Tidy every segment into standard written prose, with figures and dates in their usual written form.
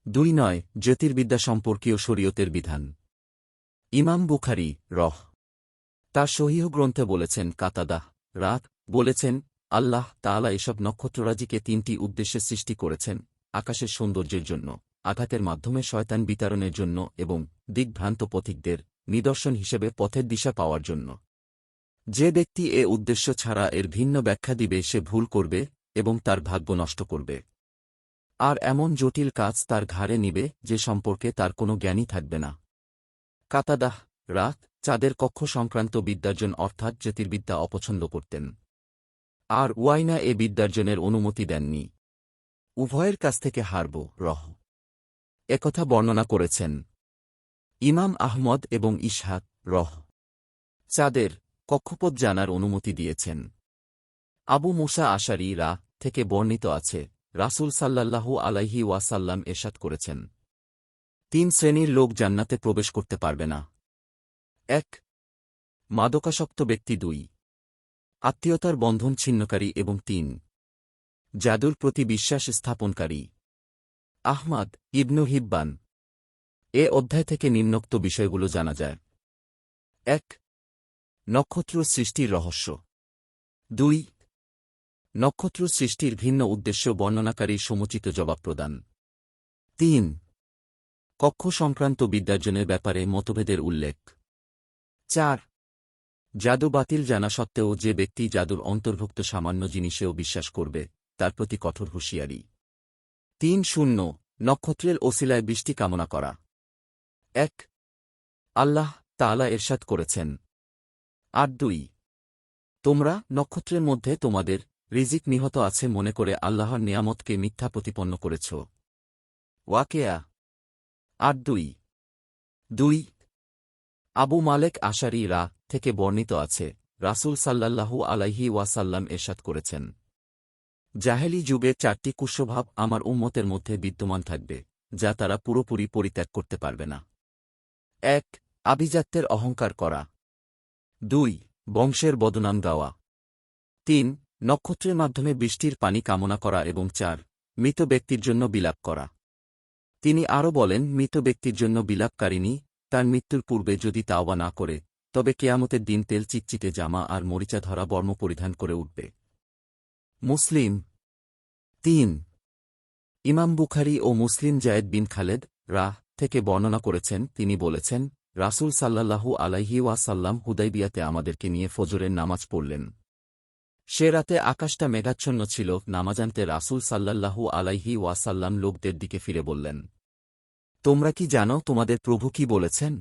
2 জ্যোতির্বিদ্যা সম্পর্কীয় শরীয়তের বিধান। ইমাম বুখারী তার সহিহ গ্রন্থে বলেছেন, কাতাদাহ রাত বলেছেন, আল্লাহ তাআলা এসব নক্ষত্ররাজিকে 3টি উদ্দেশ্যে সৃষ্টি করেছেন: আকাশের সৌন্দর্যের জন্য, আঘাতের মাধ্যমে শয়তান বিতাড়নের জন্য এবং দিকভ্রান্ত পথিকদের নিদর্শন হিসেবে পথের দিশা পাওয়ার জন্য। যে ব্যক্তি এ উদ্দেশ্য ছাড়া এর ভিন্ন ব্যাখ্যা দিবে সে ভুল করবে এবং তার ভাগ্য নষ্ট করবে। আর এমন জটিল কাজ তার ঘাড়ে নিবে যে সম্পর্কে তার কোনো জ্ঞানই থাকবে না। কাতাদাহ রাত চাঁদের কক্ষ সংক্রান্ত বিদ্যার্জন অর্থাৎ জ্যোতির্বিদ্যা অপছন্দ করতেন। আর ওয়াইনা এ বিদ্যার্জনের অনুমতি দেননি। উভয়ের কাছ থেকে হারব একথা বর্ণনা করেছেন ইমাম আহমদ এবং ইসহাক চাঁদের কক্ষপথ জানার অনুমতি দিয়েছেন। আবু মুসা আশারী থেকে বর্ণিত আছে, রাসূল সাল্লাল্লাহু আলাইহি ওয়াসাল্লাম এরশাদ করেছেন, 3 শ্রেণীর লোক জান্নাতে প্রবেশ করতে পারবে না। 1 মাদকাসক্ত ব্যক্তি, 2 আত্মীয়তার বন্ধন ছিন্নকারী এবং 3 জাদুর প্রতি বিশ্বাস স্থাপনকারী। আহমাদ ইবনু হিব্বান। এ অধ্যায় থেকে নিম্নোক্ত বিষয়গুলো জানা যায়: 1 নক্ষত্র সৃষ্টির রহস্য। 2 নক্ষত্র সৃষ্টির ভিন্ন উদ্দেশ্য বর্ণনাকারী সমুচিত জবাব প্রদান। 3 কক্ষ সংক্রান্ত বিদ্যার্জনের ব্যাপারে মতভেদের উল্লেখ। 4 জাদু বাতিল জানা সত্ত্বেও যে ব্যক্তি জাদুর অন্তর্ভুক্ত সামান্য জিনিসেও বিশ্বাস করবে তার প্রতি কঠোর হুঁশিয়ারি। 3 নক্ষত্রের ওসিলায় বৃষ্টি কামনা করা। 1 আল্লাহ তাআলা এরশাদ করেছেন, 8 তোমরা নক্ষত্রের মধ্যে তোমাদের রিজিক নিহত আছে মনে করে আল্লাহর নিয়ামতকে মিথ্যা প্রতিপন্ন করেছ। ওয়াকিয়া 8:2 আবু মালেক আশারী থেকে বর্ণিত আছে, রাসূল সাল্লাল্লাহু আলাইহি ওয়াসাল্লাম এরশাদ করেছেন, জাহেলি যুগে 4টি কুস্বভাব আমার উম্মতের মধ্যে বিদ্যমান থাকবে, যা তারা পুরোপুরি পরিত্যাগ করতে পারবে না। 1 আভিজাত্যের অহংকার করা। 2 বংশের বদনাম গাওয়া। 3 নক্ষত্রের মাধ্যমে বৃষ্টির পানি কামনা করা এবং 4 মৃত ব্যক্তির জন্য বিলাপ করা। তিনি আরও বলেন, মৃত ব্যক্তির জন্য বিলাপকারিণী তার মৃত্যুর পূর্বে যদি তাওবা না করে তবে কেয়ামতের দিন তেল চিটচিটে জামা আর মরিচা ধরা বর্ম পরিধান করে উঠবে। মুসলিম 3 ইমাম বুখারী ও মুসলিম জায়েদ বিন খালেদ থেকে বর্ণনা করেছেন, তিনি বলেছেন, রাসূল সাল্লাল্লাহু আলাইহি ওয়াসাল্লাম হুদাইবিয়াতে আমাদেরকে নিয়ে ফজরের নামাজ পড়লেন। সে রাতে আকাশটা মেঘাচ্ছন্ন ছিল। নামাজান্তে রাসূল সাল্লাল্লাহু আলাইহি ওয়াসাল্লাম লোকদের দিকে ফিরে বললেন, তোমরা কি জানো তোমাদের প্রভু কি বলেছেন?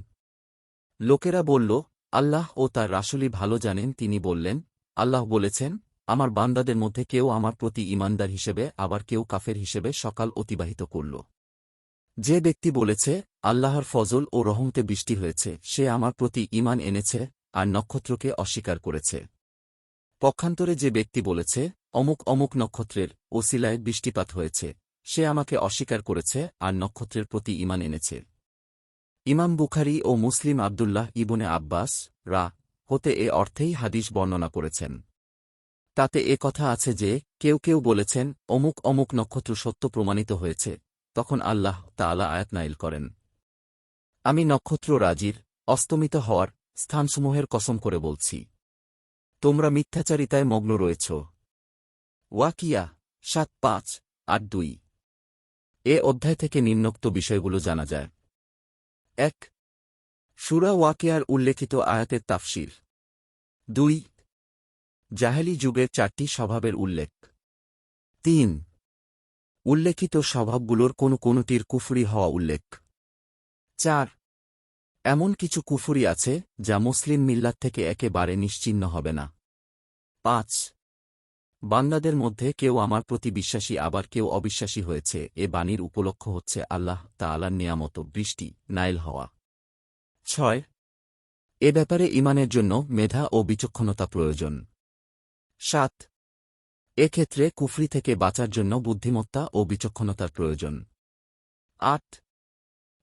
লোকেরা বলল, আল্লাহ ও তার রাসূলই ভালো জানেন। তিনি বললেন, আল্লাহ বলেছেন, আমার বান্দাদের মধ্যে কেউ আমার প্রতি ঈমানদার হিসেবে আবার কেউ কাফের হিসেবে সকাল অতিবাহিত করল। যে ব্যক্তি বলেছে আল্লাহর ফজল ও রহমতে বৃষ্টি হয়েছে সে আমার প্রতি ঈমান এনেছে আর নক্ষত্রকে অস্বীকার করেছে। পক্ষান্তরে যে ব্যক্তি বলেছে অমুক অমুক নক্ষত্রের ওসিলায় বৃষ্টিপাত হয়েছে সে আমাকে অস্বীকার করেছে আর নক্ষত্রের প্রতি ঈমান এনেছে। ইমাম বুখারী ও মুসলিম আবদুল্লাহ ইবনে আব্বাস হতে এ অর্থেই হাদিস বর্ণনা করেছেন। তাতে এ কথা আছে যে কেউ কেউ বলেছেন অমুক অমুক নক্ষত্র সত্য প্রমাণিত হয়েছে, তখন আল্লাহ তাআলা আয়াত নাযিল করেন, আমি নক্ষত্র রাজির অস্তমিত হওয়ার স্থানসমূহের কসম করে বলছি, তোমরা মিথ্যাচারিতায় মগ্ন রয়েছ। ওয়াকিয়া 7:5-8-2 এ অধ্যায় থেকে নিম্নোক্ত বিষয়গুলো জানা যায়: 1 সূরা ওয়াকিয়ার উল্লেখিত আয়াতের তাফসীর। 2 জাহেলি যুগের 4টি স্বভাবের উল্লেখ। 3 উল্লেখিত স্বভাবগুলোর কোনটির কুফরি হওয়া উল্লেখ। 4 এমন কিছু কুফরি আছে যা মুসলিম মিল্লাত থেকে একেবারে নিশ্চিহ্ন হবে না। 5 বান্দাদের মধ্যে কেউ আমার প্রতি বিশ্বাসী আবার কেউ অবিশ্বাসী হয়েছে। এ বাণীর উপলক্ষ হচ্ছে আল্লাহ তাআলার নিয়ামত বৃষ্টি নাইল হওয়া। 6 এ ব্যাপারে ঈমানের জন্য মেধা ও বিচক্ষণতা প্রয়োজন। 7 এক্ষেত্রে কুফরি থেকে বাঁচার জন্য বুদ্ধিমত্তা ও বিচক্ষণতার প্রয়োজন। 8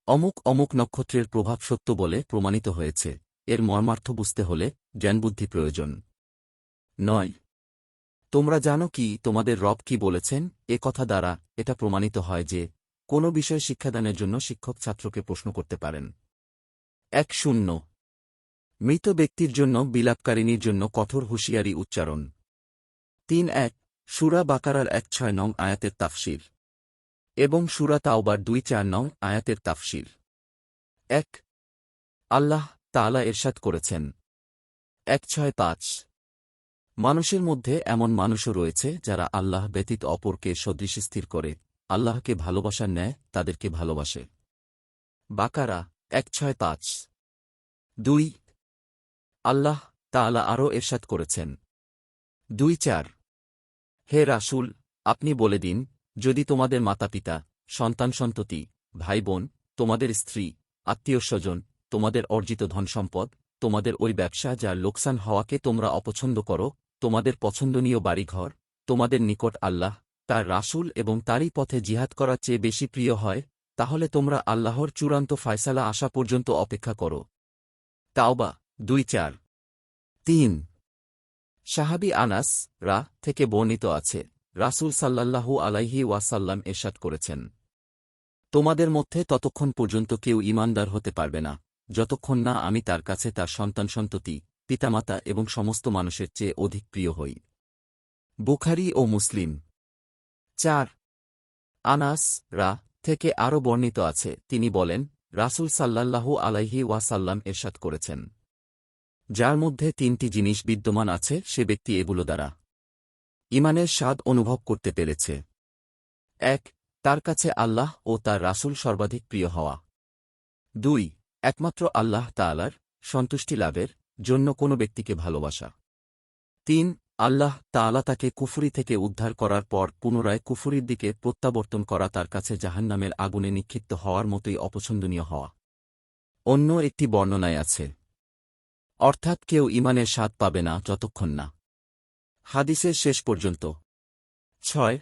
অমুক অমুক নক্ষত্রের প্রভাব সত্য বলে প্রমাণিত হয়েছে, এর মর্মার্থ বুঝতে হলে জ্ঞানবুদ্ধি প্রয়োজন। 9 তোমরা জানো কি তোমাদের রব কি বলেছেন? এ কথা দ্বারা এটা প্রমাণিত হয় যে কোনো বিষয় শিক্ষাদানের জন্য শিক্ষক ছাত্রকে প্রশ্ন করতে পারেন। 1-0 মৃত ব্যক্তির জন্য বিলাপকারিণীর জন্য কঠোর হুঁশিয়ারি উচ্চারণ। 3-1 সূরা বাকারার 1-6 নং আয়াতের তাফসীর এবং সূরা তাওবার 2-4 নং আয়াতের তাফসীর। 1 আল্লাহ তাআলা ইরশাদ করেছেন 1-6-5 মানুষের মধ্যে এমন মানুষও রয়েছে যারা আল্লাহ ব্যতীত অপরকে সদৃশ স্থির করে, আল্লাহকে ভালোবাসার ন্যায় তাদেরকে ভালোবাসে। বাকারা 1-6-5। 2 আল্লাহ তাআলা আরও ইরশাদ করেছেন 2-4 হে রাসূল, আপনি বলে দিন, যদি তোমাদের মাতাপিতা, সন্তান-সন্ততি, ভাই-বোন, তোমাদের স্ত্রী, আত্মীয়স্বজন, তোমাদের অর্জিত ধনসম্পদ, তোমাদের ওই ব্যবসা যার লোকসান হওয়াকে তোমরা অপছন্দ করো, তোমাদের পছন্দনীয় বাড়িঘর, তোমাদের নিকট আল্লাহ, তার রাসূল এবং তারই পথে জিহাদ করার চেয়ে বেশি প্রিয় হয়, তাহলে তোমরা আল্লাহর চূড়ান্ত ফায়সালা আসা পর্যন্ত অপেক্ষা করো। তাওবা 2-4। 3 সাহাবী আনাস রা থেকে বর্ণিত আছে, রাসূল সাল্লাল্লাহু আলাইহি ওয়াসাল্লাম ইরশাদ করেছেন, তোমাদের মধ্যে ততক্ষণ পর্যন্ত কেউ ঈমানদার হতে পারবে না, যতক্ষণ না আমি তার কাছে তার সন্তান-সন্ততি, পিতামাতা এবং সমস্ত মানুষের চেয়ে অধিক প্রিয় হই। বুখারী ও মুসলিম। 4 আনাস রা থেকে আরও বর্ণিত আছে, তিনি বলেন, রাসূল সাল্লাল্লাহু আলাইহি ওয়াসাল্লাম ইরশাদ করেছেন, যার মধ্যে 3টি জিনিস বিদ্যমান আছে সে ব্যক্তি এগুলো দ্বারা ঈমানের স্বাদ অনুভব করতে পেরেছে। 1 তার কাছে আল্লাহ ও তার রাসূল সর্বাধিক প্রিয় হওয়া। 2 একমাত্র আল্লাহ তাআলার সন্তুষ্টি লাভের জন্য কোনো ব্যক্তিকে ভালোবাসা। 3 আল্লাহ তাআলা তাকে কুফরি থেকে উদ্ধার করার পর পুনরায় কুফরির দিকে প্রত্যাবর্তন করা তার কাছে জাহান্নামের আগুনে নিক্ষিপ্ত হওয়ার মতোই অপছন্দনীয় হওয়া। অন্য একটি বর্ণনায় আছে, অর্থাৎ কেউ ঈমানের স্বাদ পাবে না যতক্ষণ না। হাদিসের শেষ পর্যন্ত। 6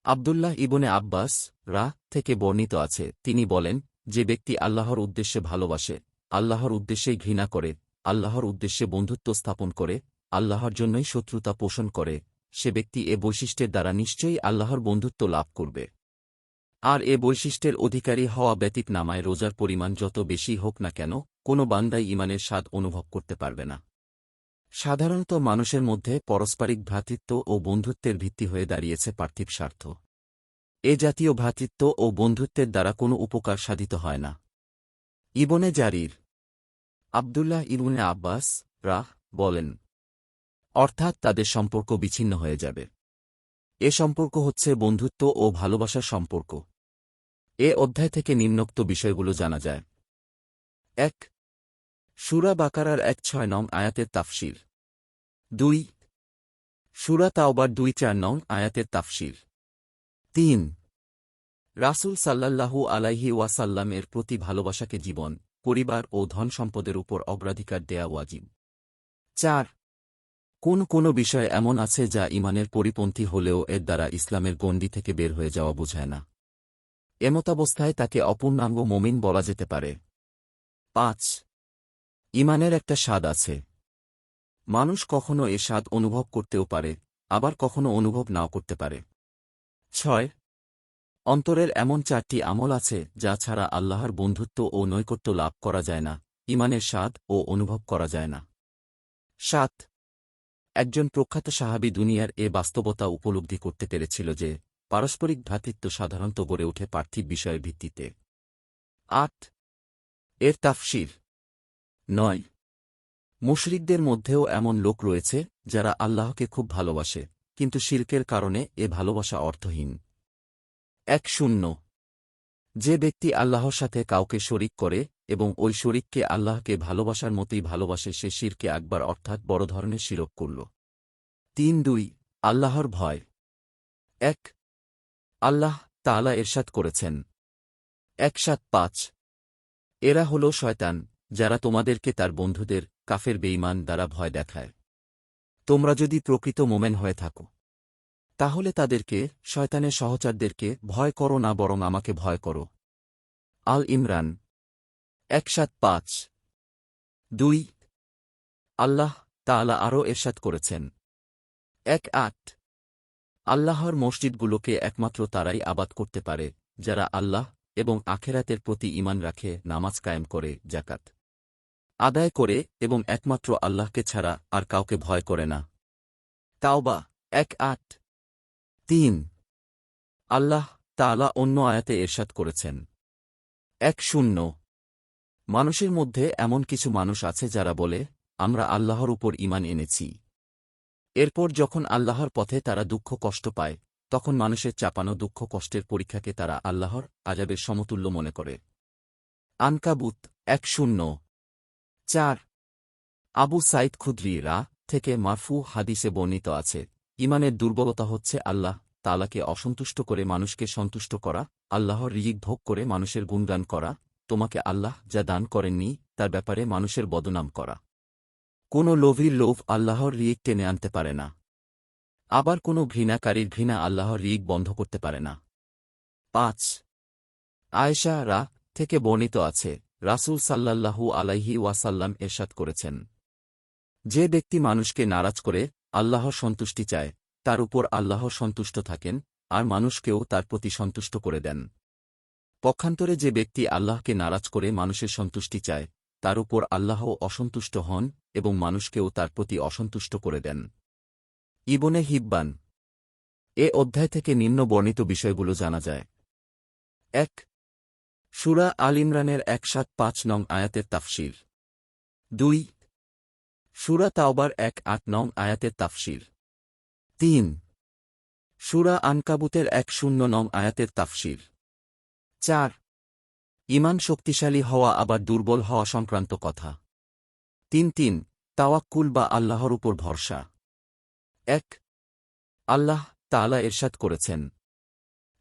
আব্দুল্লাহ ইবনে আব্বাস রা থেকে বর্ণিত আছে, তিনি বলেন, যে ব্যক্তি আল্লাহর উদ্দেশ্যে ভালোবাসে, আল্লাহর উদ্দেশ্যেই ঘৃণা করে, আল্লাহর উদ্দেশ্যে বন্ধুত্ব স্থাপন করে, আল্লাহর জন্যই শত্রুতা পোষণ করে, সে ব্যক্তি এ বৈশিষ্ট্যের দ্বারা নিশ্চয়ই আল্লাহর বন্ধুত্ব লাভ করবে। আর এ বৈশিষ্ট্যের অধিকারী হওয়া ব্যতীত নামায় রোজার পরিমাণ যত বেশি হোক না কেন, কোনো বান্দাই ঈমানের স্বাদ অনুভব করতে পারবে না। সাধারণত মানুষের মধ্যে পারস্পরিক ভ্রাতৃত্ব ও বন্ধুত্বের ভিত্তি হয়ে দাঁড়িয়েছে পার্থিব স্বার্থ। এ জাতীয় ভ্রাতৃত্ব ও বন্ধুত্বের দ্বারা কোনো উপকার সাধিত হয় না। ইবনে জারির আব্দুল্লাহ ইবনে আব্বাস রা বলেন, অর্থাৎ তাদের সম্পর্ক বিচ্ছিন্ন হয়ে যাবে। এ সম্পর্ক হচ্ছে বন্ধুত্ব ও ভালোবাসার সম্পর্ক। এ অধ্যায় থেকে নিম্নোক্ত বিষয়গুলো জানা যায়। 1 সূরা বাকারার 1-6 নং আয়াতের তাফসীর। 2 সূরা তাওবার 2-4 নং আয়াতের তাফসীর। 3 রাসূল সাল্লাল্লাহু আলাইহি ওয়াসাল্লাম এর প্রতি ভালোবাসাকে জীবন, পরিবার ও ধন সম্পদের উপর অগ্রাধিকার দেয়া ওয়াজিব। 4 কোন বিষয় এমন আছে যা ঈমানের পরিপন্থী হলেও এর দ্বারা ইসলামের গণ্ডি থেকে বের হয়ে যাওয়া বোঝায় না, এমতাবস্থায় তাকে অপূর্ণাঙ্গ মুমিন বলা যেতে পারে। 5 ঈমানের একটা স্বাদ আছে, মানুষ কখনো এ স্বাদ অনুভব করতেও পারে, আবার কখনো অনুভব নাও করতে পারে। 6 অন্তরের এমন 4টি আমল আছে যা ছাড়া আল্লাহর বন্ধুত্ব ও নৈকট্য লাভ করা যায় না, ঈমানের স্বাদ ও অনুভব করা যায় না। 7 একজন প্রখ্যাত সাহাবী দুনিয়ার এ বাস্তবতা উপলব্ধি করতে পেরেছিল যে পারস্পরিক ভ্রাতৃত্ব সাধারণত গড়ে ওঠে পার্থিব বিষয়ের ভিত্তিতে। 8 এর তাফসীর। 9 মুশরিকদের মধ্যেও এমন লোক রয়েছে যারা আল্লাহকে খুব ভালোবাসে, কিন্তু শিরকের কারণে এ ভালোবাসা অর্থহীন। 10 যে ব্যক্তি আল্লাহর সাথে কাউকে শরিক করে এবং ওই শরিককে আল্লাহকে ভালোবাসার মতোই ভালোবাসে সে শিরকে আকবার অর্থাৎ বড় ধরনের শিরক করল। 3 আল্লাহর ভয়। 1 আল্লাহ তাআলা ইরশাদ করেছেন 1-7-5 এরা হল শয়তান, যারা তোমাদেরকে তার বন্ধুদের কাফের বেঈমান দ্বারা ভয় দেখায়। তোমরা যদি প্রকৃত মোমেন হয়ে থাকো তাহলে তাদেরকে, শয়তানের সহচরদেরকে ভয় করো না, বরং আমাকে ভয় করো। আল ইমরান 1-7-5। 2 আল্লাহ তাআলা আরও ইরশাদ করেছেন 1-8 আল্লাহর মসজিদগুলোকে একমাত্র তারাই আবাদ করতে পারে যারা আল্লাহ এবং আখেরাতের প্রতি ঈমান রাখে, নামাজ কায়েম করে, যাকাত আদায় করে এবং একমাত্র আল্লাহকে ছাড়া আর কাউকে ভয় করে না। তাওবা 1:8-3। আল্লাহ তাআলা অন্য আয়াতে ইরশাদ করেছেন 1:0। মানুষের মধ্যে এমন কিছু মানুষ আছে যারা বলে, আমরা আল্লাহর উপর ঈমান এনেছি। এরপর যখন আল্লাহর পথে তারা দুঃখ কষ্ট পায়, তখন মানুষের চাপানো দুঃখ কষ্টের পরীক্ষাকে তারা আল্লাহর আযাবের সমতুল্য মনে করে। আনকাবুত 1:0-4। আবু সাঈদ খুদরী থেকে মারফু হাদিসে বর্ণিত আছে, ঈমানের দুর্বলতা হচ্ছে আল্লাহ তাআলাকে অসন্তুষ্ট করে মানুষকে সন্তুষ্ট করা, আল্লাহর রিজিক ভোগ করে মানুষের গুণগান করা, তোমাকে আল্লাহ যা দান করেননি তার ব্যাপারে মানুষের বদনাম করা। কোনো লোভীর লোভ আল্লাহর রিজিক টেনে আনতে পারে না, আবার কোনো ঘৃণাকারীর ঘৃণা আল্লাহর রিজিক বন্ধ করতে পারে না। 5। আয়েশা থেকে বর্ণিত আছে, রাসূল সাল্লাল্লাহু আলাইহি ওয়াসাল্লাম ইরশাদ করেছেন, যে ব্যক্তি মানুষকে নারাজ করে আল্লাহর সন্তুষ্টি চায়, তার উপর আল্লাহ সন্তুষ্ট থাকেন, আর মানুষকেও তার প্রতি সন্তুষ্ট করে দেন। পক্ষান্তরে যে ব্যক্তি আল্লাহকে নারাজ করে মানুষের সন্তুষ্টি চায়, তার উপর আল্লাহ অসন্তুষ্ট হন এবং মানুষকেও তার প্রতি অসন্তুষ্ট করে দেন। ইবনে হিব্বান। এ অধ্যায় থেকে নিম্ন বর্ণিত বিষয়গুলো জানা যায়। 1। সূরা আল ইমরানের 175 নং আয়াতের তাফসীর। 2। সূরা তাওবার 1:8 নং আয়াতের তাফসীর। 3। সূরা আনকাবুতের 1:0 নং আয়াতের তাফসীর। 4। ঈমান শক্তিশালী হওয়া আবার দুর্বল হওয়া সংক্রান্ত কথা। 3. তাওয়াক্কুল বা আল্লাহর উপর ভরসা। 1। আল্লাহ তাআলা ইরশাদ করেছেন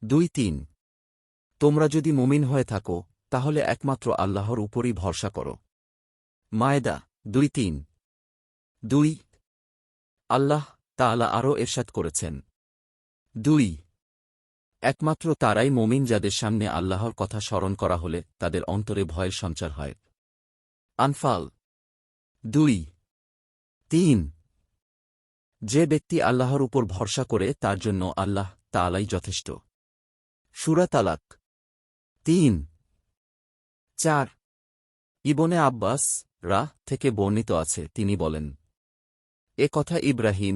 2-3, তোমরা যদি মুমিন হয়ে থাকো তাহলে একমাত্র আল্লাহর উপরই ভরসা করো। মায়েদা 2-3। 2। আল্লাহ তাআলা আরও ইরশাদ করেছেন 2। একমাত্র তারাই মুমিন যাদের সামনে আল্লাহর কথা স্মরণ করা হলে তাদের অন্তরে ভয়ের সঞ্চার হয়। আনফাল 2-3। যে ব্যক্তি আল্লাহর উপর ভরসা করে তার জন্য আল্লাহ তাআলাই যথেষ্ট। সূরা তালাক 3-4। ইবনে আব্বাস থেকে বর্ণিত আছে, তিনি বলেন, এ কথা ইব্রাহিম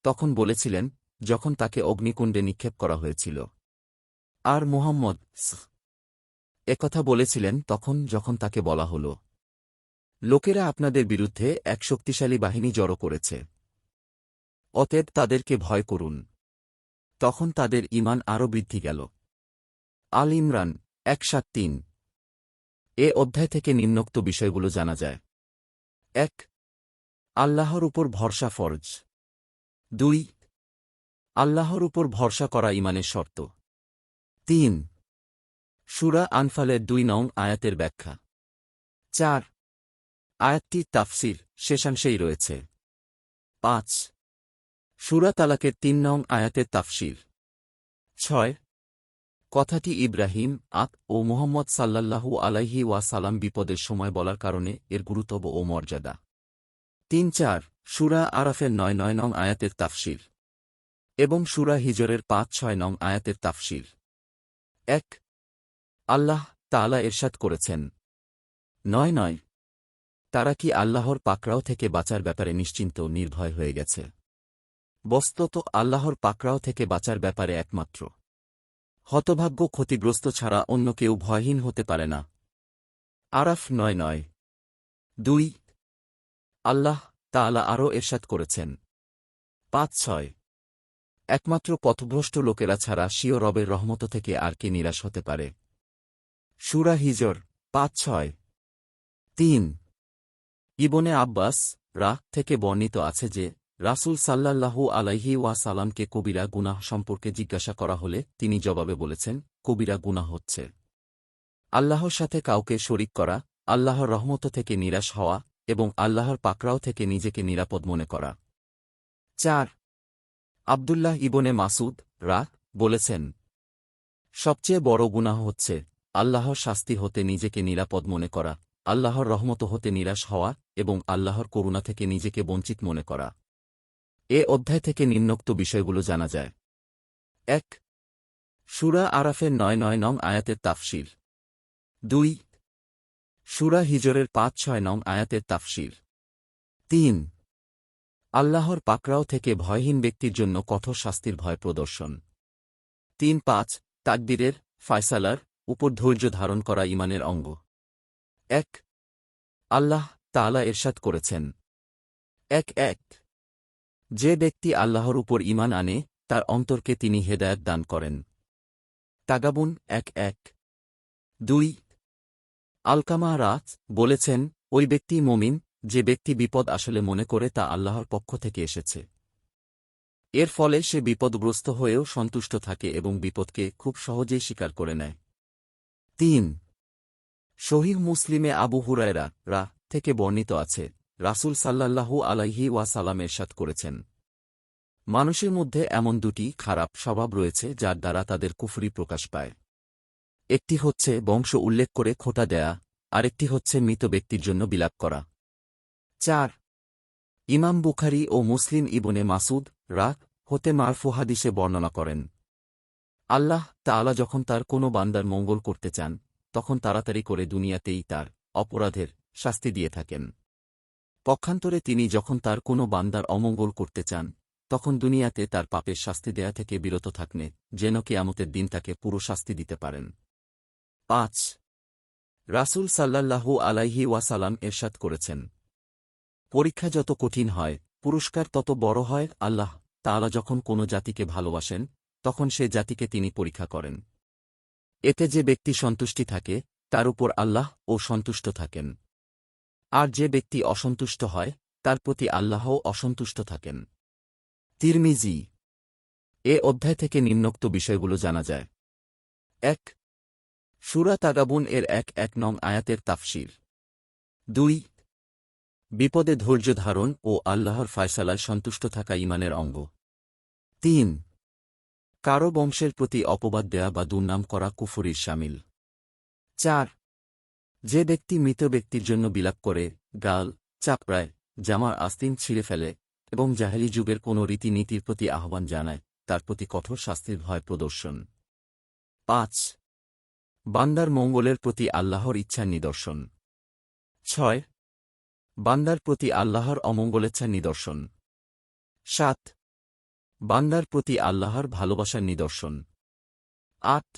তখন বলেছিলেন যখন তাকে অগ্নিকুণ্ডে নিক্ষেপ করা হয়েছিল, আর মুহাম্মদ কথা বলেছিলেন তখন যখন তাকে বলা হল, লোকেরা আপনাদের বিরুদ্ধে এক শক্তিশালী বাহিনী জড়ো করেছে, অতএব তাদেরকে ভয় করুন। তখন তাদের ঈমান আরও বৃদ্ধি গেল। আল ইমরান 1:7-3। এ অধ্যায় থেকে নিম্নোক্ত বিষয়গুলো জানা যায়। 1। আল্লাহর উপর ভরসা ফরজ। 2। আল্লাহর উপর ভরসা করা ঈমানের শর্ত। 3। সূরা আনফালের 2 নং আয়াতের ব্যাখ্যা। 4। আয়াতটির তাফসীর শেষাংশেই রয়েছে। 5। সূরা তালাকের 3 নং আয়াতের তাফসীর। 6। কথাটি ইব্রাহিম ও মুহাম্মদ সাল্লাল্লাহু আলাইহি ওয়াসাল্লাম বিপদের সময় বলার কারণে এর গুরুত্ব ও মর্যাদা। 3-4 সূরা আরাফের 9 নং আয়াতের তাফসীর এবং সূরা হিজরের 5-6 নং আয়াতের তাফসীর। 1। আল্লাহ তাআলা ইরশাদ করেছেন 9 তারা কি আল্লাহর পাকড়াও থেকে বাঁচার ব্যাপারে নিশ্চিন্ত নির্ভয় হয়ে গেছে? বস্তুত আল্লাহর পাকড়াও থেকে বাঁচার ব্যাপারে একমাত্র হতভাগ্য ক্ষতিগ্রস্ত ছাড়া অন্য কেউ ভয়হীন হতে পারে না। আরাফ 9-9। 2। আল্লাহ তাআলা আরও ইরশাদ করেছেন 5-6 একমাত্র পথভ্রষ্ট লোকেরা ছাড়া স্বীয় রবের রহমত থেকে আর কে নিরাশ হতে পারে? সূরা হিজর 5-6। 3। ইবনে আব্বাস থেকে বর্ণিত আছে যে রাসূল সাল্লাল্লাহু আলাইহি ওয়াসাল্লামকে কবিরা গুনাহ সম্পর্কে জিজ্ঞাসা করা হলে তিনি জবাবে বলেছেন, কবিরা গুনাহ হচ্ছে আল্লাহর সাথে কাউকে শরিক করা, আল্লাহর রহমত থেকে নিরাশ হওয়া এবং আল্লাহর পাকড়াও থেকে নিজেকে নিরাপদ মনে করা। 4। আব্দুল্লাহ ইবনে মাসুদ বলেছেন, সবচেয়ে বড় গুনাহ হচ্ছে আল্লাহর শাস্তি হতে নিজেকে নিরাপদ মনে করা, আল্লাহর রহমত হতে নিরাশ হওয়া এবং আল্লাহর করুণা থেকে নিজেকে বঞ্চিত মনে করা। এ অধ্যায় থেকে নিম্নোক্ত বিষয়গুলো জানা যায়। 1। সূরা আরাফের ৯ নং আয়াতের তাফসীর। ২ সূরা হিজরের ৫-৬ নং আয়াতের তাফসীর। ৩ আল্লাহর পাকড়াও থেকে ভয়হীন ব্যক্তির জন্য কঠোর শাস্তির ভয় প্রদর্শন। ৩-৫ তাকদীরের ফায়সালার উপর ধৈর্য ধারণ করা ঈমানের অঙ্গ। ১ আল্লাহ তাআলা ইরশাদ করেছেন, ১ যে ব্যক্তি আল্লাহর উপর ঈমান আনে তার অন্তরকে তিনি হেদায়েত দান করেন। তাগাবুন ১ ২ আলকামা রাত বলেছেন, ওই ব্যক্তি মুমিন যে ব্যক্তি বিপদ আসলে মনে করে তা আল্লাহর পক্ষ থেকে এসেছে। এর ফলে সে বিপদগ্রস্ত হয়েও সন্তুষ্ট থাকে এবং বিপদকে খুব সহজেই স্বীকার করে নেয়। ৩ সহিহ মুসলিমে আবু হুরায়রা থেকে বর্ণিত আছে, রাসূল সাল্লাল্লাহু আলাইহি ওয়াসাল্লাম ইরশাদ করেছেন, মানুষের মধ্যে এমন দুটি খারাপ স্বভাব রয়েছে যার দ্বারা তাদের কুফরি প্রকাশ পায়। একটি হচ্ছে বংশ উল্লেখ করে খোঁটা দেয়া, আরেকটি হচ্ছে মৃত ব্যক্তির জন্য বিলাপ করা। ৪ ইমাম বুখারী ও মুসলিম ইবনে মাসুদ হতে মারফু হাদিসে বর্ণনা করেন, আল্লাহ তাআলা যখন তার কোনো বান্দার মঙ্গল করতে চান তখন তাড়াতাড়ি করে দুনিয়াতেই তার অপরাধের শাস্তি দিয়ে থাকেন। পক্ষান্তরে তিনি যখন তার কোনো বান্দার অমঙ্গল করতে চান তখন দুনিয়াতে তার পাপের শাস্তি দেয়া থেকে বিরত থাকনে যেন কিয়ামতের দিন তাকে পুরো শাস্তি দিতে পারেন। ৫ রাসূল সাল্লাল্লাহু আলাইহি ওয়াসাল্লাম ইরশাদ করেছেন, পরীক্ষা যত কঠিন হয় পুরস্কার তত বড় হয়। আল্লাহ তাআলা যখন কোনো জাতিকে ভালোবাসেন তখন সে জাতিকে তিনি পরীক্ষা করেন। এতে যে ব্যক্তি সন্তুষ্টি থাকে তার উপর আল্লাহ ও সন্তুষ্ট থাকেন, আর যে ব্যক্তি অসন্তুষ্ট হয় তার প্রতি আল্লাহও অসন্তুষ্ট থাকেন। তিরমিজি। এ অধ্যায় থেকে নিম্নোক্ত বিষয়গুলো জানা যায়। ১ সূরা তাগাবুন এর ১ নং আয়াতের তাফসীর। ২ বিপদে ধৈর্য ধারণ ও আল্লাহর ফায়সালায় সন্তুষ্ট থাকা ঈমানের অঙ্গ। ৩ কারো বংশের প্রতি অপবাদ দেয়া বা দুর্নাম করা কুফরির শামিল। ৪ যে ব্যক্তি মৃত ব্যক্তির জন্য বিলাপ করে, গাল চাপড়ায়, জামার আস্তিন ছিঁড়ে ফেলে এবং জাহেলি যুগের কোনো রীতিনীতির প্রতি আহ্বান জানায় তার প্রতি কঠোর শাস্তির ভয় প্রদর্শন। ৫ বান্দার মঙ্গলের প্রতি আল্লাহর ইচ্ছার নিদর্শন। ৬ বান্দার প্রতি আল্লাহর অমঙ্গলেচ্ছার নিদর্শন। ৭ বান্দার প্রতি আল্লাহর ভালোবাসার নিদর্শন। ৮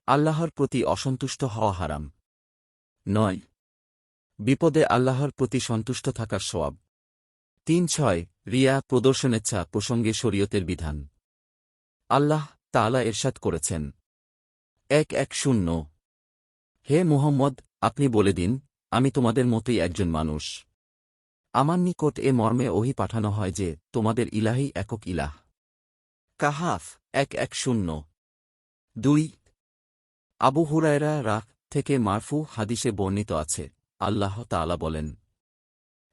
আল্লাহর প্রতি অসন্তুষ্ট হওয়া হারাম। ৯ বিপদে আল্লাহর প্রতি সন্তুষ্ট থাকার সওয়াব। ৩-৬ রিয়া প্রদর্শনেচ্ছা প্রসঙ্গে শরীয়তের বিধান। আল্লাহ তাআলা ইরশাদ করেছেন, ১ হে মুহাম্মদ, আপনি বলে দিন, আমি তোমাদের মতোই একজন মানুষ। আমার নিকট এ মর্মে ওহী পাঠানো হয় যে তোমাদের ইলাহই একক ইলাহ। কাহাফ ১ ২ আবু হুরায়রা থেকে মারফু হাদিসে বর্ণিত আছে, আল্লাহ তাআলা বলেন,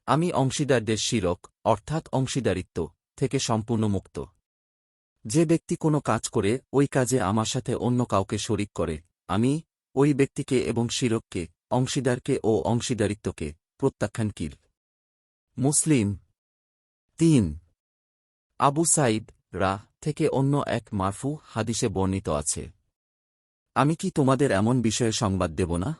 আমি অংশীদারদের শিরক অর্থাৎ অংশীদারিত্ব থেকে সম্পূর্ণ মুক্ত। যে ব্যক্তি কোনো কাজ করে ওই কাজে আমার সাথে অন্য কাউকে শরিক করে, আমি ওই ব্যক্তিকে এবং শিরককে, অংশীদারকে ও অংশীদারিত্বকে প্রত্যাখ্যান কির। মুসলিম। ৩ আবু সাঈদ থেকে অন্য এক মারফু হাদিসে বর্ণিত আছে, আমি কি তোমাদের এমন বিষয়ে সংবাদ দেব না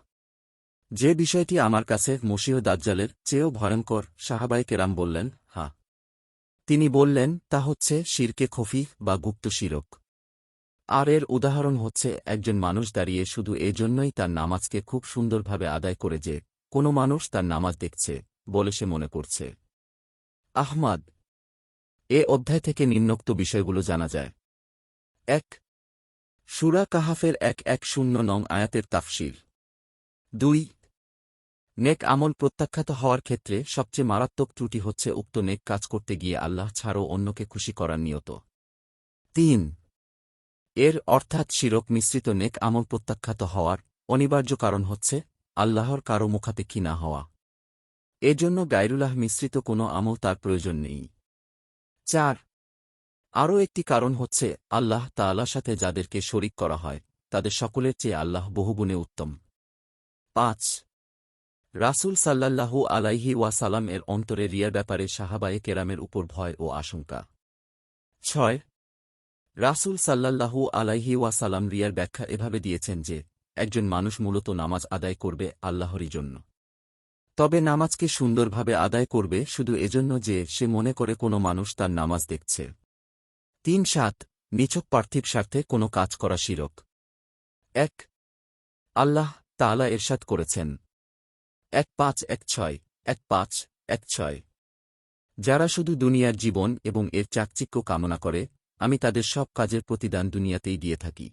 যে বিষয়টি আমার কাছে মসীহ দাজ্জালের চেয়েও ভয়ঙ্কর? সাহাবায়ে কেরাম বললেন, হ্যাঁ। তিনি বললেন, তা হচ্ছে শিরকে খফি বা গুপ্ত শিরক। আর এর উদাহরণ হচ্ছে একজন মানুষ দাঁড়িয়ে শুধু এজন্যই তার নামাজকে খুব সুন্দরভাবে আদায় করে যে কোনো মানুষ তার নামাজ দেখছে বলে সে মনে করছে। আহমাদ। এ অধ্যায় থেকে নিম্নোক্ত বিষয়গুলো জানা যায়। ১ সূরা কাহাফের ১ নং আয়াতের তাফসীর। ২ নেক আমল প্রত্যাখ্যাত হওয়ার ক্ষেত্রে সবচেয়ে মারাত্মক ত্রুটি হচ্ছে উক্ত নেক কাজ করতে গিয়ে আল্লাহ ছাড়াও অন্যকে খুশি করার নিয়ত। ৩ এর অর্থাৎ শিরক মিশ্রিত নেক আমল প্রত্যাখ্যাত হওয়ার অনিবার্য কারণ হচ্ছে আল্লাহর কারো মুখাপেক্ষী না হওয়া। এজন্য গায়রুল্লাহ মিশ্রিত কোনো আমল তার প্রয়োজন নেই। ৪ আরও একটি কারণ হচ্ছে আল্লাহ তাআলার সাথে যাদেরকে শরিক করা হয় তাদের সকলের চেয়ে আল্লাহ বহুগুণে উত্তম। ৫ রাসূল সাল্লাল্লাহু আলাইহি ওয়াসাল্লাম এর অন্তরে রিয়ার ব্যাপারে সাহাবায়ে কেরামের উপর ভয় ও আশঙ্কা। ৬ রাসূল সাল্লাল্লাহু আলাইহি ওয়াসাল্লাম রিয়ার ব্যাখ্যা এভাবে দিয়েছেন যে একজন মানুষ মূলত নামাজ আদায় করবে আল্লাহরই জন্য। তবে নামাজকে সুন্দরভাবে আদায় করবে শুধু এজন্য যে সে মনে করে কোনো মানুষ তার নামাজ দেখছে। ৩-৭ নিছক পার্থিব স্বার্থে কোনো কাজ করা শিরক। ১ আল্লাহ তাআলা ইরশাদ করেছেন ১৫-১৬ ১৫-১৬ যারা শুধু দুনিয়ার জীবন এবং এর চাকচিক্য কামনা করে আমি তাদের সব কাজের প্রতিদান দুনিয়াতেই দিয়ে থাকি।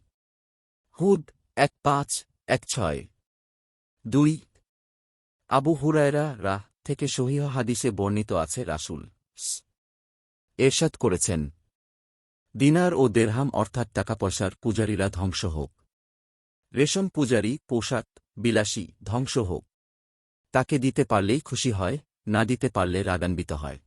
হুদ ১৫-১৬ ২ আবু হুরায়রা থেকে সহিহ হাদিসে বর্ণিত আছে রাসূল ইরশাদ করেছেন দিনার ও দেরহাম অর্থাৎ টাকাপয়সার পূজারীরা ধ্বংস হোক। রেশম পূজারী পোশাক বিলাসী ধ্বংস হোক। তাকে দিতে পারলেই খুশি হয়, না দিতে পারলে রাগান্বিত হয়।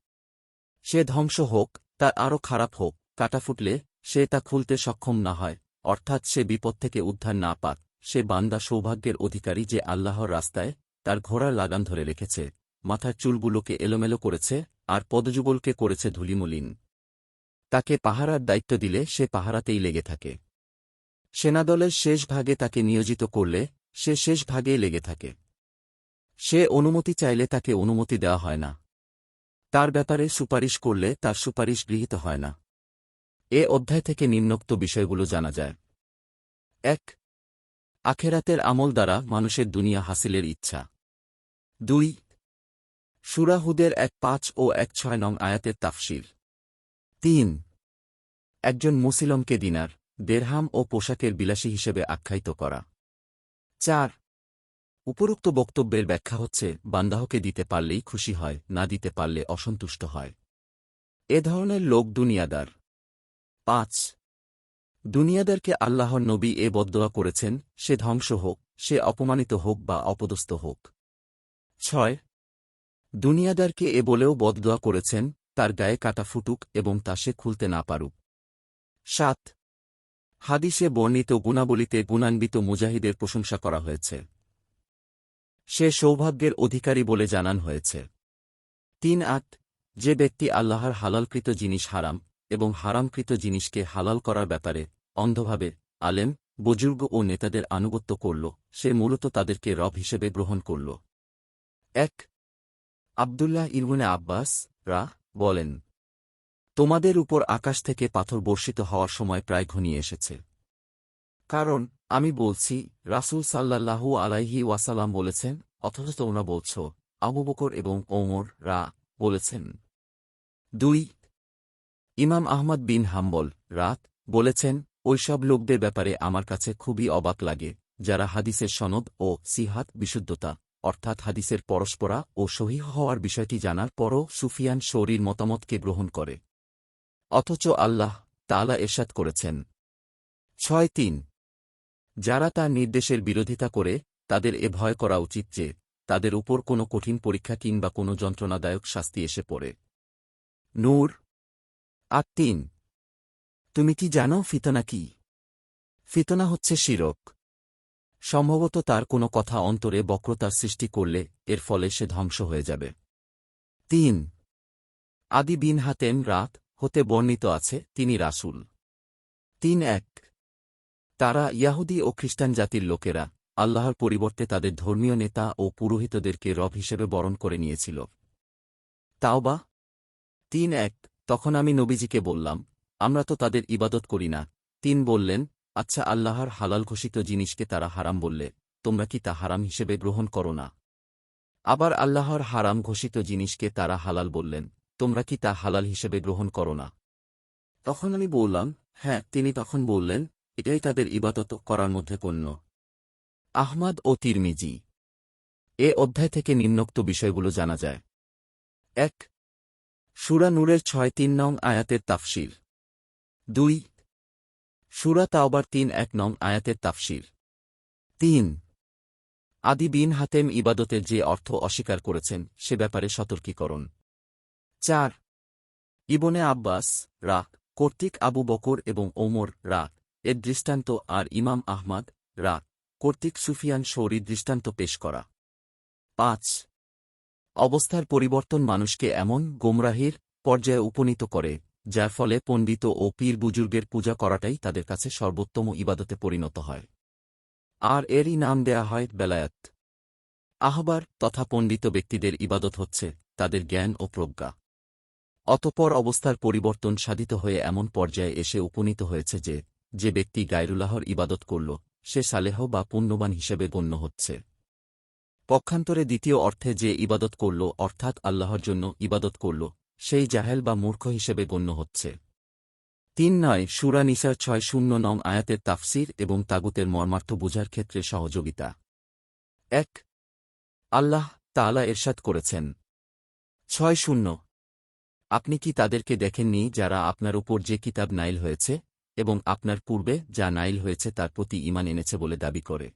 সে ধ্বংস হোক, তার আরও খারাপ হোক, কাটা ফুটলে সে তা খুলতে সক্ষম না হয়, অর্থাৎ সে বিপদ থেকে উদ্ধার না পাক। সে বান্দা সৌভাগ্যের অধিকারী যে আল্লাহর রাস্তায় তার ঘোড়ার লাগাম ধরে রেখেছে, মাথার চুলগুলোকে এলোমেলো করেছে আর পদযুগলকে করেছে ধূলিমলিন। তাকে পাহারার দায়িত্ব দিলে সে পাহারাতেই লেগে থাকে। সেনাদলের শেষ ভাগে তাকে নিয়োজিত করলে সে শেষ ভাগেই লেগে থাকে। সে অনুমতি চাইলে তাকে অনুমতি দেওয়া হয় না। তার ব্যাপারে সুপারিশ করলে তার সুপারিশ গৃহীত হয় না। এ অধ্যায় থেকে নিম্নোক্ত বিষয়গুলো জানা যায়। ১ আখেরাতের আমল দ্বারা মানুষের দুনিয়া হাসিলের ইচ্ছা। ২ সূরা হুদের ১-৫ ও ১-৬ নং আয়াতের তাফসীর। ৩ একজন মুসলিমকে দিনার, দেরহাম ও পোশাকের বিলাসী হিসেবে আখ্যায়িত করা। ৪ উপরোক্ত বক্তব্যের ব্যাখ্যা হচ্ছে বান্দাহকে দিতে পারলেই খুশি হয়, না দিতে পারলে অসন্তুষ্ট হয়। এ ধরনের লোক দুনিয়াদার। ৫ দুনিয়াদারকে আল্লাহর নবী এ বদদোয়া করেছেন, সে ধ্বংস হোক, সে অপমানিত হোক বা অপদস্থ হোক। ৬ দুনিয়াদারকে এ বলেও বদদোয়া করেছেন, তার গায়ে কাটা ফুটুক এবং তা সে খুলতে না পারুক। ৭ হাদিসে বর্ণিত গুণাবলিতে গুণান্বিত মুজাহিদের প্রশংসা করা হয়েছে। সে সৌভাগ্যের অধিকারী বলে জানান হয়েছে। ৩-৮ যে ব্যক্তি আল্লাহর হালালকৃত জিনিস হারাম এবং হারামকৃত জিনিসকে হালাল করার ব্যাপারে অন্ধভাবে আলেম, বুজুর্গ ও নেতাদের আনুগত্য করল, সে মূলত তাদেরকে রব হিসেবে গ্রহণ করল। ১ আব্দুল্লাহ ইবনে আব্বাস বলেন, তোমাদের উপর আকাশ থেকে পাথর বর্ষিত হওয়ার সময় প্রায় ঘনিয়ে এসেছে। কারণ আমি বলছি রাসূল সাল্লাল্লাহু আলাইহি ওয়াসাল্লাম বলেছেন, অথচ তোমরা বলছ আবু বকর এবং ওমর বলেছেন। ২ ইমাম আহমদ বিন হাম্বল বলেছেন, ওইসব লোকদের ব্যাপারে আমার কাছে খুবই অবাক লাগে যারা হাদিসের সনদ ও সিহাত বিশুদ্ধতা অর্থাৎ হাদিসের পরস্পরা ও সহিহ হওয়ার বিষয়টি জানার পরও সুফিয়ান সৌরীর মতামতকে গ্রহণ করে। অথচ আল্লাহ তাআলা ইরশাদ করেছেন ৬-৩ যারা তার নির্দেশের বিরোধিতা করে তাদের এ ভয় করা উচিত যে তাদের উপর কোনো কঠিন পরীক্ষা কিংবা কোনো যন্ত্রণাদায়ক শাস্তি এসে পড়ে। নূর ৮-৩ তুমি কি জানো ফিতনা কি? ফিতনা হচ্ছে শিরক। সম্ভবত তার কোনো কথা অন্তরে বক্রতার সৃষ্টি করলে এর ফলে সে ধ্বংস হয়ে যাবে। ৩ আদি বিন হাতেম হতে বর্ণিত আছে তিনি রাসূল। ৩-১ তারা ইয়াহুদী ও খ্রিস্টান জাতির লোকেরা আল্লাহর পরিবর্তে তাদের ধর্মীয় নেতা ও পুরোহিতদেরকে রব হিসেবে বরণ করে নিয়েছিল। তাওবা ৩-১ তখন আমি নবীজিকে বললাম, আমরা তো তাদের ইবাদত করি না। ৩ বললেন, আচ্ছা আল্লাহর হালাল ঘোষিত জিনিসকে তারা হারাম বললে তোমরা কি তা হারাম হিসেবে গ্রহণ করো না? আবার আল্লাহর হারাম ঘোষিত জিনিসকে তারা হালাল বললেন, তোমরা কি তা হালাল হিসেবে গ্রহণ করো না? তখন আমি বললাম, হ্যাঁ। তিনি তখন বললেন, এটাই তাদের ইবাদত করার মধ্যে গণ্য। আহমাদ ও তিরমিজি। এ অধ্যায় থেকে নিম্নোক্ত বিষয়গুলো জানা যায়। ১ সূরা নূরের ৬-৩ নং আয়াতের তাফসীর। ২ সূরা তাওবার ৩-১ নং আয়াতের তাফসীর। ৩ আদি বিন হাতেম ইবাদতের যে অর্থ অস্বীকার করেছেন সে ব্যাপারে সতর্কীকরণ। ৪ ইবনে আব্বাস কর্তৃক আবু বকর এবং ওমর এর দৃষ্টান্ত আর ইমাম আহমাদ কর্তৃক সুফিয়ান সৌরী দৃষ্টান্ত পেশ করা। ৫ অবস্থার পরিবর্তন মানুষকে এমন গোমরাহির পর্যায়ে উপনীত করে যার ফলে পণ্ডিত ও পীর বুজুর্গের পূজা করাটাই তাদের কাছে সর্বোত্তম ইবাদতে পরিণত হয়। আর এরই নাম দেয়া হয় বেলায়াত। আহবার তথা পণ্ডিত ব্যক্তিদের ইবাদত হচ্ছে তাদের জ্ঞান ও প্রজ্ঞা। অতঃপর অবস্থার পরিবর্তন সাধিত হয়ে এমন পর্যায়ে এসে উপনীত হয়েছে যে ব্যক্তি গায়রুল্লাহর ইবাদত করল সে সালেহ বা পুণ্যবান হিসেবে গণ্য হচ্ছে। পক্ষান্তরে দ্বিতীয় অর্থে যে ইবাদত করল অর্থাৎ আল্লাহর জন্য ইবাদত করল সেই জাহেল বা মূর্খ হিসেবে গণ্য হচ্ছে। ৩ সূরা নিসার ৬-০ আয়াতের তাফসির এবং তাগুতের মর্মার্থ বুঝার ক্ষেত্রে সহযোগিতা। ১ আল্লাহ তাআলা ইরশাদ করেছেন ৬-০ আপনি কি তাদেরকে দেখেননি যারা আপনার উপর যে কিতাব নাইল হয়েছে এবং আপনার পূর্বে যা নাইল হয়েছে তার প্রতি ঈমান এনেছে বলে দাবি করে?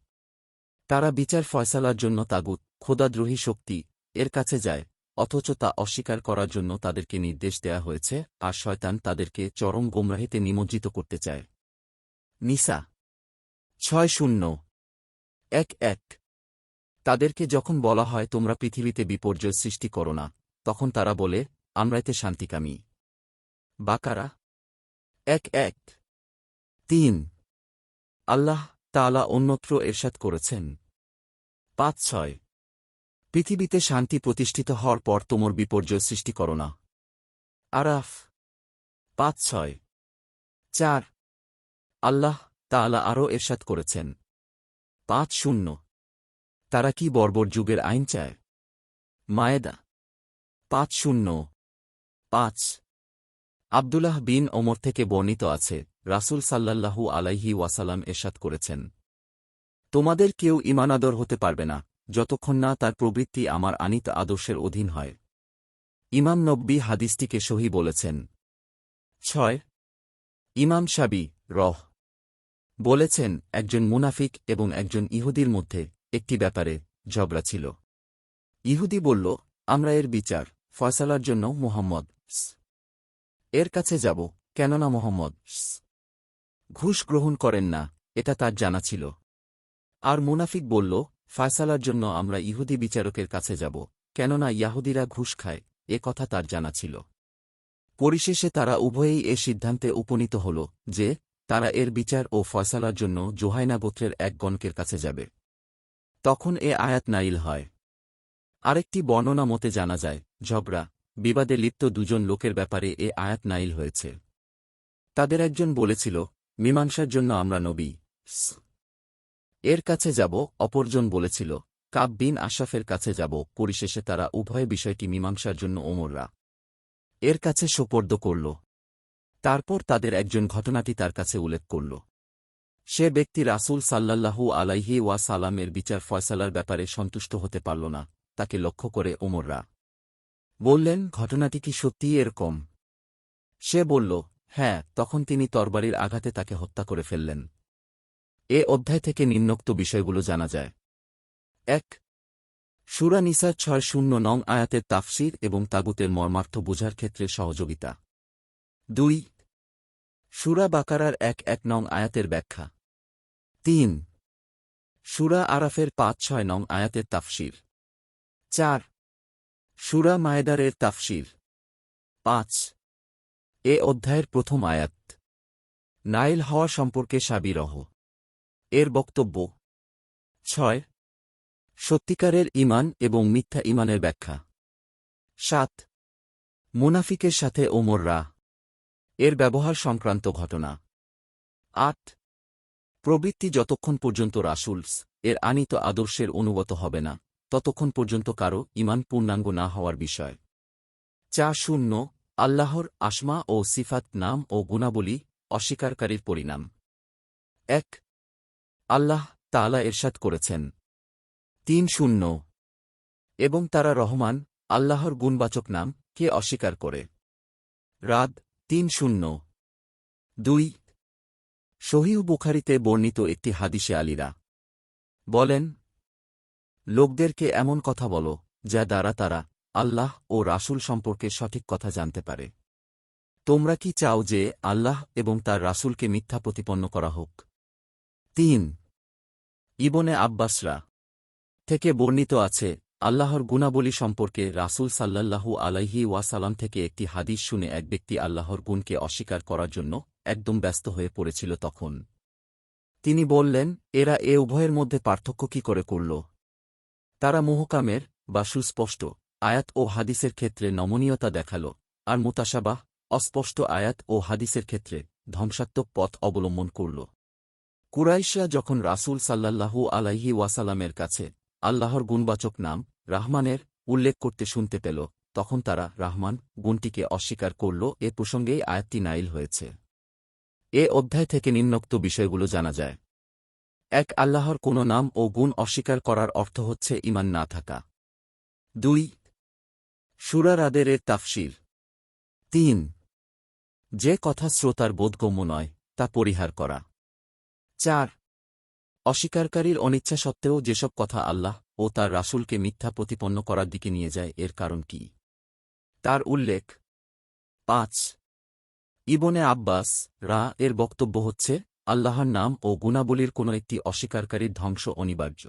তারা বিচার ফয়সালার জন্য তাগুত খোদাদ্রোহী শক্তি এর কাছে যায়, অথচ তা অস্বীকার করার জন্য তাদেরকে নির্দেশ দেয়া হয়েছে, আর শয়তান তাদেরকে চরম গোমরাহিতে নিমজ্জিত করতে চায়। নিসা ৬-০ তাদেরকে যখন বলা হয় তোমরা পৃথিবীতে বিপর্যয় সৃষ্টি করো না, তখন তারা বলে আমরা এতে শান্তিকামী। বাকারা ১-৩ আল্লাহ তাআলা অন্যত্র ইরশাদ করেছেন ৫-৬ পৃথিবীতে শান্তি প্রতিষ্ঠিত হওয়ার পর তোমর বিপর্যয় সৃষ্টি করো না। আরাফ ৫-৬ ৪ আল্লাহ তাআলা আরও ইরশাদ করেছেন ৫-০ তারা কি বর্বর যুগের আইন চায়? মায়েদা ৫-০৫ আব্দুল্লাহ বিন ওমর থেকে বর্ণিত আছে রাসূল সাল্লাল্লাহু আলাইহি ওয়াসাল্লাম ইরশাদ করেছেন, তোমাদের কেউ ঈমানদার হতে পারবে না যতক্ষণ না তার প্রবৃত্তি আমার আনিত আদর্শের অধীন হয়। ইমাম নববী হাদিসটিকে সহিহ বলেছেন। ৬ ইমাম শাবি বলেছেন একজন মুনাফিক এবং একজন ইহুদির মধ্যে একটি ব্যাপারে ঝগড়া ছিল। ইহুদি বলল, আমরা এর বিচার ফয়সালার জন্য মুহাম্মদ এর কাছে যাব, কেননা মুহাম্মদ ঘুষ গ্রহণ করেন না, এটা তার জানা ছিল। আর মুনাফিক বলল, ফয়সালার জন্য আমরা ইহুদি বিচারকের কাছে যাব, কেননা ইয়াহুদিরা ঘুষ খায়, এ কথা তার জানা ছিল। পরিশেষে তারা উভয়েই এ সিদ্ধান্তে উপনীত হল যে তারা এর বিচার ও ফয়সালার জন্য জুহাইনা গোত্রের এক গণকের কাছে যাবে। তখন এ আয়াত নাইল হয়। আরেকটি বর্ণনা মতে জানা যায় ঝগড়া বিবাদে লিপ্ত দুজন লোকের ব্যাপারে এ আয়াত নাইল হয়েছে। তাদের একজন বলেছিল, মীমাংসার জন্য আমরা নবী এর কাছে যাব, অপরজন বলেছিল, কাব বিন আশরাফের কাছে যাব। পরিশেষে তারা উভয় বিষয়টি মীমাংসার জন্য ওমররা এর কাছে সোপর্দ করল। তারপর তাদের একজন ঘটনাটি তার কাছে উল্লেখ করল। সে ব্যক্তি রাসূল সাল্লাল্লাহু আলাইহি ওয়াসাল্লামের বিচার ফয়সালার ব্যাপারে সন্তুষ্ট হতে পারল না। তাকে লক্ষ্য করে ওমররা বললেন, ঘটনাটি কি সত্যিই এরকম? সে বলল, হ্যাঁ। তখন তিনি তরবারির আঘাতে তাকে হত্যা করে ফেললেন। এ অধ্যায় থেকে নিম্নোক্ত বিষয়গুলো জানা যায়। ১ সূরা নিসা ৬-০ আয়াতের তাফসির এবং তাগুতের মর্মার্থ বোঝার ক্ষেত্রে সহযোগিতা। ২ সূরা বাকারার ১-১ আয়াতের ব্যাখ্যা। ৩ সূরা আরাফের ৫-৬ আয়াতের তাফসির। ৪ সূরা মায়েদারের তাফসির। ৫ এ অধ্যায়ের প্রথম আয়াত নাইল হওয়া সম্পর্কে সাবিরহ এর বক্তব্য। ৬ সত্যিকারের ঈমান এবং মিথ্যা ঈমানের ব্যাখ্যা। ৭ মুনাফিকের সাথে ওমররা এর ব্যবহার সংক্রান্ত ঘটনা। ৮ প্রবৃত্তি যতক্ষণ পর্যন্ত রাসূলস এর আনিত আদর্শের অনুগত হবে না ততক্ষণ পর্যন্ত কারো ঈমান পূর্ণাঙ্গ না হওয়ার বিষয়। ৪ আল্লাহর আসমা ও সিফাত নাম ও গুণাবলী অস্বীকারীর পরিণাম। ১ আল্লাহ তাআলা ইরশাদ করেছেন ৩ এবং তারা রহমান আল্লাহর গুণবাচক নাম কে অস্বীকার করে। রাদ ৩ ২ সহিহ বুখারীতে বর্ণিত একটি হাদিসে আলীরা বলেন, লোকদেরকে এমন কথা বলো যা দ্বারা তারা আল্লাহ ও রাসূল সম্পর্কে সঠিক কথা জানতে পারে। তোমরা কি চাও যে আল্লাহ এবং তার রাসূলকে মিথ্যা প্রতিপন্ন করা হোক? ৩ ইবনে আব্বাসরা থেকে বর্ণিত আছে আল্লাহর গুণাবলী সম্পর্কে রাসূল সাল্লাল্লাহু আলাইহি ওয়াসাল্লাম থেকে একটি হাদিস শুনে এক ব্যক্তি আল্লাহর গুণকে অস্বীকার করার জন্য একদম ব্যস্ত হয়ে পড়েছিল তখন তিনি বললেন, এরা এ উভয়ের মধ্যে পার্থক্য কি করে করল? তারা মুহকামের বা সুস্পষ্ট আয়াত ও হাদিসের ক্ষেত্রে নমনীয়তা দেখাল, আর মুতাশাবাহ অস্পষ্ট আয়াত ও হাদিসের ক্ষেত্রে ধ্বংসাত্মক পথ অবলম্বন করল। কুরাইশরা যখন রাসূল সাল্লাল্লাহু আলাইহি ওয়াসাল্লামের কাছে আল্লাহর গুণবাচক নাম রাহমানের উল্লেখ করতে শুনতে পেল, তখন তারা রাহমান গুণটিকে অস্বীকার করল। এ প্রসঙ্গেই আয়াতটি নাইল হয়েছে। এ অধ্যায় থেকে নিম্নোক্ত বিষয়গুলো জানা যায়। ১. আল্লাহর কোনো নাম ও গুণ অস্বীকার করার অর্থ হচ্ছে ঈমান না থাকা। ২. সূরা রাদের তাফসীর। ৩. যে কথা শ্রোতার বোধগম্য নয় তা পরিহার করা। ৪. অস্বীকারীর অনিচ্ছা সত্ত্বেও যেসব কথা আল্লাহ ও তার রাসূলকে মিথ্যা প্রতিপন্ন করার দিকে নিয়ে যায় এর কারণ কি, তার উল্লেখ। ৫. ইবনে আব্বাস এর বক্তব্য হচ্ছে, আল্লাহর নাম ও গুণাবলীর কোনো একটি অস্বীকারীর ধ্বংস অনিবার্য।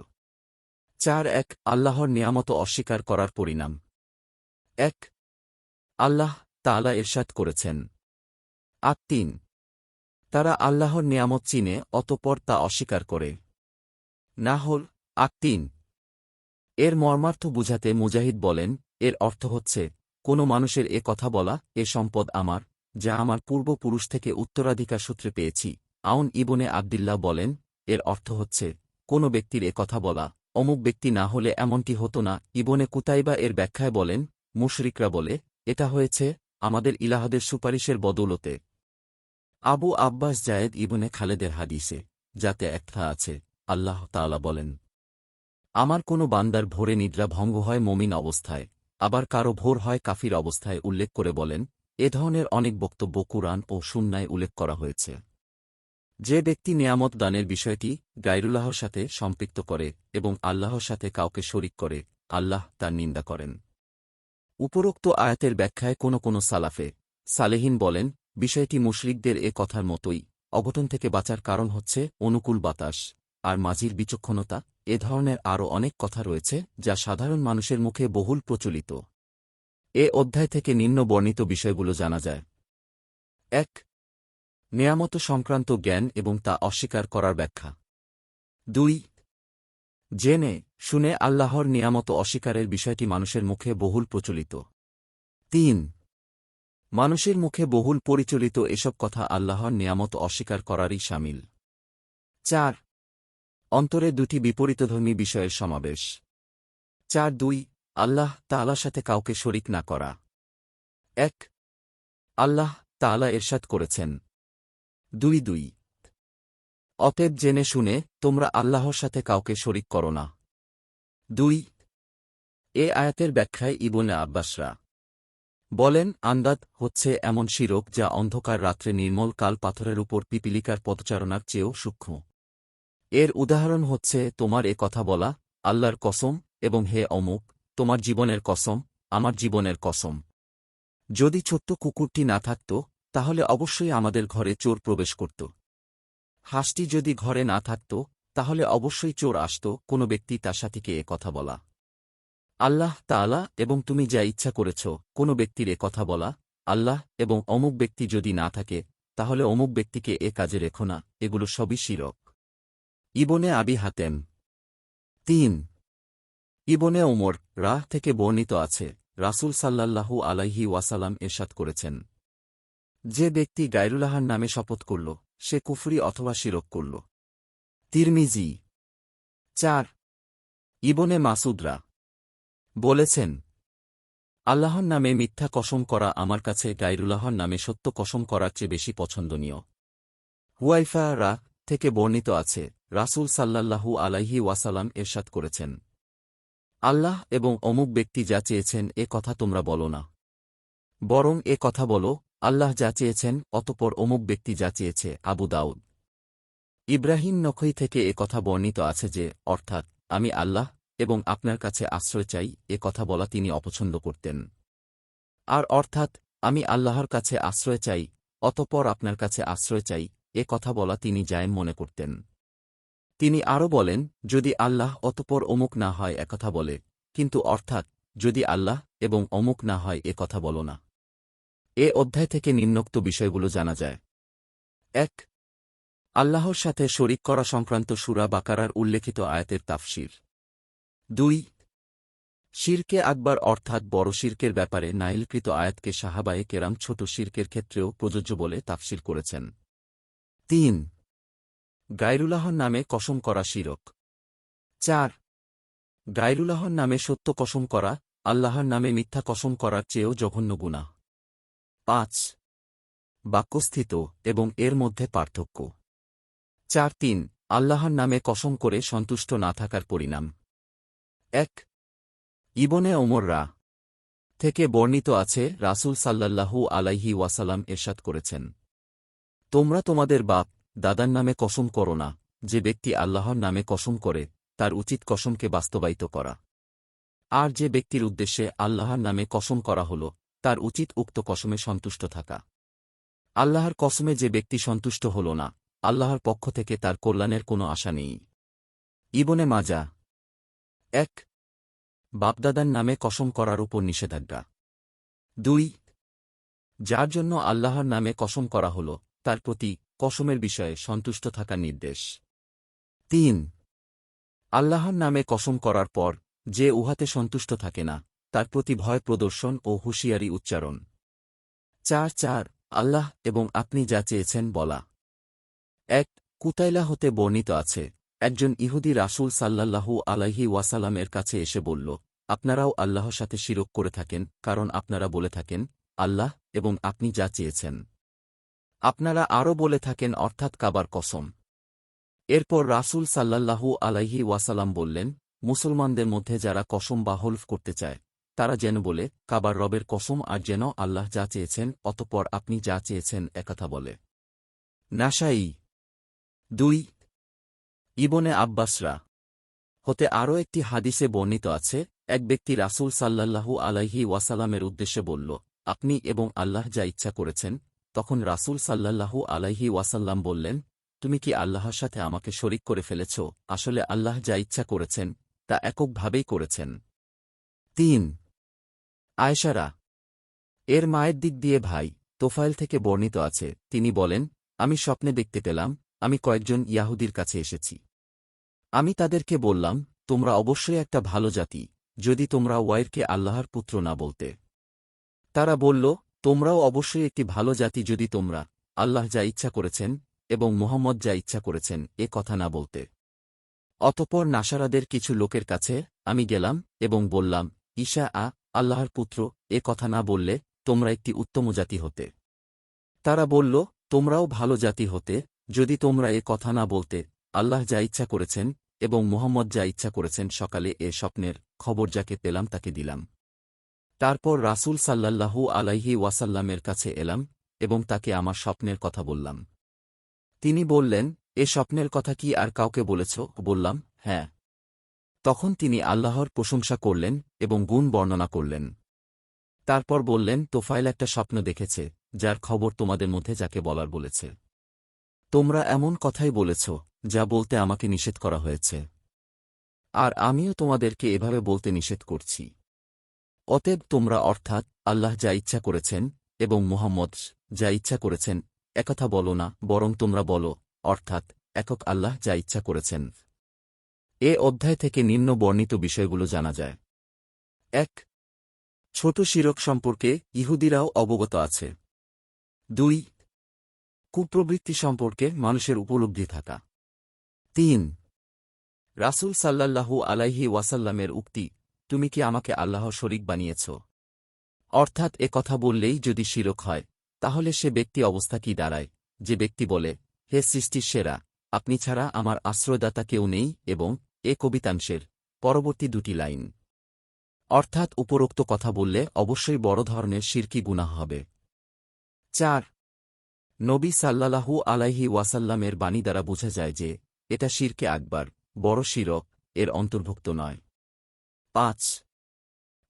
৪. আল্লাহর নিয়ামত অস্বীকার করার পরিণাম। ১. আল্লাহ তাআলা ইরশাদ করেছেন ৩. তারা আল্লাহর নিয়ামত চিনে অতঃপর তা অস্বীকার করে। নাহল ৩. এর মর্মার্থ বুঝাতে মুজাহিদ বলেন, এর অর্থ হচ্ছে, কোনো মানুষের এ কথা বলা, এ সম্পদ আমার, যা আমার পূর্বপুরুষ থেকে উত্তরাধিকার সূত্রে পেয়েছি। আউন ইবনে আব্দিল্লাহ বলেন, এর অর্থ হচ্ছে, কোনো ব্যক্তির এ কথা বলা, অমুক ব্যক্তি না হলে এমনটি হতো না। ইবনে কুতাইবা এর ব্যাখ্যায় বলেন, মুশরিকরা বলে, এটা হয়েছে আমাদের ইলাহদের সুপারিশের বদৌলতে। আবু আব্বাস জায়েদ ইবনে খালেদের হাদিসে, যাতে একটা আছে, আল্লাহ তাআলা বলেন, আমার কোনো বান্দার ভোরে নিদ্রা ভঙ্গ হয় মুমিন অবস্থায়, আবার কারো ভোর হয় কাফির অবস্থায় উল্লেখ করে বলেন। এ ধরনের অনেক বক্তব্য কুরআন ও সুন্নায় উল্লেখ করা হয়েছে। যে ব্যক্তি নিয়ামত দানের বিষয়টি গায়রুল্লাহর সাথে সম্পৃক্ত করে এবং আল্লাহর সাথে কাউকে শরিক করে, আল্লাহ তার নিন্দা করেন। উপরোক্ত আয়াতের ব্যাখ্যায় কোনো সালাফে সালেহিন বলেন, বিষয়টি মুশরিকদের এ কথার মতোই। অঘটন থেকে বাঁচার কারণ হচ্ছে অনুকূল বাতাস আর মাঝির বিচক্ষণতা। এ ধরনের আরও অনেক কথা রয়েছে যা সাধারণ মানুষের মুখে বহুল প্রচলিত। এ অধ্যায় থেকে নিম্ন বর্ণিত বিষয়গুলো জানা যায়। ১. নিয়ামত সংক্রান্ত জ্ঞান এবং তা অস্বীকার করার ব্যাখ্যা। ২. জেনে শুনে আল্লাহর নিয়ামত অস্বীকারের বিষয়টি মানুষের মুখে বহুল প্রচলিত। ৩. মানুষের মুখে বহুল পরিচালিত এসব কথা আল্লাহর নিয়ামত অস্বীকার করারই শামিল। ৪. অন্তরে দুটি বিপরীতধর্মী বিষয়ের সমাবেশ। ৪.২. আল্লাহ তাআলার সাথে কাউকে শরিক না করা। ১. আল্লাহ তাআলা ইরশাদ করেছেন ২.২. অতএব জেনে শুনে তোমরা আল্লাহর সাথে কাউকে শরিক করো না। ২. এ আয়াতের ব্যাখ্যায় ইবনে আব্বাসরা বলেন, আন্দাত হচ্ছে এমন শিরক যা অন্ধকার রাত্রে নির্মল কাল পাথরের উপর পিপিলিকার পদচারণার চেয়েও সূক্ষ্ম। এর উদাহরণ হচ্ছে তোমার এ কথা বলা, আল্লাহর কসম, এবং হে অমুক, তোমার জীবনের কসম, আমার জীবনের কসম। যদি ছোট্ট কুকুরটি না থাকত, তাহলে অবশ্যই আমাদের ঘরে চোর প্রবেশ করত। হাঁসটি যদি ঘরে না থাকত, তাহলে অবশ্যই চোর আসত। কোনো ব্যক্তি তার সাথীকে এ কথা বলা, আল্লাহ তাআলা এবং তুমি যা ইচ্ছা করেছ, কোনো ব্যক্তির এ কথা বলা, আল্লাহ এবং অমুক ব্যক্তি যদি না থাকে, তাহলে অমুক ব্যক্তিকে এ কাজে রেখো না, এগুলো সবই শিরক। ইবনে আবি হাতেম। ৩. ইবনে ওমর থেকে বর্ণিত আছে, রাসূল সাল্লাল্লাহু আলাইহি ওয়াসাল্লাম ইরশাদ করেছেন, যে ব্যক্তি গায়রুল্লাহর নামে শপথ করল, সে কুফরি অথবা শিরক করল। তিরমিজি। ৪. ইবনে মাসুদরা বলেছেন, আল্লাহর নামে মিথ্যা কসম করা আমার কাছে গায়রুল্লাহর নামে সত্য কসম করার চেয়ে বেশি পছন্দনীয়। হুয়াইফা থেকে বর্ণিত আছে, রাসূল সাল্লাল্লাহু আলাইহি ওয়াসাল্লাম ইরশাদ করেছেন, আল্লাহ এবং অমুক ব্যক্তি যা চেয়েছেন এ কথা তোমরা বলো না, বরং এ কথা বলো, আল্লাহ যা চেয়েছেন অতঃপর অমুক ব্যক্তি যা চেয়েছে। আবু দাউদ। ইব্রাহিম নখই থেকে এ কথা বর্ণিত আছে যে, অর্থাৎ আমি আল্লাহ এবং আপনার কাছে আশ্রয় চাই, এ কথা বলা তিনি অপছন্দ করতেন। আর অর্থাৎ আমি আল্লাহর কাছে আশ্রয় চাই, অতঃপর আপনার কাছে আশ্রয় চাই, এ কথা বলা তিনি জায়েজ মনে করতেন। তিনি আরও বলেন, যদি আল্লাহ অতঃপর অমুক না হয় একথা বলে, কিন্তু অর্থাৎ যদি আল্লাহ এবং অমুক না হয় এ কথা বলো না। এ অধ্যায় থেকে নিম্নোক্ত বিষয়গুলো জানা যায়। ১ আল্লাহর সাথে শরিক করা সংক্রান্ত সূরা বাকারার উল্লেখিত আয়াতের তাফসীর। ২ শিরকে আকবার অর্থাৎ বড় শিরকের ব্যাপারে নাইলকৃত আয়াতকে সাহাবায়ে কেরাম ছোট শিরকের ক্ষেত্রেও প্রযোজ্য বলে তাফসীর করেছেন। ৩ গায়রুল্লাহর নামে কসম করা শিরক। ৪ গায়রুল্লাহর নামে সত্য কসম করা আল্লাহর নামে মিথ্যা কসম করার চেয়েও জঘন্য গুনাহ। ৫ বাক্যস্থিত এবং এর মধ্যে পার্থক্য। ৪-৩ আল্লাহর নামে কসম করে সন্তুষ্ট না থাকার পরিণাম। ১ ইবনে ওমর থেকে বর্ণিত আছে রাসূল সাল্লাল্লাহু আলাইহি ওয়াসাল্লাম ইরশাদ করেছেন, তোমরা তোমাদের বাপ দাদার নামে কসম করো না, যে ব্যক্তি আল্লাহর নামে কসম করে তার উচিত কসমকে বাস্তবায়িত করা। আর যে ব্যক্তির উদ্দেশ্যে আল্লাহর নামে কসম করা হল তার উচিত উক্ত কসমে সন্তুষ্ট থাকা। আল্লাহর কসমে যে ব্যক্তি সন্তুষ্ট হল না, আল্লাহর পক্ষ থেকে তার কল্যাণের কোনো আশা নেই। ইবনে মাজাহ। ১ বাপদাদার নামে কসম করার উপর নিষেধাজ্ঞা। ২ যার জন্য আল্লাহর নামে কসম করা হল তার প্রতি কসমের বিষয়ে সন্তুষ্ট থাকার নির্দেশ। ৩ আল্লাহর নামে কসম করার পর যে উহাতে সন্তুষ্ট থাকে না তার প্রতি ভয় প্রদর্শন ও হুঁশিয়ারি উচ্চারণ। ৪ আল্লাহ এবং আপনি যা চেয়েছেন বলা। ১ কুতাইলা হতে বর্ণিত আছে, একজন ইহুদি রাসূল সাল্লাল্লাহু আলাইহি ওয়াসাল্লামের কাছে এসে বলল, আপনারাও আল্লাহর সাথে শিরক করে থাকেন, কারণ আপনারা বলে থাকেন আল্লাহ এবং আপনি যা চেয়েছেন। আপনারা আরও বলে থাকেন অর্থাৎ কাবার কসম। এরপর রাসূল সাল্লাল্লাহু আলাইহি ওয়াসাল্লাম বললেন, মুসলমানদের মধ্যে যারা কসম বা হলফ করতে চায় তারা যেন বলে কাবার রবের কসম আর যেন আল্লাহ যা চেয়েছেন অতঃপর আপনি যা চেয়েছেন একথা বলে। নাসাঈ। ২ ইবনে আব্বাস হতে আরও একটি হাদিসে বর্ণিত আছে, এক ব্যক্তি রাসূল সাল্লাল্লাহু আলাইহি ওয়াসাল্লামের উদ্দেশ্যে বলল, আপনি এবং আল্লাহ যা ইচ্ছা করেছেন। তখন রাসূল সাল্লাল্লাহু আলাইহি ওয়াসাল্লাম বললেন, তুমি কি আল্লাহর সাথে আমাকে শরিক করে ফেলেছ? আসলে আল্লাহ যা ইচ্ছা করেছেন তা এককভাবেই করেছেন। ৩ আয়েশা এর মায়ের দিক দিয়ে ভাই তোফায়েল থেকে বর্ণিত আছে, তিনি বলেন, আমি স্বপ্নে দেখতে পেলাম আমি কয়েকজন ইয়াহুদির কাছে এসেছি। আমি তাদেরকে বললাম, তোমরা অবশ্যই একটা ভালো জাতি যদি তোমরা ওয়াইরকে আল্লাহর পুত্র না বলতে। তারা বলল, তোমরাও অবশ্যই একটি ভালো জাতি যদি তোমরা আল্লাহ যা ইচ্ছা করেছেন এবং মুহাম্মদ যা ইচ্ছা করেছেন এ কথা না বলতে। অতঃপর নাসারাদের কিছু লোকের কাছে আমি গেলাম এবং বললাম, ঈসা আল্লাহর পুত্র এ কথা না বললে তোমরা একটি উত্তম জাতি হতে। তারা বলল, তোমরাও ভালো জাতি হতে যদি তোমরা এ কথা না বলতে। আল্লাহ যা ইচ্ছা করেছেন এবং মুহাম্মদ যা ইচ্ছা করেছেন। সকালে এ স্বপ্নের খবর যাকে পেলাম তাকে দিলাম। তারপর রাসূল সাল্লাল্লাহু আলাইহি ওয়াসাল্লামের কাছে এলাম এবং তাকে আমার স্বপ্নের কথা বললাম। তিনি বললেন, এ স্বপ্নের কথা কি আর কাউকে বলেছ? বললাম, হ্যাঁ। তখন তিনি আল্লাহর প্রশংসা করলেন এবং গুণ বর্ণনা করলেন। তারপর বললেন, তোফায়েল একটা স্বপ্ন দেখেছে যার খবর তোমাদের মধ্যে যাকে বলার বলেছে। তোমরা এমন কথাই বলেছ যা বলতে আমাকে নিষেধ করা হয়েছে, আর আমিও তোমাদেরকে এভাবে বলতে নিষেধ করছি। অতএব তোমরা অর্থাৎ আল্লাহ যা ইচ্ছা করেছেন এবং মুহাম্মদ যা ইচ্ছা করেছেন একথা বলো না, বরং তোমরা বলো অর্থাৎ একক আল্লাহ যা ইচ্ছা করেছেন। এ অধ্যায় থেকে নিম্ন বর্ণিত বিষয়গুলো জানা যায়। ১ ছোট শিরক সম্পর্কে ইহুদিরাও অবগত আছে। ২ কুপ্রবৃত্তি সম্পর্কে মানুষের উপলব্ধি থাকা। ৩ রাসূল সাল্লাল্লাহু আলাইহি ওয়াসাল্লামের উক্তি, তুমি কি আমাকে আল্লাহর শরীক বানিয়েছ? অর্থাৎ এ কথা বললেই যদি শিরক হয় তাহলে সে ব্যক্তি অবস্থা কি দাঁড়ায় যে ব্যক্তি বলে, হে সৃষ্টির সেরা, আপনি ছাড়া আমার আশ্রয়দাতা কেউ নেই, এবং এ কবিতাংশের পরবর্তী দুটি লাইন। অর্থাৎ উপরোক্ত কথা বললে অবশ্যই বড় ধরনের শিরকি গুনাহ হবে। ৪ নবী সাল্লাল্লাহু আলাইহি ওয়াসাল্লামের বাণী দ্বারা বোঝা যায় যে এটা শিরকে আকবার, বড় শিরক এর অন্তর্ভুক্ত নয়। ৫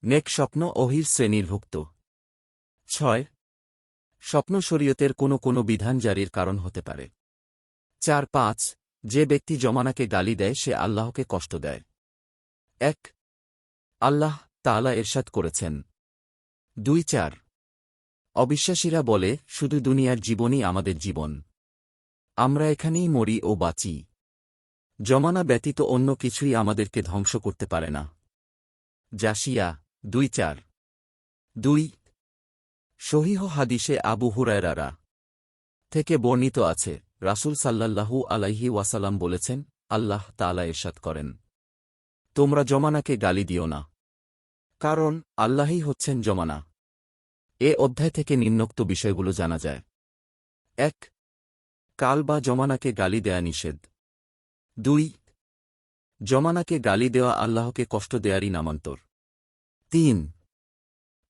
নেক স্বপ্ন ওহীর শ্রেণীভুক্ত। ৬ স্বপ্ন শরীয়তের কোনো বিধান জারির কারণ হতে পারে। ৪-৫ যে ব্যক্তি জমানাকে গালি দেয় সে আল্লাহকে কষ্ট দেয়। ১ আল্লাহ তাআলা ইরশাদ করেছেন 2:4 অবিশ্বাসীরা বলে শুধু দুনিয়ার জীবনই আমাদের জীবন। আমরা এখানেই মরি ও বাঁচি। জমানা ব্যতীত অন্য কিছুই আমাদেরকে ধ্বংস করতে পারে না। জাসিয়া 2:4 2 সহিহ হাদিসে আবু হুরায়রা থেকে বর্ণিত আছে, রাসূল সাল্লাল্লাহু আলাইহি ওয়াসাল্লাম বলেছেন, আল্লাহ তাআলা ইরশাদ করেন, তোমরা জমানাকে গালি দিও না, কারণ আল্লাহই হচ্ছেন জমানা। এ অধ্যায় থেকে নিম্নোক্ত বিষয়গুলো জানা যায়। 1 কাল বা জমানাকে গালি দেয়া নিষেধ। 2 জমানাকে গালি দেওয়া আল্লাহকে কষ্ট দেয়ারই নামান্তর। 3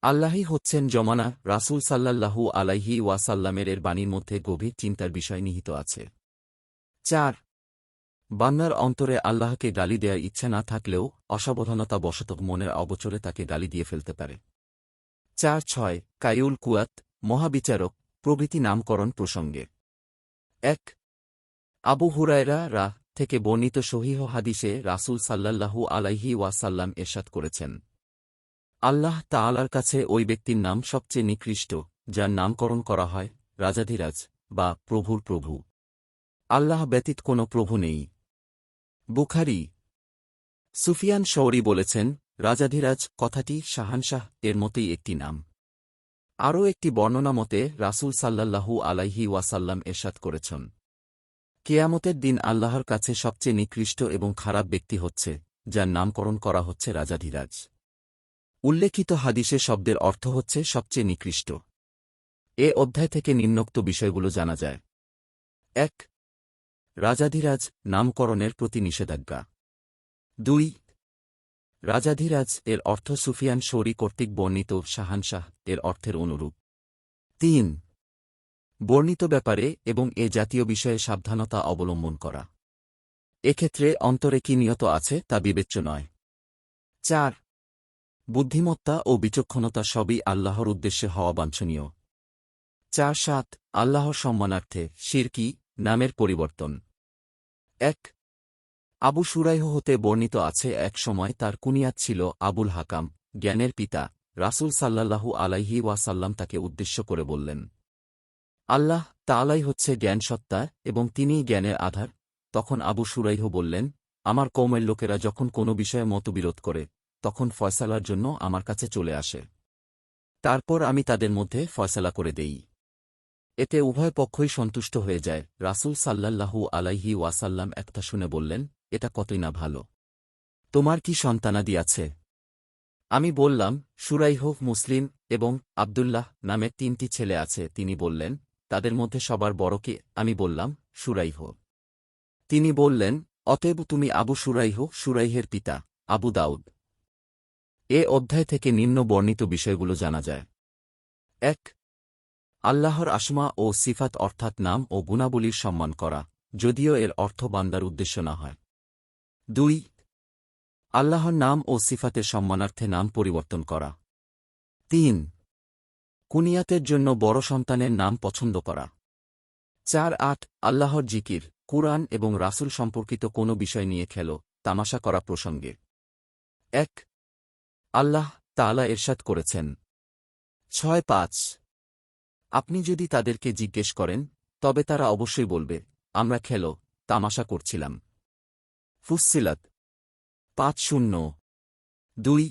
আল্লাহই হচ্ছেন জমানা। রাসূল সাল্লাল্লাহু আলাইহি ওয়াসাল্লামের এর বাণীর মধ্যে গভীর চিন্তার বিষয় নিহিত আছে। 4 বান্দার অন্তরে আল্লাহকে গালি দেওয়ার ইচ্ছা না থাকলেও অসাবধানতা বশত মনের অগোচরে তাকে গালি দিয়ে ফেলতে পারে। 4-6 কাইউল কুয়াত, মহাবিচারক প্রভৃতি নামকরণ প্রসঙ্গে। 1 আবু হুরায়রা থেকে বর্ণিত সহিহ হাদিসে রাসূল সাল্লাল্লাহু আলাইহি ওয়াসাল্লাম ইরশাদ করেছেন, আল্লাহ তাআলার কাছে ওই ব্যক্তির নাম সবচেয়ে নিকৃষ্ট যার নামকরণ করা হয় রাজাধিরাজ বা প্রভুর প্রভু। আল্লাহ ব্যতীত কোনো প্রভু নেই। বুখারী। সুফিয়ান সওরী বলেছেন, রাজাধিরাজ কথাটি শাহানশাহ এর মতোই একটি নাম। আরও একটি বর্ণনা মতে রাসূল সাল্লাল্লাহু আলাইহি ওয়াসাল্লাম ইরশাদ করেছেন, কিয়ামতের দিন আল্লাহর কাছে সবচেয়ে নিকৃষ্ট এবং খারাপ ব্যক্তি হচ্ছে যার নামকরণ করা হচ্ছে রাজাধিরাজ। উল্লেখিত হাদিসে শব্দের অর্থ হচ্ছে সবচেয়ে নিকৃষ্ট। এ অধ্যায় থেকে নিম্নোক্ত বিষয়গুলো জানা যায়। 1 রাজাধিরাজ নামকরণের প্রতি নিষেধাজ্ঞা। 2 রাজাধিরাজ এর অর্থ সুফিয়ান সওরী কর্তৃক বর্ণিত শাহানশাহ এর অর্থের অনুরূপ। 3 বর্ণিত ব্যাপারে এবং এ জাতীয় বিষয়ে সাবধানতা অবলম্বন করা। এক্ষেত্রে অন্তরে কি নিয়ত আছে তা বিবেচ্য নয়। 4 বুদ্ধিমত্তা ও বিচক্ষণতা সবই আল্লাহর উদ্দেশ্যে হওয়া বাঞ্ছনীয়। 4-7 আল্লাহর সম্মানার্থে শিরকি নামের পরিবর্তন। 1 আবু শুরাইহ হতে বর্ণিত আছে, এক সময় তার কুনিয়াত ছিল আবুল হাকাম, জ্ঞানের পিতা। রাসূল সাল্লাল্লাহু আলাইহি ওয়াসাল্লাম তাকে উদ্দেশ্য করে বললেন, আল্লাহ তাআলাই হচ্ছে জ্ঞানসত্তা এবং তিনিই জ্ঞানের আধার। তখন আবু শুরাইহ বললেন, আমার কওমের লোকেরা যখন কোনো বিষয়ে মতবিরোধ করে তখন ফয়সালার জন্য আমার কাছে চলে আসে। তারপর আমি তাদের মধ্যে ফয়সালা করে দেই। এতে উভয় পক্ষই সন্তুষ্ট হয়ে যায়। রাসূল সাল্লাল্লাহু আলাইহি ওয়াসাল্লাম একটা শুনে বললেন, এটা কতই না ভালো। তোমার কি সন্তানাদি আছে? আমি বললাম, শুরাইহ, মুসলিম এবং আব্দুল্লাহ নামের 3টি ছেলে আছে। তিনি বললেন, তাদের মধ্যে সবার বড় কে? আমি বললাম, শুরাইহ। তিনি বললেন, অতএব তুমি আবু শুরাইহ, শুরাইহের পিতা। আবু দাউদ। এ অধ্যায় থেকে নিম্ন বর্ণিত বিষয়গুলো জানা যায়। 1 আল্লাহর আসমা ও সিফাত অর্থাৎ নাম ও গুণাবলীর সম্মান করা, যদিও এর অর্থ বান্দার উদ্দেশ্য না হয়। 2 আল্লাহর নাম ও সিফাতের সম্মানার্থে নাম পরিবর্তন করা। 3 কুনিয়াতের জন্য বড় সন্তানের নাম পছন্দ করা। 4-8 আল্লাহর জিকির, কুরআন এবং রাসূল সম্পর্কিত কোনো বিষয় নিয়ে খেলো তামাশা করা প্রসঙ্গে। 1 আল্লাহ তাআলা ইরশাদ করেছেন 6-5 আপনি যদি তাদেরকে জিজ্ঞেস করেন তবে তারা অবশ্যই বলবে, আমরা খেলো তামাশা করছিলাম। ফুসসিলাত 5-0 2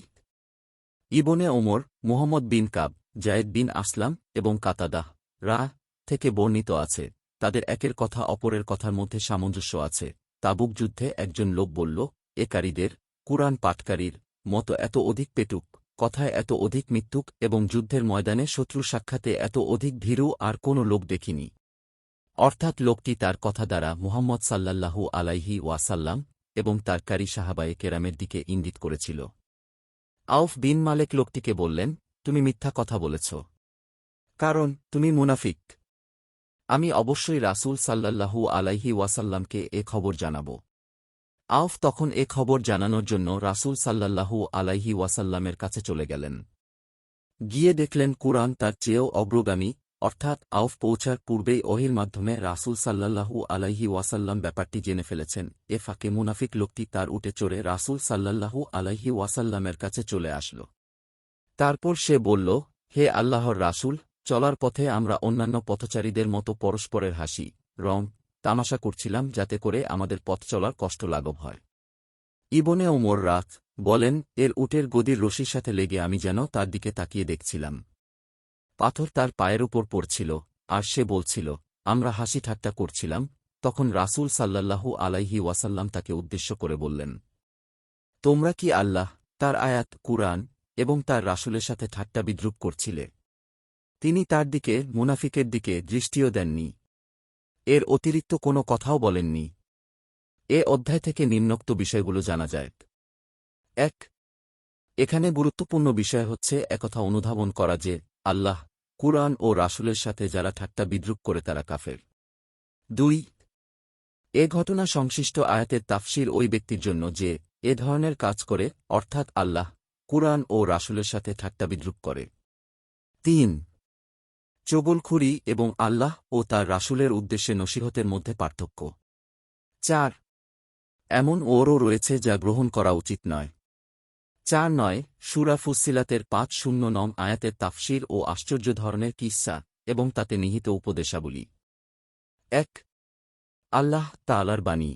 ইবনে ওমর, মুহাম্মদ বিন কাব, যায়েদ বিন আসলাম এবং কাতাদাহ থেকে বর্ণিত আছে, তাদের একের কথা অপরের কথার মধ্যে সামঞ্জস্য আছে। তাবুক যুদ্ধে একজন লোক বলল, একারীদের, কুরআন পাঠকারীর মতো এত অধিক পেটুক, কথায় এত অধিক মৃত্যুক এবং যুদ্ধের ময়দানে শত্রু সাক্ষাতে এত অধিক ভীরু আর কোনো লোক দেখিনি। অর্থাৎ লোকটি তার কথা দ্বারা মুহাম্মদ সাল্লাল্লাহু আলাইহি ওয়াসাল্লাম এবং তার কারী সাহাবায়ে কেরামের দিকে ইঙ্গিত করেছিল। আউফ বিন মালেক লোকটিকে বললেন, তুমি মিথ্যা কথা বলেছ, কারণ তুমি মুনাফিক। আমি অবশ্যই রাসূল সাল্লাল্লাহু আলাইহি ওয়াসাল্লামকে এ খবর জানাব। আউফ তখন এ খবর জানানোর জন্য রাসূল সাল্লাল্লাহু আলাইহি ওয়াসাল্লামের কাছে চলে গেলেন। গিয়ে দেখলেন কুরআন তার চেয়েও অগ্রগামী অর্থাৎ আউফ পৌঁছার পূর্বেই ওহির মাধ্যমে রাসূল সাল্লাল্লাহু আলাইহি ওয়াসাল্লাম ব্যাপারটি জেনে ফেলেছেন। এ ফাঁকে মুনাফিক লোকটি তার উটে চড়ে রাসূল সাল্লাল্লাহু আলাইহি ওয়াসাল্লামের কাছে চলে আসল। তারপর সে বলল, হে আল্লাহর রাসূল, চলার পথে আমরা অন্যান্য পথচারীদের মতো পরস্পরের হাসি, রং, তামাশা করছিলাম যাতে করে আমাদের পথ চলার কষ্ট লাঘব হয়। ইবনে ওমর রাত বলেন, এর উটের গদির রশির সাথে লেগে আমি যেন তার দিকে তাকিয়ে দেখছিলাম। পাথর তার পায়ের উপর পড়ছিল, আর সে বলছিল, আমরা হাসি ঠাট্টা করছিলাম। তখন রাসূল সাল্লাল্লাহু আলাইহি ওয়াসাল্লাম তাকে উদ্দেশ্য করে বললেন, তোমরা কি আল্লাহ, তার আয়াত, কুরআন এবং তার রাসূলের সাথে ঠাট্টা বিদ্রূপ করছিলে? তিনি তার দিকে, মুনাফিকের দিকে দৃষ্টিও দেননি। এর অতিরিক্ত কোনো কথাও বলেননি। এ অধ্যায় থেকে নিম্নোক্ত বিষয়গুলো জানা যায়। ১. এখানে গুরুত্বপূর্ণ বিষয় হচ্ছে একথা অনুধাবন করা যে, আল্লাহ, কুরআন ও রাসূলের সাথে যারা ঠাট্টা বিদ্রূপ করে তারা কাফের। ২. এ ঘটনা সংশ্লিষ্ট আয়াতের তাফসীর ওই ব্যক্তির জন্য যে এ ধরনের কাজ করে, অর্থাৎ আল্লাহ, কুরআন ও রাসূলের সাথে ঠাট্টা বিদ্রূপ করে। ৩. চগলখুরি এবং আল্লাহ ও তার রাসূলের উদ্দেশ্যে নসিহতের মধ্যে পার্থক্য। ৪. এমন ওরও রয়েছে যা গ্রহণ করা উচিত নয়। ৪. সূরা ফুসসিলাতের ৫-০ নং আয়াতের তাফসীর ও আশ্চর্য ধরনের কিসসা এবং তাতে নিহিত উপদেশাবলী। ১. আল্লাহ তাআলার বাণী।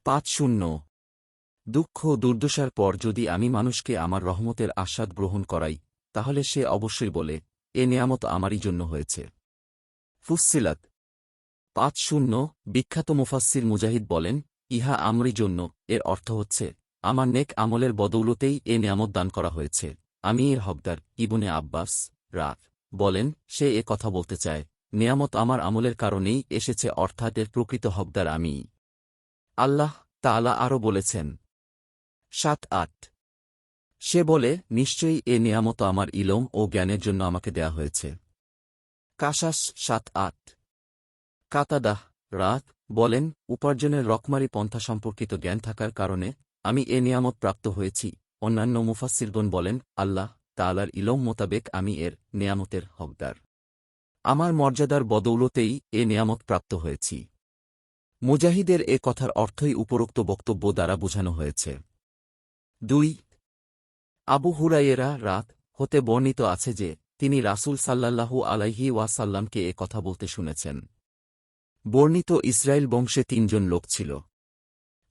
৫-০ দুঃখ দুর্দশার পর যদি আমি মানুষকে আমার রহমতের আস্বাদ গ্রহণ করাই, তাহলে সে অবশ্যই বলে, এ নেয়ামত আমারই জন্য হয়েছে। ফুসসিলাত ৫-০ বিখ্যাত মুফাসসির মুজাহিদ বলেন, ইহা আমরি জন্য, এর অর্থ হচ্ছে, আমার নেক আমলের বদৌলতেই এ নেয়ামত দান করা হয়েছে, আমি এর হকদার। ইবনে আব্বাস রাত বলেন, সে এ কথা বলতে চায়, নেয়ামত আমার আমলের কারণেই এসেছে, অর্থাৎ এর প্রকৃত হকদার আমিই। আল্লাহ তাআলা আরও বলেছেন ৭-৮ সে বলে, নিশ্চয়ই এ নেয়ামত আমার ইলম ও জ্ঞানের জন্য আমাকে দেয়া হয়েছে। কাসাস ৭-৮ কাতাদাহ রাত বলেন, উপার্জনের রকমারি পন্থা সম্পর্কিত জ্ঞান থাকার কারণে আমি এ নেয়ামত প্রাপ্ত হয়েছি। অন্যান্য মুফাসসিরগণ বলেন, আল্লাহ তাআলার ইলম মোতাবেক আমি এর নেয়ামতের হকদার। আমার মর্যাদার বদৌলতেই এ নেয়ামত প্রাপ্ত হয়েছি। মুজাহিদের এ কথার অর্থই উপরোক্ত বক্তব্য দ্বারা বোঝানো হয়েছে। ২. আবু হুরায়রা রাত হতে বর্ণিত আছে যে, তিনি রাসূল সাল্লাল্লাহু আলাইহি ওয়াসাল্লামকে এ কথা বলতে শুনেছেন। বর্ণিত ইসরায়েল বংশে ৩ জন লোক ছিল,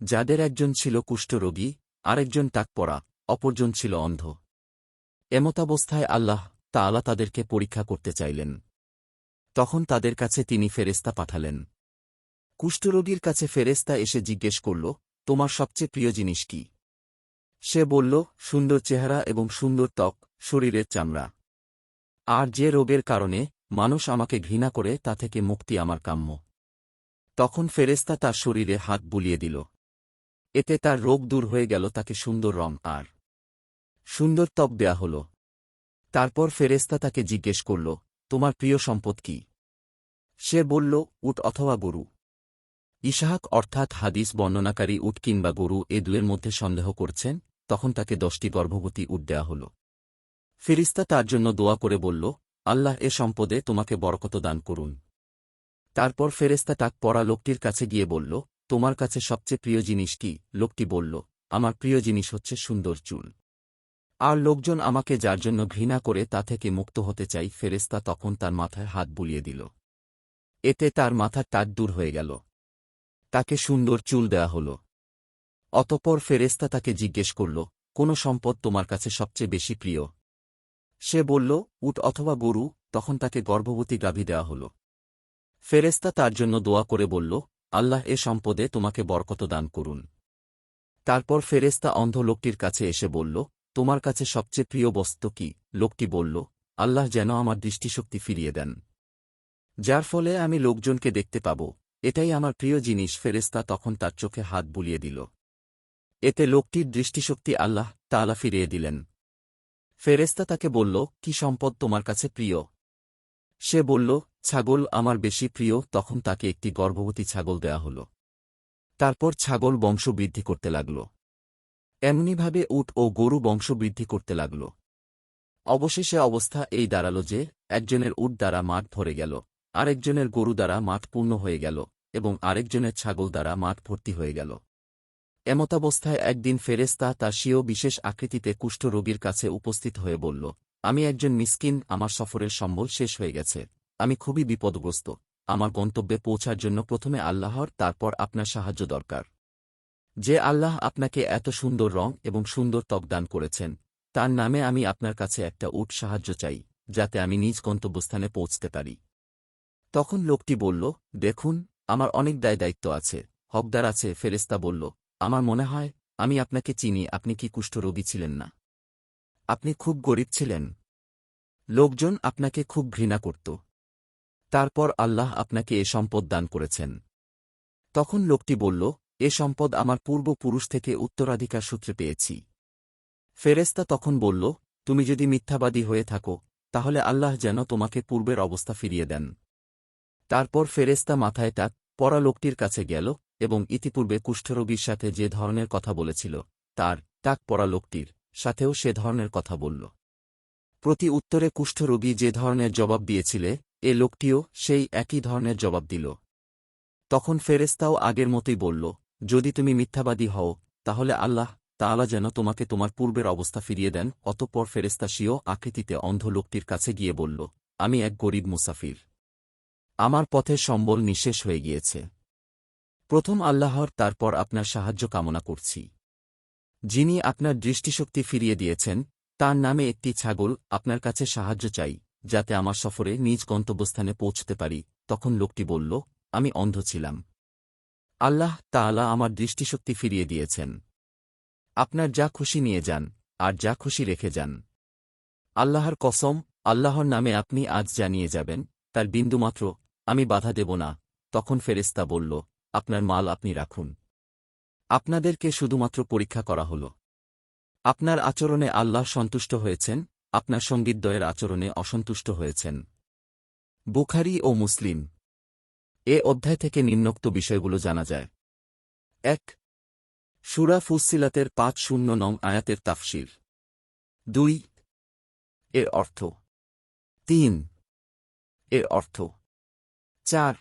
যাদের একজন ছিল কুষ্ঠরোগী, আরেকজন টাকপড়া, অপরজন ছিল অন্ধ। এমতাবস্থায় আল্লাহ তাআলা তাদেরকে পরীক্ষা করতে চাইলেন। তখন তাদের কাছে তিনি ফেরেশতা পাঠালেন। কুষ্ঠরোগীর কাছে ফেরেশতা এসে জিজ্ঞেস করল, তোমার সবচেয়ে প্রিয় জিনিস কি? সে বলল, সুন্দর চেহারা এবং সুন্দর ত্বক, শরীরের চামড়া। আর যে রোগের কারণে মানুষ আমাকে ঘৃণা করে তা থেকে মুক্তি আমার কাম্য। তখন ফেরেশতা তার শরীরে হাত বুলিয়ে দিল। এতে তার রোগ দূর হয়ে গেল, তাকে সুন্দর রং আর সুন্দর ত্বক দেয়া হল। তারপর ফেরেশতা তাকে জিজ্ঞেস করল, তোমার প্রিয় সম্পদ কি? সে বলল, উট অথবা গরু। ইসহাক অর্থাৎ হাদিস বর্ণনাকারী উট কিংবা গরু এ দুয়ের মধ্যে সন্দেহ করছেন। তখন তাকে 10টি গর্ভবতী উট দেয়া হল। ফেরেশতা তার জন্য দোয়া করে বলল, আল্লাহ এ সম্পদে তোমাকে বরকত দান করুন। তারপর ফেরেশতা টাক পড়া লোকটির কাছে গিয়ে বলল, তোমার কাছে সবচেয়ে প্রিয় জিনিস কি? লোকটি বলল, আমার প্রিয় জিনিস হচ্ছে সুন্দর চুল। আর লোকজন আমাকে যার জন্য ঘৃণা করে তা থেকে মুক্ত হতে চাই। ফেরেশতা তখন তার মাথায় হাত বুলিয়ে দিল। এতে তার মাথার টাক দূর হয়ে গেল। তাকে সুন্দর চুল দেয়া হল। অতঃপর ফেরেশতা তাকে জিজ্ঞেস করল, কোন সম্পদ তোমার কাছে সবচেয়ে বেশি প্রিয়? সে বলল, উট অথবা গরু। তখন তাকে গর্ভবতী গাভী দেওয়া হল। ফেরেশতা তার জন্য দোয়া করে বলল, আল্লাহ এ সম্পদে তোমাকে বরকত দান করুন। তারপর ফেরেশতা অন্ধ লোকটির কাছে এসে বলল, তোমার কাছে সবচেয়ে প্রিয় বস্তু কি? লোকটি বলল, আল্লাহ যেন আমার দৃষ্টিশক্তি ফিরিয়ে দেন, যার ফলে আমি লোকজনকে দেখতে পাব, এটাই আমার প্রিয় জিনিস। ফেরেশতা তখন তার চোখে হাত বুলিয়ে দিল। এতে লোকটির দৃষ্টিশক্তি আল্লাহ তাআলা ফিরিয়ে দিলেন। ফেরেশতা তাকে বলল, কি সম্পদ তোমার কাছে প্রিয়? সে বলল, ছাগল আমার বেশি প্রিয়। তখন তাকে একটি গর্ভবতী ছাগল দেয়া হল। তারপর ছাগল বংশ বৃদ্ধি করতে লাগল। এমনিভাবে উট ও গরু বংশ বৃদ্ধি করতে লাগল। অবশেষে অবস্থা এই দাঁড়াল যে একজনের উট দ্বারা মাঠ ভরে গেল, আরেকজনের গরু দ্বারা মাঠ পূর্ণ হয়ে গেল, এবং আরেকজনের ছাগল দ্বারা মাঠ ভর্তি হয়ে গেল। এমতাবস্থায় একদিন ফেরেশতা তার স্বীয় বিশেষ আকৃতিতে কুষ্ঠরোগীর কাছে উপস্থিত হয়ে বলল, আমি একজন মিসকিন, আমার সফরের সম্বল শেষ হয়ে গেছে, আমি খুবই বিপদগ্রস্ত, আমার গন্তব্যে পৌঁছার জন্য প্রথমে আল্লাহর, তারপর আপনার সাহায্য দরকার। যে আল্লাহ আপনাকে এত সুন্দর রং এবং সুন্দর ত্বক দান করেছেন, তার নামে আমি আপনার কাছে একটা উট সাহায্য চাই, যাতে আমি নিজ গন্তব্যস্থানে পৌঁছতে পারি। তখন লোকটি বলল, দেখুন, আমার অনেক দায়িত্ব আছে, হকদার আছে। ফেরেশতা বলল, আমার মনে হয় আমি আপনাকে চিনি, আপনি কি কুষ্ঠরোগী ছিলেন না? আপনি খুব গরীব ছিলেন। লোকজন আপনাকে খুব ঘৃণা করত। তারপর আল্লাহ আপনাকে এ সম্পদ দান করেছেন। তখন লোকটি বলল, এ সম্পদ আমার পূর্বপুরুষ থেকে উত্তরাধিকার সূত্রে পেয়েছি। ফেরেশতা তখন বলল, তুমি যদি মিথ্যাবাদী হয়ে থাকো, তাহলে আল্লাহ যেন তোমাকে পূর্বের অবস্থা ফিরিয়ে দেন। তারপর ফেরেশতা মাথায় টাক পরা লোকটির কাছে গেল এবং ইতিপূর্বে কুষ্ঠরোগীর সাথে যে ধরনের কথা বলেছিল, তার টাক পরা লোকটির সাথেও সে ধরনের কথা বলল। প্রতি উত্তরে কুষ্ঠরোগী যে ধরনের জবাব দিয়েছিলে, এ লোকটিও সেই একই ধরনের জবাব দিল। তখন ফেরেশতাও আগের মতোই বলল, যদি তুমি মিথ্যাবাদী হও, তাহলে আল্লাহ তাআলা যেন তোমাকে তোমার পূর্বের অবস্থা ফিরিয়ে দেন। অতঃপর ফেরেশতা স্বীয় আকৃতিতে অন্ধ লোকটির কাছে গিয়ে বলল, আমি এক গরীব মুসাফির, আমার পথের সম্বল নিঃশেষ হয়ে গিয়েছে। প্রথম আল্লাহর, তারপর আপনার সাহায্য কামনা করছি। যিনি আপনার দৃষ্টিশক্তি ফিরিয়ে দিয়েছেন, তার নামে একটি ছাগল আপনার কাছে সাহায্য চাই, যাতে আমার সফরে নিজ গন্তব্যস্থানে পৌঁছতে পারি। তখন লোকটি বলল, আমি অন্ধ ছিলাম, আল্লাহ তাআলা আমার দৃষ্টিশক্তি ফিরিয়ে দিয়েছেন। আপনার যা খুশি নিয়ে যান, আর যা খুশি রেখে যান। আল্লাহর কসম, আল্লাহর নামে আপনি আজ জানিয়ে যাবেন, তার বিন্দুমাত্র আমি বাধা দেব না। তখন ফেরেশতা বলল, আপনার মাল আপনি রাখুন। আপনাদেরকে শুধুমাত্র পরীক্ষা করা হল। আপনার আচরণে আল্লাহ সন্তুষ্ট হয়েছেন, আপনার সঙ্গীদ্বয়ের আচরণে অসন্তুষ্ট হয়েছেন। বুখারী ও মুসলিম। এ অধ্যায় থেকে নিম্নোক্ত বিষয়গুলো জানা যায়। ১. সূরা ফুসসিলাতের ৫-০ আয়াতের তাফসীর। ২. এর অর্থ। ৩. এর অর্থ। ৪.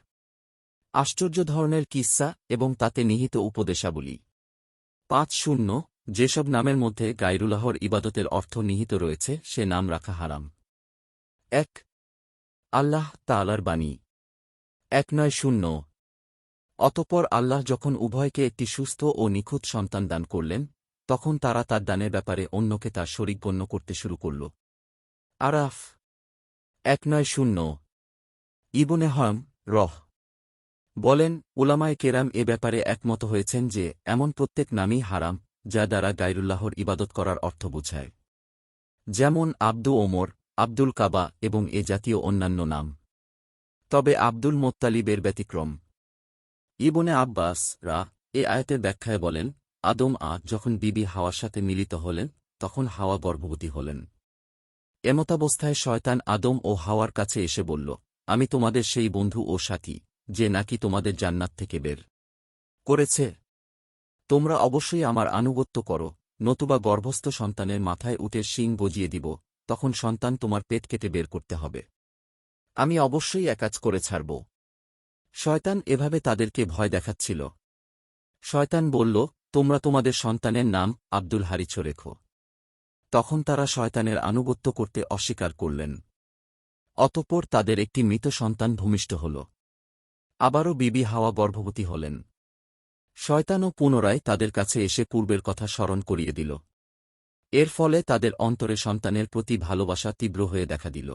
আশ্চর্য ধরনের কিসসা এবং তাতে নিহিত উপদেশাবলী। ৫-০ যেসব নামের মধ্যে গায়রুল্লাহর ইবাদতের অর্থ নিহিত রয়েছে, সে নাম রাখা হারাম। ১. আল্লাহ তাআলার বাণী। ১৯-০ অতঃপর আল্লাহ যখন উভয়কে একটি সুস্থ ও নিখুঁত সন্তান দান করলেন, তখন তারা তার দানের ব্যাপারে অন্যকে তার শরীক গণ্য করতে শুরু করল। আরাফ ১৯-০ ইবনে হম রহ বলেন, উলামায়ে কেরাম এ ব্যাপারে একমত হয়েছেন যে এমন প্রত্যেক নামই হারাম যা দ্বারা গায়রুল্লাহর ইবাদত করার অর্থ বোঝায়, যেমন আব্দু ওমর, আব্দুল কাবা এবং এ জাতীয় অন্যান্য নাম। তবে আব্দুল মোত্তালিবের ব্যতিক্রম। ইবনে আব্বাস এ আয়াতের ব্যাখ্যায় বলেন, আদম যখন বিবি হাওয়ার সাথে মিলিত হলেন, তখন হাওয়া গর্ভবতী হলেন। এমতাবস্থায় শয়তান আদম ও হাওয়ার কাছে এসে বলল, আমি তোমাদের সেই বন্ধু ও সাথী, যে নাকি তোমাদের জান্নাত থেকে বের করেছে। তোমরা অবশ্যই আমার আনুগত্য করো, নতুবা গর্ভস্থ সন্তানের মাথায় উটের শিং বজিয়ে দিব, তখন সন্তান তোমার পেট কেটে বের করতে হবে। আমি অবশ্যই একাজ করে ছাড়ব। শয়তান এভাবে তাদেরকে ভয় দেখাচ্ছিল। শয়তান বলল, তোমরা তোমাদের সন্তানের নাম আব্দুল হারিছ রেখো। তখন তারা শয়তানের আনুগত্য করতে অস্বীকার করলেন। অতঃপর তাদের একটি মৃত সন্তান ভূমিষ্ঠ হল। আবারও বিবি হাওয়া গর্ভবতী হলেন। শয়তানও পুনরায় তাদের কাছে এসে পূর্বের কথা স্মরণ করিয়ে দিল। এর ফলে তাদের অন্তরে সন্তানের প্রতি ভালোবাসা তীব্র হয়ে দেখা দিল।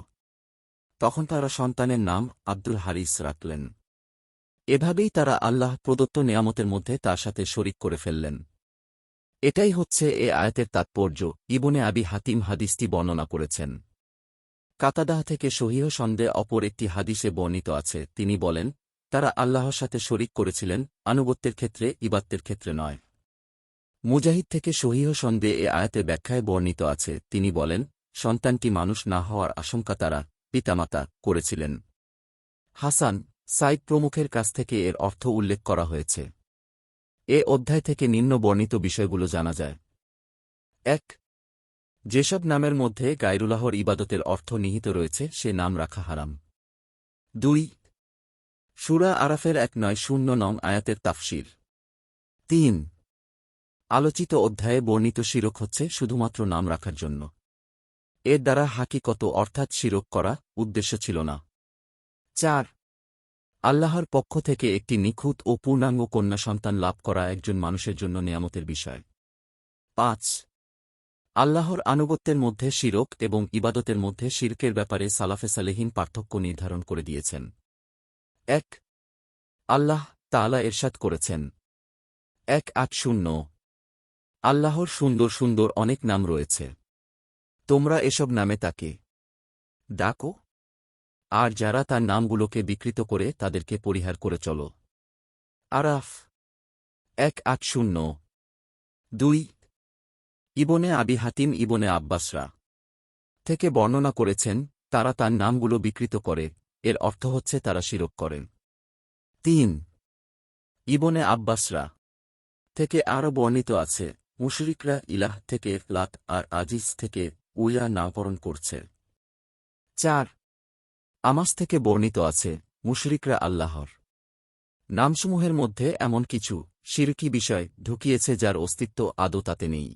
তখন তারা সন্তানের নাম আব্দুল হারিস রাখলেন। এভাবেই তারা আল্লাহ প্রদত্ত নেয়ামতের মধ্যে তার সাথে শরিক করে ফেললেন। এটাই হচ্ছে এ আয়াতের তাৎপর্য। ইবনে আবি হাতিম হাদিসটি বর্ণনা করেছেন। কাতাদাহ থেকে সহিহ সন্দেহে অপর একটি হাদিসে বর্ণিত আছে, তিনি বলেন, তারা আল্লাহর সাথে শরিক করেছিলেন আনুগত্যের ক্ষেত্রে, ইবাদতের ক্ষেত্রে নয়। মুজাহিদ থেকে সহিহ সন্দেহে এ আয়াতের ব্যাখ্যায় বর্ণিত আছে, তিনি বলেন, সন্তানটি মানুষ না হওয়ার আশঙ্কা তারা পিতামাতা করেছিলেন। হাসান, সাইদ প্রমুখের কাছ থেকে এর অর্থ উল্লেখ করা হয়েছে। এ অধ্যায় থেকে নিম্ন বর্ণিত বিষয়গুলো জানা যায়। ১. যেসব নামের মধ্যে গায়রুল্লাহর ইবাদতের অর্থ নিহিত রয়েছে সে নাম রাখা হারাম। 2 সূরা আরাফের 190 আয়াতের তাফসীর। 3 আলোচিত অধ্যায়ে বর্ণিত শিরক হচ্ছে শুধুমাত্র নাম রাখার জন্য। এর দ্বারা হাকিকত অর্থাৎ শিরক করা উদ্দেশ্য ছিল না। 4 আল্লাহর পক্ষ থেকে একটি নিখুঁত ও পূর্ণাঙ্গ কন্যা সন্তান লাভ করা একজন মানুষের জন্য নেয়ামতের বিষয়। 5 আল্লাহর আনুগত্যের মধ্যে শিরক এবং ইবাদতের মধ্যে শিরকের ব্যাপারে সালাফে সালেহীন পার্থক্য নির্ধারণ করে দিয়েছেন। 1 আল্লাহ তাআলা ইরশাদ করেছেন 180 আল্লাহর সুন্দর সুন্দর অনেক নাম রয়েছে, তোমরা এসব নামে তাকে ডাকো, আর যারা তার নামগুলোকে বিকৃত করে তাদেরকে পরিহার করে চলো। আরাফ 180। 2 ইবনে আবি হাতিম ইবনে আব্বাসরা থেকে বর্ণনা করেছেন তারা তার নামগুলো বিকৃত করে, এর অর্থ হচ্ছে তারা শিরক করেন। 3 ইবনে আব্বাসরা থেকে আরও বর্ণিত আছে মুশরিকরা ইলাহ থেকে লাত আর আজিজ থেকে উইয়া নামকরণ করছে। 4 আমাস থেকে বর্ণিত আছে মুশরিকরা আল্লাহর নামসমূহের মধ্যে এমন কিছু শিরকি বিষয় ঢুকিয়েছে যার অস্তিত্ব আদৌ তাতে নেই।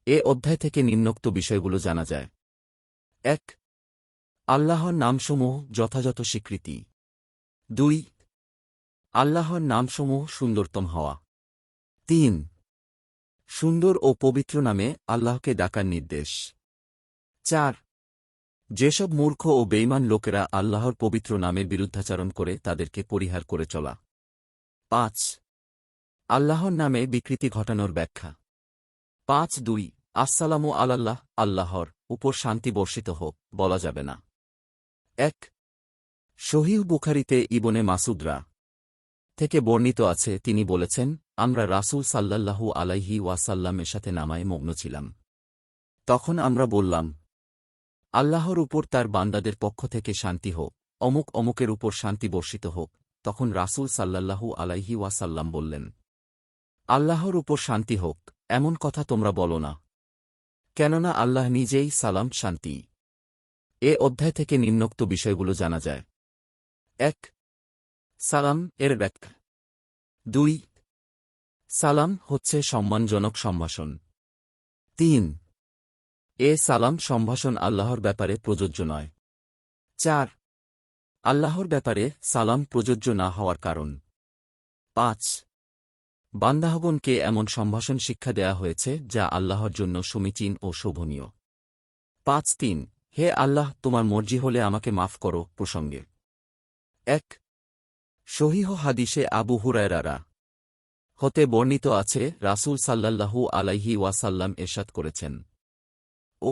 এ অধ্যায় থেকে নিম্নোক্ত বিষয়গুলো জানা যায়। 1 আল্লাহর নামসমূহ যথাযথ স্বীকৃতি। 2 আল্লাহর নামসমূহ সুন্দরতম হওয়া। 3 সুন্দর ও পবিত্র নামে আল্লাহকে ডাকার নির্দেশ। 4 যেসব মূর্খ ও বেঈমান লোকেরা আল্লাহর পবিত্র নামের বিরুদ্ধাচরণ করে তাদেরকে পরিহার করে চলা। 5 আল্লাহর নামে বিকৃতি ঘটানোর ব্যাখ্যা। 5.2 আসসালামু আলাল্লাহ আল্লাহর উপর শান্তি বর্ষিত হোক বলা যাবে না। 1 সহিহ বুখারীতে ইবনে মাসুদরা থেকে বর্ণিত আছে তিনি বলেছেন আমরা রাসূল সাল্লাল্লাহু আলাইহি ওয়াসাল্লামের সাথে নামায়ে মগ্ন ছিলাম। তখন আমরা বললাম আল্লাহর উপর তার বান্দাদের পক্ষ থেকে শান্তি হোক, অমুক অমুকের উপর শান্তি বর্ষিত হোক। তখন রাসূল সাল্লাল্লাহু আলাইহি ওয়াসাল্লাম বললেন আল্লাহর উপর শান্তি হোক এমন কথা তোমরা বলো না, কেননা আল্লাহ নিজেই সালাম শান্তি। এ অধ্যায় থেকে নিম্নোক্ত বিষয়গুলো জানা যায়। 1 সালাম এর ব্যাখ্যা। 2 সালাম হচ্ছে সম্মানজনক সম্ভাষণ। 3 এ সালাম সম্ভাষণ আল্লাহর ব্যাপারে প্রযোজ্য নয়। 4 আল্লাহর ব্যাপারে সালাম প্রযোজ্য না হওয়ার কারণ। 5 বান্দাহগণকে এমন সম্ভাষণ শিক্ষা দেয়া হয়েছে যা আল্লাহর জন্য সমীচীন ও শোভনীয়। 5.3 হে আল্লাহ তোমার মর্জি হলে আমাকে মাফ করো প্রসঙ্গে। 1 সহিহ হাদিসে আবু হুরায়রা হতে বর্ণিত আছে রাসূল সাল্লাল্লাহু আলাইহি ওয়াসাল্লাম ইরশাদ করেছেন ও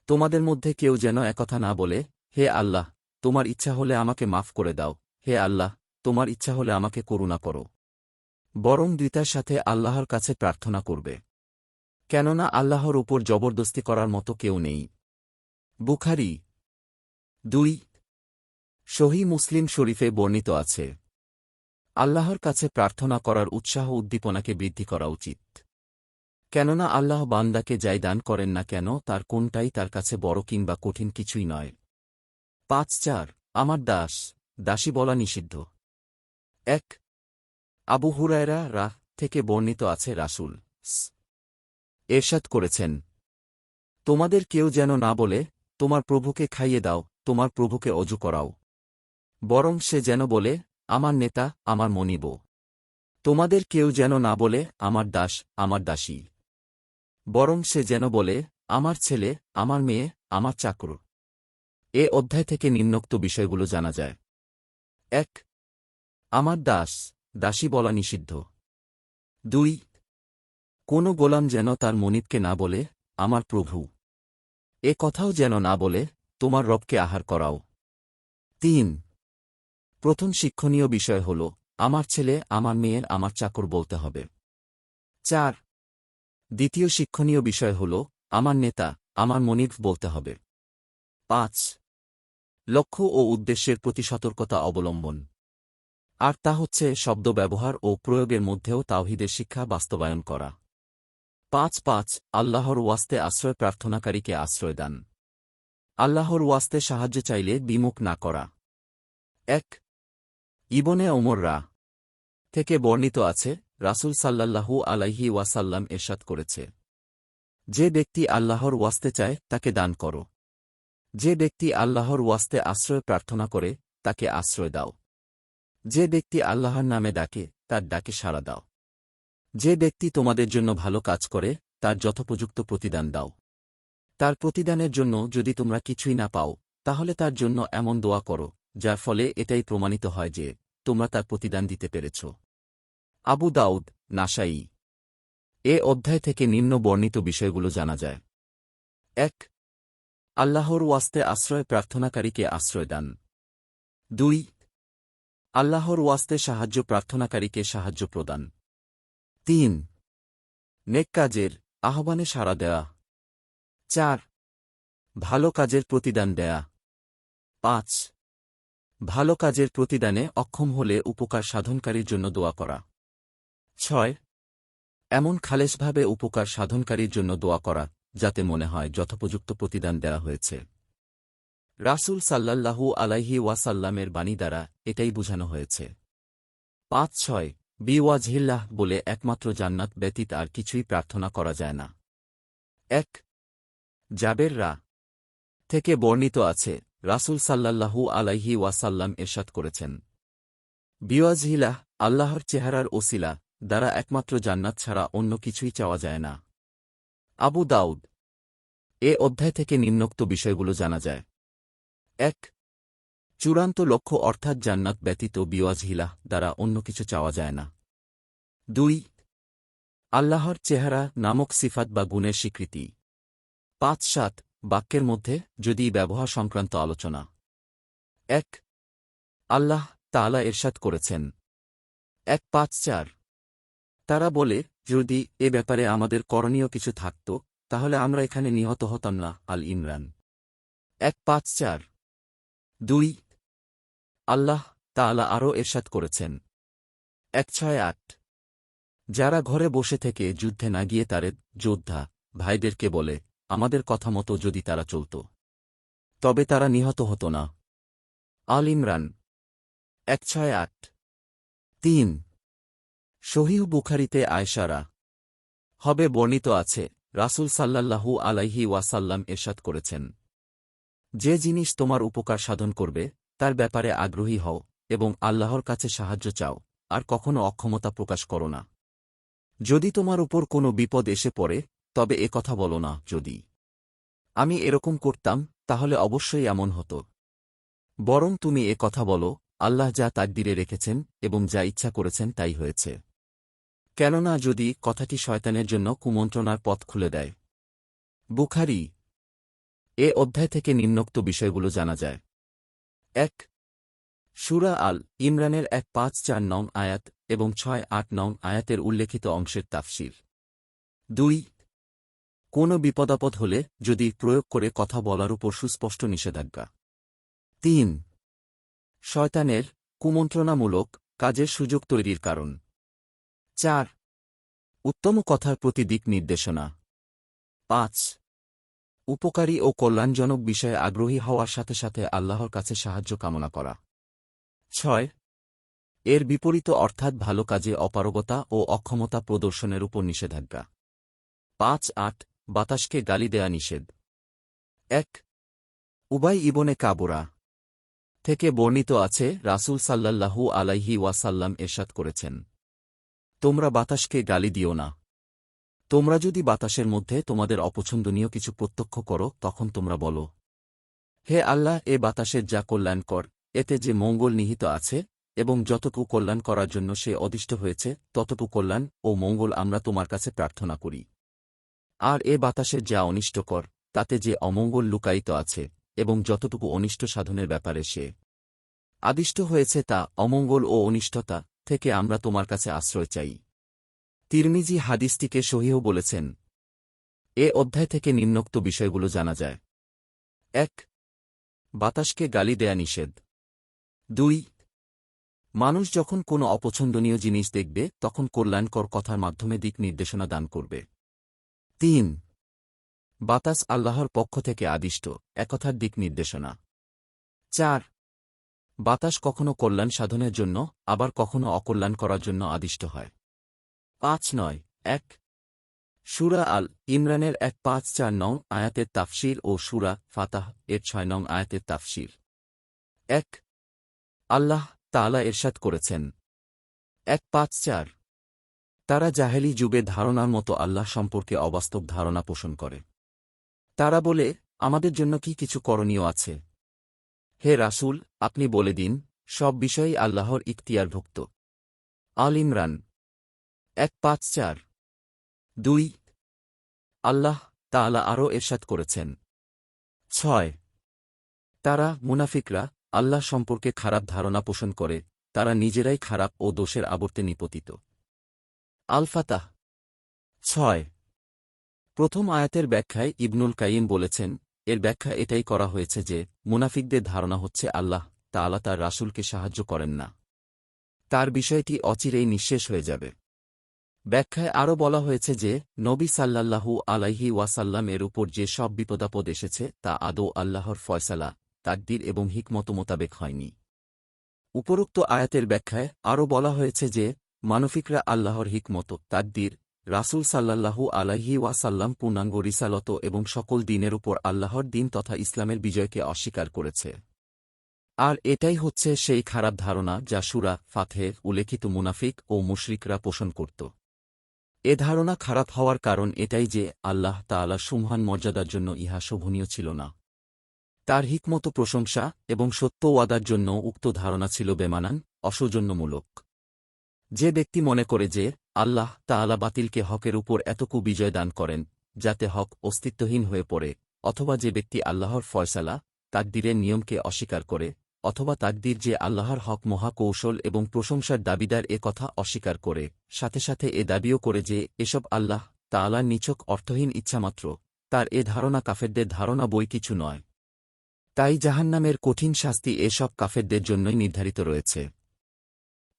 তোমাদের মধ্যে কেউ যেন একথা না বলে হে আল্লাহ তোমার ইচ্ছা হলে আমাকে মাফ করে দাও, হে আল্লাহ তোমার ইচ্ছা হলে আমাকে করুণা করো, বরং দ্বিতার সাথে আল্লাহর কাছে প্রার্থনা করবে, কেননা আল্লাহর উপর জবরদস্তি করার মতো কেউ নেই। বুখারী 2 সহিহ মুসলিম শরীফে বর্ণিত আছে আল্লাহর কাছে প্রার্থনা করার উৎসাহ উদ্দীপনাকে বৃদ্ধি করা উচিত, কেননা আল্লাহ বান্দাকে যাই দান করেন না কেন তার কোনটাই তার কাছে বড় কিংবা কঠিন কিছুই নয়। 5.4 আমার দাস দাসী বলা নিষিদ্ধ। 1 আবু হুরায়রা থেকে বর্ণিত আছে রাসূল ইরশাদ করেছেন তোমাদের কেউ যেন না বলে তোমার প্রভুকে খাইয়ে দাও, তোমার প্রভুকে অজু করাও, বরং সে যেন বলে আমার নেতা আমার মনিব। তোমাদের কেউ যেন না বলে আমার দাস আমার দাসী, বরং সে যেন বলে আমার ছেলে আমার মেয়ে আমার চাকর। এ অধ্যায় থেকে নিম্নোক্ত বিষয়গুলো জানা যায়। 1 আমার দাস দাসী বলা নিষিদ্ধ। 2 কোনো গোলাম যেন তার মনিবকে না বলে আমার প্রভু, এ কথাও যেন না বলে তোমার রবকে আহার করাও। 3 প্রথম শিক্ষণীয় বিষয় হল আমার ছেলে আমার মেয়ের আমার চাকর বলতে হবে। 4 দ্বিতীয় শিক্ষণীয় বিষয় হল আমার নেতা আমার মনিব বলতে হবে। 5 লক্ষ্য ও উদ্দেশ্যের প্রতি সতর্কতা অবলম্বন, আর তা হচ্ছে শব্দ ব্যবহার ও প্রয়োগের মধ্যেও তাওহীদের শিক্ষা বাস্তবায়ন করা। 5 আল্লাহর ওয়াস্তে আশ্রয় প্রার্থনাকারীকে আশ্রয় দান। আল্লাহর ওয়াস্তে সাহায্য চাইলে বিমুখ না করা। 1 ইবনে ওমর থেকে বর্ণিত আছে, রাসূল সাল্লাল্লাহু আলাইহি ওয়াসাল্লাম ইরশাদ করেছে, যে ব্যক্তি আল্লাহর ওয়াস্তে চায় তাকে দান করো। যে ব্যক্তি আল্লাহর ওয়াস্তে আশ্রয় প্রার্থনা করে তাকে আশ্রয় দাও। যে ব্যক্তি আল্লাহর নামে ডাকে তার ডাকে সাড়া দাও। যে ব্যক্তি তোমাদের জন্য ভালো কাজ করে তার যথোপযুক্ত প্রতিদান দাও। তার প্রতিদানের জন্য যদি তোমরা কিছুই না পাও, তাহলে তার জন্য এমন দোয়া করো যার ফলে এটাই প্রমাণিত হয় যে তোমরা তার প্রতিদান দিতে পেরেছ। আবু দাউদ, নাসাঈ। এ অধ্যায় থেকে নিম্ন বর্ণিত বিষয়গুলো জানা যায়। 1 আল্লাহর ওয়াস্তে আশ্রয় প্রার্থনাকারীকে আশ্রয় দান। 2 আল্লাহর ওয়াস্তে সাহায্য প্রার্থনাকারীকে সাহায্য প্রদান। 3 নেক কাজের আহ্বানে সাড়া দেয়া। 4 ভালো কাজের প্রতিদান দেয়া। 5 ভালো কাজের প্রতিদানে অক্ষম হলে উপকার সাধনকারীর জন্য দোয়া করা। 6 এমন খালেসভাবে উপকার সাধনকারীর জন্য দোয়া করা যাতে মনে হয় যথোপযুক্ত প্রতিদান দেওয়া হয়েছে। রাসূল সাল্লাল্লাহু আলাইহি ওয়াসাল্লামের বাণী দ্বারা এটাই বোঝানো হয়েছে। 5-6 বিওয়াজহিল্লাহ বলে একমাত্র জান্নাত ব্যতীত আর কিছুই প্রার্থনা করা যায় না। 1 জাবের থেকে বর্ণিত আছে, রাসূল সাল্লাল্লাহু আলাইহি ওয়াসাল্লাম ইরশাদ করেছেন, বিওয়াজহিল্লাহ আল্লাহর চেহারার ওসিলা দ্বারা একমাত্র জান্নাত ছাড়া অন্য কিছুই চাওয়া যায় না। আবু দাউদ। এ অধ্যায় থেকে নিম্নোক্ত বিষয়গুলো জানা যায়। 1 চূড়ান্ত লক্ষ্য অর্থাৎ জান্নাত ব্যতীত বিওয়াজহিল্লাহ দ্বারা অন্য কিছু চাওয়া যায় না। 2 আল্লাহর চেহারা নামক সিফাত বা গুণের স্বীকৃতি। 5-7 বাক্যের মধ্যে যদি ব্যবহার সংক্রান্ত আলোচনা। 1 আল্লাহ তাআলা ইরশাদ করেছেন। 1-5-4 তারা বলে, যদি এ ব্যাপারে আমাদের করণীয় কিছু থাকত তাহলে আমরা এখানে নিহত হতাম না। আল ইমরান 1-5-4। 2 আল্লাহ তাআলা আরও ইরশাদ করেছেন। 1-6-8 যারা ঘরে বসে থেকে যুদ্ধে না গিয়ে তাদের যোদ্ধা ভাইদেরকে বলে, আমাদের কথা মতো যদি তারা চলত তবে তারা নিহত হতো না। আল ইমরান 1-6-8। 3 সহিহ বুখারীতে আয়েশা হবে বর্ণিত আছে, রাসূল সাল্লাল্লাহু আলাইহি ওয়াসাল্লাম ইরশাদ করেছেন, যে জিনিস তোমার উপকার সাধন করবে তার ব্যাপারে আগ্রহী হও এবং আল্লাহর কাছে সাহায্য চাও, আর কখনো অক্ষমতা প্রকাশ করো না। যদি তোমার উপর কোনো বিপদ এসে পড়ে তবে এ কথা বলো না, যদি আমি এরকম করতাম তাহলে অবশ্যই এমন হতো। বরং তুমি এ কথা বলো, আল্লাহ যা তাকদীরে রেখেছেন এবং যা ইচ্ছা করেছেন তাই হয়েছে। কেননা যদি কথাটি শয়তানের জন্য কুমন্ত্রণার পথ খুলে দেয়। বুখারী। এ অধ্যায় থেকে নিম্নোক্ত বিষয়গুলো জানা যায়। 1 সূরা আল ইমরানের 1-5-4 নং আয়াত এবং 6-8 নং আয়াতের উল্লেখিত অংশের তাফসীর। 2 কোনো বিপদাপদ হলে যদি প্রয়োগ করে কথা বলার উপর সুস্পষ্ট নিষেধাজ্ঞা। 3 শয়তানের কুমন্ত্রণামূলক কাজের সুযোগ তৈরির কারণ। 4 উত্তম কথার প্রতি দিক নির্দেশনা। 5 উপকারী ও কল্যাণজনক বিষয়ে আগ্রহী হওয়ার সাথে সাথে আল্লাহর কাছে সাহায্য কামনা করা। 6 এর বিপরীত অর্থাৎ ভালো কাজে অপারগতা ও অক্ষমতা প্রদর্শনের উপর নিষেধাজ্ঞা। 5-8 বাতাসকে গালি দেয়া নিষেধ। 1 উবাই ইবনে কাবরা থেকে বর্ণিত আছে, রাসূল সাল্লাল্লাহু আলাইহি ওয়াসাল্লাম ইরশাদ করেছেন, তোমরা বাতাসকে গালি দিও না। তোমরা যদি বাতাসের মধ্যে তোমাদের অপছন্দনীয় কিছু প্রত্যক্ষ করো তখন তোমরা বলো, হে আল্লাহ, এ বাতাসের যা কল্যাণকর এতে যে মঙ্গল নিহিত আছে এবং যতটুকু কল্যাণ করার জন্য সে অদিষ্ট হয়েছে ততটুকু কল্যাণ ও মঙ্গল আমরা তোমার কাছে প্রার্থনা করি। আর এ বাতাসের যা অনিষ্টকর তাতে যে অমঙ্গল লুকায়িত আছে এবং যতটুকু অনিষ্ট সাধনের ব্যাপারে সে আদিষ্ট হয়েছে তা অমঙ্গল ও অনিষ্টতা থেকে আমরা তোমার কাছে আশ্রয় চাই। তিরমিজি হাদিসটিকে সহিহ বলেছেন। এ অধ্যায় থেকে নিম্নোক্ত বিষয়গুলো জানা যায়। 1 বাতাসকে গালি দেয়া নিষেধ। 2 মানুষ যখন কোনো অপছন্দনীয় জিনিস দেখবে তখন কল্যাণকর কথার মাধ্যমে দিক নির্দেশনা দান করবে। 3 বাতাস আল্লাহর পক্ষ থেকে আদিষ্ট, একথার দিক নির্দেশনা। 4 বাতাস কখনো কল্যাণ সাধনের জন্য, আবার কখনো অকল্যাণ করার জন্য আদিষ্ট হয়। 5-9 1 সূরা আল ইমরানের 1-5-4 নং আয়াতের তাফসীর ও সূরা ফাতাহ এর 6 নং আয়াতের তাফসীর। 1 আল্লাহ তাআলা ইরশাদ করেছেন 1-5-4 তারা জাহেলি যুগে ধারণার মতো আল্লাহ সম্পর্কে অবাস্তব ধারণা পোষণ করে। তারা বলে, আমাদের জন্য কি কিছু করণীয় আছে? হে রাসূল, আপনি বলে দিন, সব বিষয়ই আল্লাহর ইখতিয়ারভুক্ত। আল ইমরান 1-5-4 2 আল্লাহ তাআলা আরও ইরশাদ করেছেন 6 তারা মুনাফিকরা আল্লাহ সম্পর্কে খারাপ ধারণা পোষণ করে, তারা নিজেরাই খারাপ ও দোষের আবর্তে নিপতিত। আল ফাতাহ 6 প্রথম আয়াতের ব্যাখ্যায় ইবনুল কাইয়িম বলেছেন, এর ব্যাখ্যা এটাই করা হয়েছে যে মুনাফিকদের ধারণা হচ্ছে আল্লাহ তাআলা তার রাসূলকে সাহায্য করেন না, তার বিষয়টি অচিরেই নিঃশেষ হয়ে যাবে। ব্যাখ্যায় আরও বলা হয়েছে যে নবী সাল্লাল্লাহু আলাইহি ওয়াসাল্লাম এর উপর যে সব বিপদাপদ এসেছে তা আদৌ আল্লাহর ফয়সালা, তাকদীর এবং হিকমত মোতাবেক হয়নি। উপরোক্ত আয়াতের ব্যাখ্যায় আরও বলা হয়েছে যে মানফিকরা আল্লাহর হিকমত, তাকদীর, রাসূল সাল্লাল্লাহু আলাইহি ওয়াসাল্লাম পূর্ণাঙ্গ রিসালত এবং সকল দ্বীনের উপর আল্লাহর দ্বীন তথা ইসলামের বিজয়কে অস্বীকার করেছে। আর এটাই হচ্ছে সেই খারাপ ধারণা যা সূরা ফাতহে উল্লেখিত মুনাফিক ও মুশরিকরা পোষণ করত। এ ধারণা খারাপ হওয়ার কারণ এটাই যে আল্লাহ তাআলা সুমহান মর্যাদার জন্য ইহা শোভনীয় ছিল না। তার হিকমত প্রশংসা এবং সত্য ওয়াদার জন্য উক্ত ধারণা ছিল বেমানান, অসৌজন্যমূলক। যে ব্যক্তি মনে করে যে আল্লাহ তাআলা বাতিলকে হকের উপর এতকু বিজয় দান করেন যাতে হক অস্তিত্বহীন হয়ে পড়ে, অথবা যে ব্যক্তি আল্লাহর ফয়সালা, তাকদীরের নিয়মকে অস্বীকার করে, অথবা তাকদীর যে আল্লাহর হক মহাকৌশল এবং প্রশংসার দাবিদার এ কথা অস্বীকার করে, সাথে সাথে এ দাবিও করে যে এসব আল্লাহ তাআলার নিছক অর্থহীন ইচ্ছামাত্র, তার এ ধারণা কাফেরদের ধারণা বই কিছু নয়। তাই জাহান্নামের কঠিন শাস্তি এসব কাফেরদের জন্যই নির্ধারিত রয়েছে।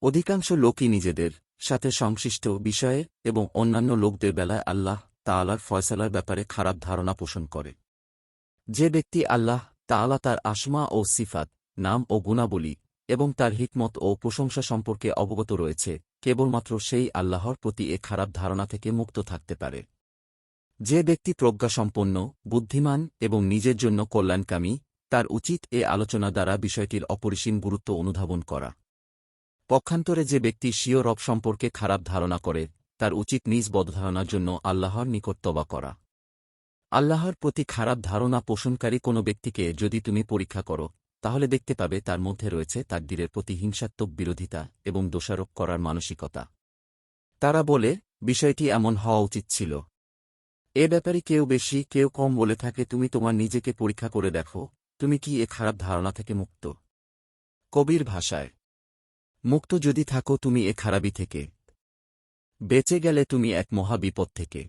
অধিকাংশ লোকই নিজেদের সাথে সংশ্লিষ্ট বিষয়ে এবং অন্যান্য লোকদের বেলায় আল্লাহ তাআলার ফয়সালার ব্যাপারে খারাপ ধারণা পোষণ করে। যে ব্যক্তি আল্লাহ তাআলা তার আসমা ও সিফাত, নাম ও গুণাবলী এবং তার হিকমত ও প্রশংসা সম্পর্কে অবগত রয়েছে, কেবলমাত্র সেই আল্লাহর প্রতি এ খারাপ ধারণা থেকে মুক্ত থাকতে পারে। যে ব্যক্তি প্রজ্ঞাসম্পন্ন, বুদ্ধিমান এবং নিজের জন্য কল্যাণকামী, তার উচিত এ আলোচনা দ্বারা বিষয়টির অপরিসীম গুরুত্ব অনুধাবন করা। পক্ষান্তরে যে ব্যক্তি স্বীয় রব সম্পর্কে খারাপ ধারণা করে, তার উচিত নিজ বদধারণার জন্য আল্লাহর নিকট তওবা করা। আল্লাহর প্রতি খারাপ ধারণা পোষণকারী কোনো ব্যক্তিকে যদি তুমি পরীক্ষা করো, তাহলে দেখতে পাবে তার মধ্যে রয়েছে তাকদীরের প্রতি হিংসাত্মক বিরোধিতা এবং দোষারোপ করার মানসিকতা। তারা বলে, বিষয়টি এমন হওয়া উচিত ছিল। এ ব্যাপারে কেউ বেশি কেউ কম বলে থাকে, তুমি তোমার নিজেকে পরীক্ষা করে দেখো, তুমি কি এ খারাপ ধারণা থেকে মুক্ত? কবির ভাষায়, মুক্ত যদি থাকো তুমি এ খারাপি থেকে, বেঁচে গেলে তুমি এক মহা বিপদ থেকে।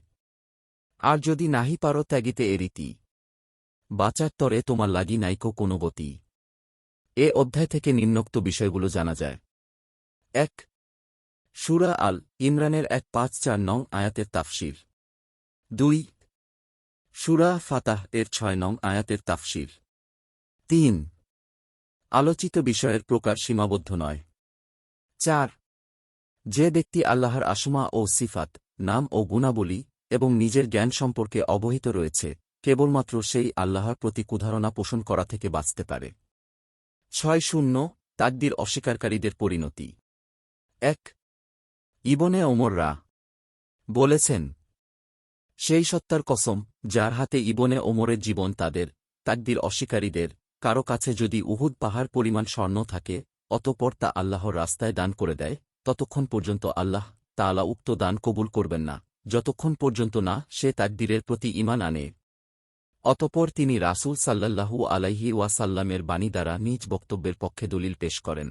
আর যদি নাহি পারো ত্যাগিতে এ রীতি, বাঁচার তরে তোমার লাগি নাইকো কোনো গতি। এ অধ্যায় থেকে নিম্নোক্ত বিষয়গুলো জানা যায়। 1 সূরা আল ইমরানের 1-5-4 নং আয়াতের তাফসীর। 2 সূরা ফাতাহ এর 6 নং আয়াতের তাফসীর। 3 আলোচিত বিষয়ের প্রকার সীমাবদ্ধ নয়। 4 যে ব্যক্তি আল্লাহর আসমা ও সিফাত, নাম ও গুণাবলী এবং নিজের জ্ঞান সম্পর্কে অবহিত রয়েছে, কেবলমাত্র সেই আল্লাহর প্রতি কুধারণা পোষণ করা থেকে বাঁচতে পারে। 6 তাকদীর অস্বীকারীদের পরিণতি। 1 ইবনে ওমর বলেছেন, সেই সত্তার কসম যার হাতে ইবনে ওমরের জীবন, তাদের তাকদীর অস্বীকারীদের কারো কাছে যদি উহুদ পাহাড় পরিমাণ স্বর্ণ থাকে, অতঃপর তা আল্লাহর রাস্তায় দান করে দেয়, ততক্ষণ পর্যন্ত আল্লাহ তাআলা উক্ত দান কবুল করবেন না, যতক্ষণ পর্যন্ত না সে তাকদীরের প্রতি ঈমান আনে। অতঃপর তিনি রাসূল সাল্লাল্লাহু আলাইহি ওয়াসাল্লামের বাণী দ্বারা নিজ বক্তব্যের পক্ষে দলিল পেশ করেন।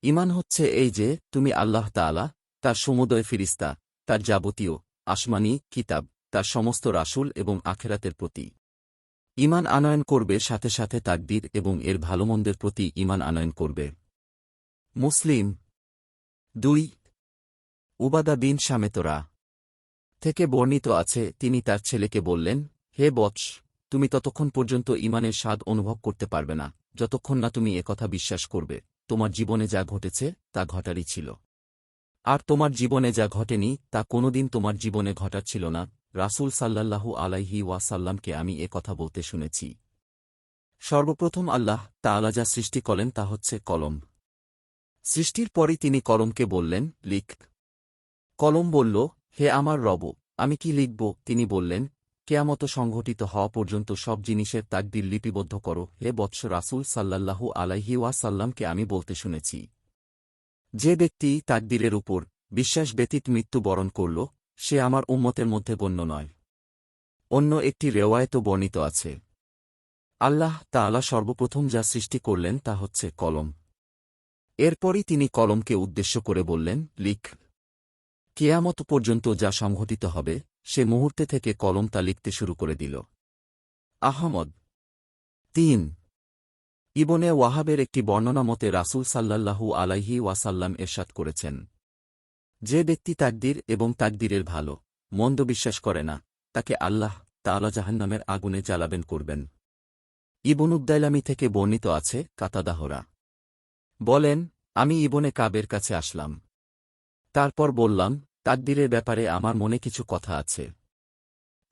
ঈমান হচ্ছে এই যে তুমি আল্লাহ তাআলা, তার সমুদয় ফিরিস্তা, তার যাবতীয় আসমানী কিতাব, তার সমস্ত রাসূল এবং আখিরাতের প্রতি ঈমান আনয়ন করবে, সাথে সাথে তাকদীর এবং এর ভালোমন্দের প্রতি ঈমান আনয়ন করবে। মুসলিম 2 উবাদা বিন সামেত থেকে বর্ণিত আছে তিনি তার ছেলেকে বললেন, হে বৎস, তুমি ততক্ষণ পর্যন্ত ঈমানের স্বাদ অনুভব করতে পারবে না, যতক্ষণ না তুমি একথা বিশ্বাস করবে, তোমার জীবনে যা ঘটেছে তা ঘটারই ছিল। আর তোমার জীবনে যা ঘটেনি তা কোনোদিন তোমার জীবনে ঘটার ছিল না। রাসূল সাল্লাল্লাহু আলাইহি ওয়াসাল্লামকে আমি এ কথা বলতে শুনেছি। সর্বপ্রথম আল্লাহ তাআলা যা সৃষ্টি করেন তা হচ্ছে কলম। সৃষ্টির পরই তিনি কলমকে বললেন, লিখ। কলম বলল, হে আমার রব, আমি কি লিখব? তিনি বললেন, কেয়ামত সংঘটিত হওয়া পর্যন্ত সব জিনিসের তাকদীর লিপিবদ্ধ করো। হে বৎস রাসূল সাল্লাল্লাহু আলাইহি ওয়াসাল্লামকে আমি বলতে শুনেছি, যে ব্যক্তি তাকদীরের উপর বিশ্বাস ব্যতীত মৃত্যু বরণ করল, সে আমার উম্মতের মধ্যে গণ্য নয়। অন্য একটি রেওয়ায়েতও বর্ণিত আছে, আল্লাহ তাআলা সর্বপ্রথম যা সৃষ্টি করলেন তা হচ্ছে কলম। এরপরই তিনি কলমকে উদ্দেশ্য করে বললেন, লিখ। কিয়ামত পর্যন্ত যা সংঘটিত হবে সে মুহূর্তে থেকে কলম তা লিখতে শুরু করে দিল। আহমদ ৩ ইবনে ওয়াহাবের একটি বর্ণনা মতে রাসূল সাল্লাল্লাহু আলাইহি ওয়াসাল্লাম এরশাদ করেছেন, যে ব্যক্তি তাকদীর এবং তাকদীরের ভালো মন্দ বিশ্বাস করে না, তাকে আল্লাহ তাআলা জাহান্নামের আগুনে জ্বালাবেন করবেন। ইবনুদ দাইলামি থেকে বর্ণিত আছে, কাতাদাহরা বলেন, আমি ইবনে কাবের কাছে আসলাম। তারপর বললাম, তাকদীরের ব্যাপারে আমার মনে কিছু কথা আছে।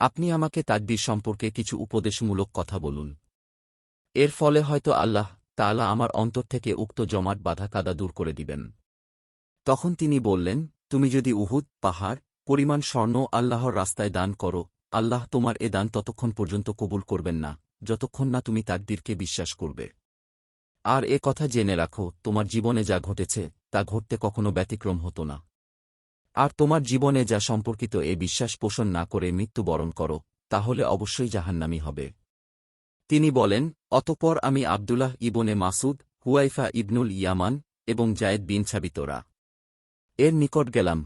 আপনি আমাকে তাকদীর সম্পর্কে কিছু উপদেশমূলক কথা বলুন। এর ফলে হয়তো আল্লাহ তাআলা আমার অন্তর থেকে উক্ত জমাট বাঁধা কাদা দূর করে দিবেন। তখন তিনি বললেন, তুমি যদি উহুদ পাহাড় পরিমাণ স্বর্ণ আল্লাহর রাস্তায় দান করো, আল্লাহ তোমার এ দান ততক্ষণ পর্যন্ত কবুল করবেন না, যতক্ষণ না তুমি তাকদীরকে বিশ্বাস করবে। আর এ কথা জেনে রাখো, তোমার জীবনে যা ঘটেছে তা ঘটতে কখনো ব্যতিক্রম হতো না। আর তোমার জীবনে যা সম্পর্কিত এ বিশ্বাস পোষণ না করে মৃত্যুবরণ করো, তাহলে অবশ্যই জাহান্নামী হবে। তিনি বলেন, অতঃপর আমি আব্দুল্লাহ ইবনে মাসুদ, হুয়াইফা ইবনুল ইয়ামান এবং জায়েদ বিন সাবিতরা এর নিকট গেলাম।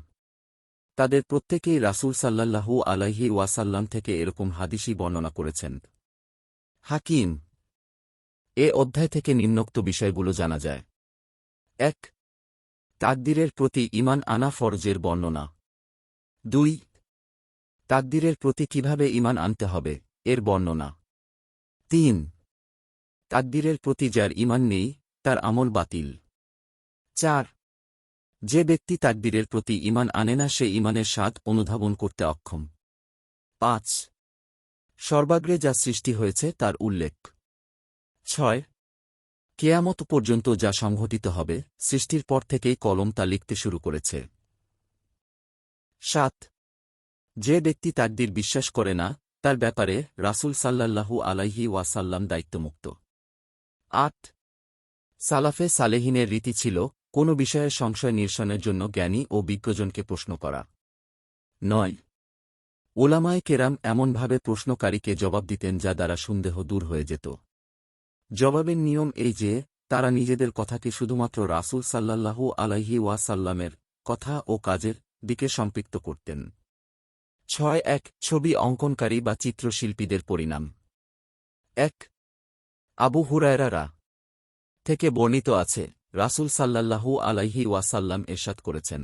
তাদের প্রত্যেকেই রাসূল সাল্লাল্লাহু আলাইহি ওয়াসাল্লাম থেকে এরকম হাদিসই বর্ণনা করেছেন। হাকিম এ অধ্যায় থেকে নিম্নোক্ত বিষয়গুলো জানা যায়। ১ তাকদীরের প্রতি ঈমান আনা ফরজের বর্ণনা। ২ তাকদীরের প্রতি কিভাবে ঈমান আনতে হবে এর বর্ণনা। ৩ তাকদীরের প্রতি যার ঈমান নেই তার আমল বাতিল। ৪ যে ব্যক্তি তাকদীরের প্রতি ঈমান আনে না সে ঈমানের স্বাদ অনুধাবন করতে অক্ষম। ৫ সর্বাগ্রে যা সৃষ্টি হয়েছে তার উল্লেখ। ৬ কেয়ামত পর্যন্ত যা সংঘটিত হবে সৃষ্টির পর থেকেই কলম তা লিখতে শুরু করেছে। ৭ যে ব্যক্তি তাকদীর বিশ্বাস করে না তার ব্যাপারে রাসূল সাল্লাল্লাহু আলাইহি ওয়াসাল্লাম দায়িত্বমুক্ত। ৮ সালাফে সালেহিনের রীতি ছিল কোনো বিষয়ের সংশয় নিরসনের জন্য জ্ঞানী ও বিজ্ঞজনকে প্রশ্ন করা। ৯ উলামায়ে কেরাম এমনভাবে প্রশ্নকারীকে জবাব দিতেন যা দ্বারা সন্দেহ দূর হয়ে যেত। জবাবের নিয়ম এই যে, তারা নিজেদের কথাকে শুধুমাত্র রাসূল সাল্লাল্লাহু আলাইহি ওয়াসাল্লামের কথা ও কাজের দিকে সম্পৃক্ত করতেন। ৬ ছবি অঙ্কনকারী বা চিত্রশিল্পীদের পরিণাম। ১ আবু হুরায়রা থেকে বর্ণিত আছে, রাসূল সাল্লাল্লাহু আলাইহি ওয়াসাল্লাম এরশাদ করেছেন,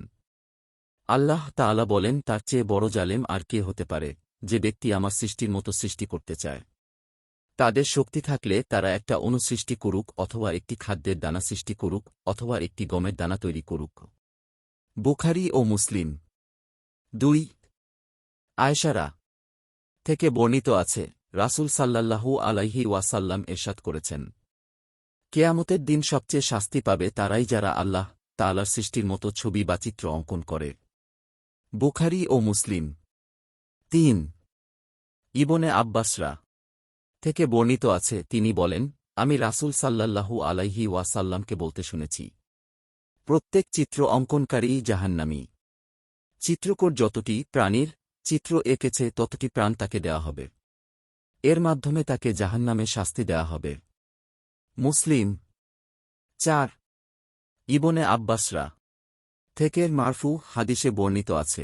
আল্লাহ তাআলা বলেন, তার চেয়ে বড় জালেম আর কে হতে পারে, যে ব্যক্তি আমার সৃষ্টির মতো সৃষ্টি করতে চায়। তাদের শক্তি থাকলে তারা একটা অণু সৃষ্টি করুক, অথবা একটি খাদ্যের দানা সৃষ্টি করুক, অথবা একটি গমের দানা তৈরি করুক। বুখারী ও মুসলিম। ২ আয়েশারা থেকে বর্ণিত আছে, রাসূল সাল্লাল্লাহু আলাইহি ওয়াসাল্লাম এরশাদ করেছেন, কেয়ামতের দিন সবচেয়ে শাস্তি পাবে তারাই যারা আল্লাহ তাআলার সৃষ্টির মতো ছবি বা চিত্র অঙ্কন করে। বুখারী ও মুসলিম। ৩ ইবনে আব্বাসরা থেকে বর্ণিত আছে, তিনি বলেন, আমি রাসূল সাল্লাল্লাহু আলাইহি ওয়াসাল্লামকে বলতে শুনেছি, প্রত্যেক চিত্র অঙ্কনকারীই জাহান্নামী। চিত্রকর যতটি প্রাণীর চিত্র এঁকেছে ততটি প্রাণ তাকে দেওয়া হবে, এর মাধ্যমে তাকে জাহান্নামে শাস্তি দেওয়া হবে। মুসলিম। ৪ ইবনে আব্বাসরা থেকে মারফু হাদিসে বর্ণিত আছে,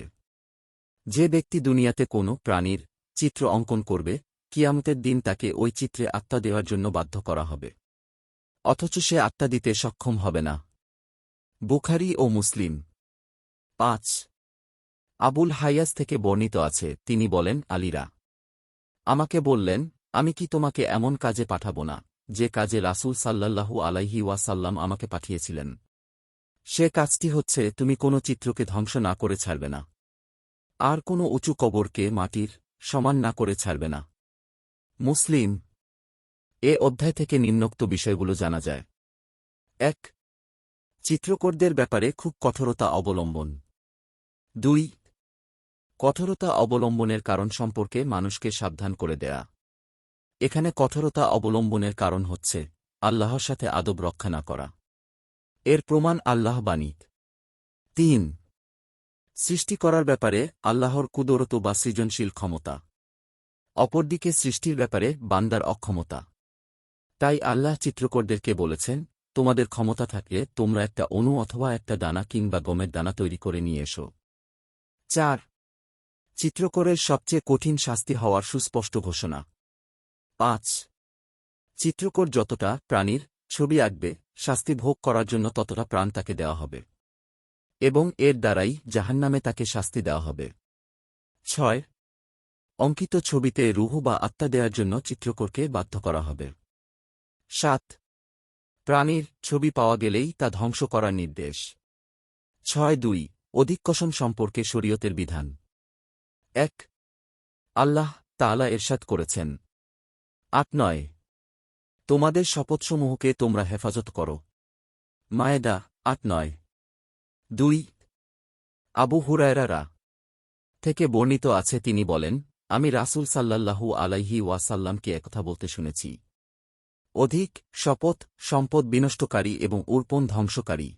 যে ব্যক্তি দুনিয়াতে কোনো প্রাণীর চিত্র অঙ্কন করবে, কিয়ামতের দিন তাকে ওই চিত্রে আত্মা দেওয়ার জন্য বাধ্য করা হবে, অথচ সে আত্মা দিতে সক্ষম হবে না। বুখারী ও মুসলিম। ৫ আবুল হাইয়াস থেকে বর্ণিত আছে, তিনি বলেন, আলীরা আমাকে বললেন, আমি কি তোমাকে এমন কাজে পাঠাব না, যে কাজে রাসূল সাল্লাল্লাহু আলাইহি ওয়াসাল্লাম আমাকে পাঠিয়েছিলেন? সে কাজটি হচ্ছে, তুমি কোনো চিত্রকে ধ্বংস না করে ছাড়বে না, আর কোনো উঁচু কবরকে মাটির সমান না করে ছাড়বে না। মুসলিম। এ অধ্যায় থেকে নিম্নোক্ত বিষয়গুলো জানা যায়। ১. চিত্রকরদের ব্যাপারে খুব কঠোরতা অবলম্বন। ২. কঠোরতা অবলম্বনের কারণ সম্পর্কে মানুষকে সাবধান করে দেয়া। এখানে কঠোরতা অবলম্বনের কারণ হচ্ছে আল্লাহর সাথে আদব রক্ষা না করা। এর প্রমাণ আল্লাহ বাণী। ৩. সৃষ্টি করার ব্যাপারে আল্লাহর কুদরত বা সৃজনশীল ক্ষমতা। অপরদিকে সৃষ্টির ব্যাপারে বান্দার অক্ষমতা। তাই আল্লাহ চিত্রকরদেরকে বলেছেন, তোমাদের ক্ষমতা থাকলে তোমরা একটা অণু অথবা একটা দানা কিংবা গমের দানা তৈরি করে নিয়ে এসো। ৪. চিত্রকরের সবচেয়ে কঠিন শাস্তি হওয়ার সুস্পষ্ট ঘোষণা। ৫. চিত্রকর যতটা প্রাণীর ছবি আঁকবে, শাস্তি ভোগ করার জন্য ততটা প্রাণ তাকে দেওয়া হবে, এবং এর দ্বারাই জাহান্নামে তাকে শাস্তি দেওয়া হবে। ৬. অঙ্কিত ছবিতে রূহ বা আত্মা দেওয়ার জন্য চিত্রকরকে বাধ্য করা হবে। ৭. প্রাণীর ছবি পাওয়া গেলেই তা ধ্বংস করার নির্দেশ। ৬.২. অধিককসম সম্পর্কে শরীয়তের বিধান। ১. আল্লাহ তাআলা ইরশাদ করেছেন, ৮-৯ তোমাদের শপথসমূহকে তোমরা হেফাজত করো। মায়েদা ৮-৯। ২. আবু হুরায়রা থেকে বর্ণিত আছে, তিনি বলেন, আমি রাসূল সাল্লাল্লাহু আলাইহি ওয়াসাল্লামকে একথা বলতে শুনেছি, অধিক শপথ সম্পদ বিনষ্টকারী এবং উর্পণ ধ্বংসকারী।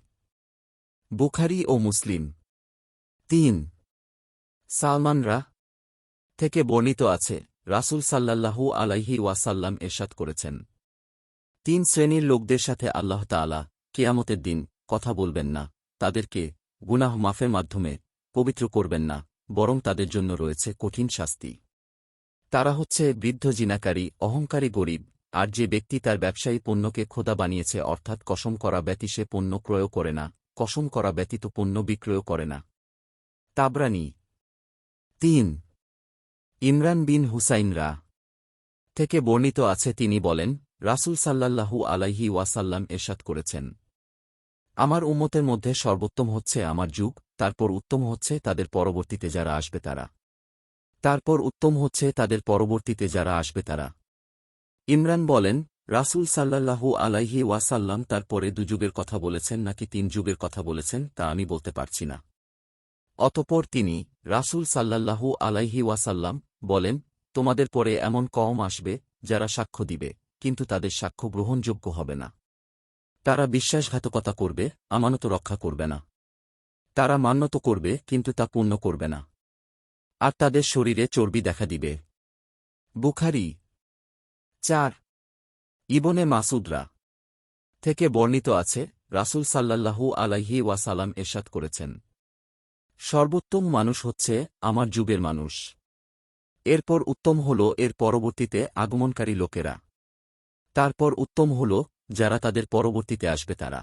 বুখারী ও মুসলিম। ৩. সালমানরা থেকে বর্ণিত আছে, রাসূল সাল্লাল্লাহু আলাইহি ওয়াসাল্লাম ইরশাদ করেছেন, ৩ শ্রেণীর লোকদের সাথে আল্লাহ তাআলা কিয়ামতের দিন কথা বলবেন না, তাদেরকে গুনাহ মাফের মাধ্যমে পবিত্র করবেন না, বরং তাদের জন্য রয়েছে কঠিন শাস্তি। তারা হচ্ছে বৃদ্ধ জিনাকারী, অহংকারী গরিব, আর যে ব্যক্তি তার ব্যবসায়ী পণ্যকে খোদা বানিয়েছে, অর্থাৎ কসম করা ব্যতী সে পণ্য ক্রয় করে না, কসম করা ব্যতীত পণ্য বিক্রয় করে না। তাবরানী। ৩. ইমরান বিন হুসাইনরা থেকে বর্ণিত আছে, তিনি বলেন, রাসূল সাল্লাল্লাহু আলাইহি ওয়াসাল্লাম ইরশাদ করেছেন, আমার উম্মতের মধ্যে সর্বোত্তম হচ্ছে আমার যুগ, তারপর উত্তম হচ্ছে তাদের পরবর্তীতে যারা আসবে তারা, তারপর উত্তম হচ্ছে তাদের পরবর্তীতে যারা আসবে তারা। ইমরান বলেন, রাসূল সাল্লাল্লাহু আলাইহি ওয়াসাল্লাম তারপরে ২ যুগের কথা বলেছেন নাকি ৩ যুগের কথা বলেছেন তা আমি বলতে পারছি না। অতঃপর তিনি রাসূল সাল্লাল্লাহু আলাইহি ওয়াসাল্লাম বলেন, তোমাদের পরে এমন কওম আসবে যারা সাক্ষ্য দিবে, কিন্তু তাদের সাক্ষ্য গ্রহণযোগ্য হবে না। তারা বিশ্বাসঘাতকতা করবে, আমানত রক্ষা করবে না। তারা মান্যত করবে, কিন্তু তা পূর্ণ করবে না। আর তাদের শরীরে চর্বি দেখা দিবে। বুখারী। ৪. ইবনে মাসুদরা থেকে বর্ণিত আছে, রাসূল সাল্লাল্লাহু আলাইহি ওয়াসাল্লাম ইরশাদ করেছেন, সর্বোত্তম মানুষ হচ্ছে আমার যুগের মানুষ, এরপর উত্তম হল এর পরবর্তীতে আগমনকারী লোকেরা, তারপর উত্তম হল যারা তাদের পরবর্তীতে আসবে তারা।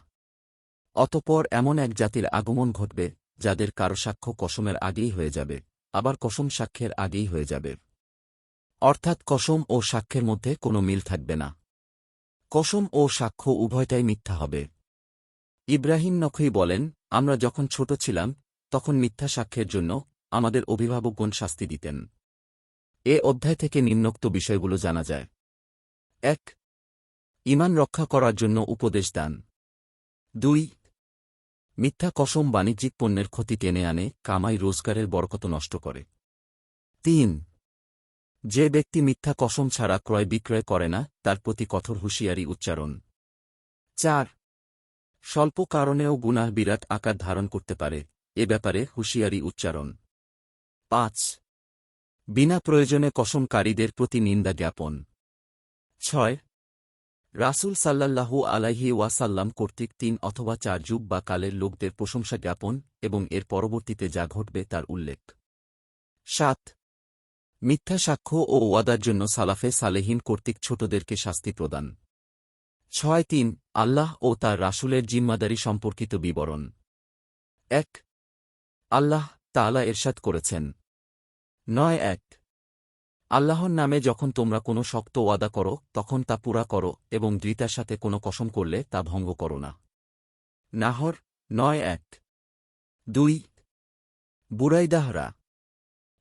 অতঃপর এমন এক জাতির আগমন ঘটবে যাদের কারো সাক্ষ্য কসমের আগেই হয়ে যাবে, আবার কসম সাক্ষ্যের আগেই হয়ে যাবে, অর্থাৎ কসম ও সাক্ষ্যের মধ্যে কোনো মিল থাকবে না। কসম ও সাক্ষ্য উভয়টাই মিথ্যা হবে। ইব্রাহিম নখই বলেন, আমরা যখন ছোট ছিলাম তখন মিথ্যা সাক্ষ্যের জন্য আমাদের অভিভাবকগণ শাস্তি দিতেন। এ অধ্যায় থেকে নিম্নোক্ত বিষয়গুলো জানা যায়। ১. ঈমান রক্ষা করার জন্য উপদেশ দান। ২. মিথ্যা কসম বাণিজ্যিক পণ্যের ক্ষতি টেনে আনে, কামাই রোজগারের বরকত নষ্ট করে। ৩. যে ব্যক্তি মিথ্যা কসম ছাড়া ক্রয় বিক্রয় করে না, তার প্রতি কঠোর হুঁশিয়ারি উচ্চারণ। ৪. স্বল্প কারণেও গুনাহ বিরাট আকার ধারণ করতে পারে, এ ব্যাপারে হুঁশিয়ারি উচ্চারণ। ৫. বিনা প্রয়োজনে কসমকারীদের প্রতি নিন্দা জ্ঞাপন। ৬. রাসূল সাল্লাল্লাহু আলাইহি ওয়াসাল্লাম কর্তৃক ৩ অথবা ৪ যুগ বা কালের লোকদের প্রশংসা জ্ঞাপন এবং এর পরবর্তীতে যা ঘটবে তার উল্লেখ। ৭. মিথ্যা সাক্ষ্য ও ওয়াদার জন্য সালাফে সালেহিন কর্তৃক ছোটদেরকে শাস্তি প্রদান। ৬.৩ আল্লাহ ও তার রাসূলের জিম্মাদারি সম্পর্কিত বিবরণ। ১. আল্লাহ তাআলা ইরশাদ করেছেন ৯:১ আল্লাহর নামে যখন তোমরা কোনো শক্ত ওয়াদা করো তখন তা পুরা করো এবং দৃঢ়তার সাথে কোনো কসম করলে তা ভঙ্গ করো না। নাহর ৯:১ ২ বুরাইদাহরা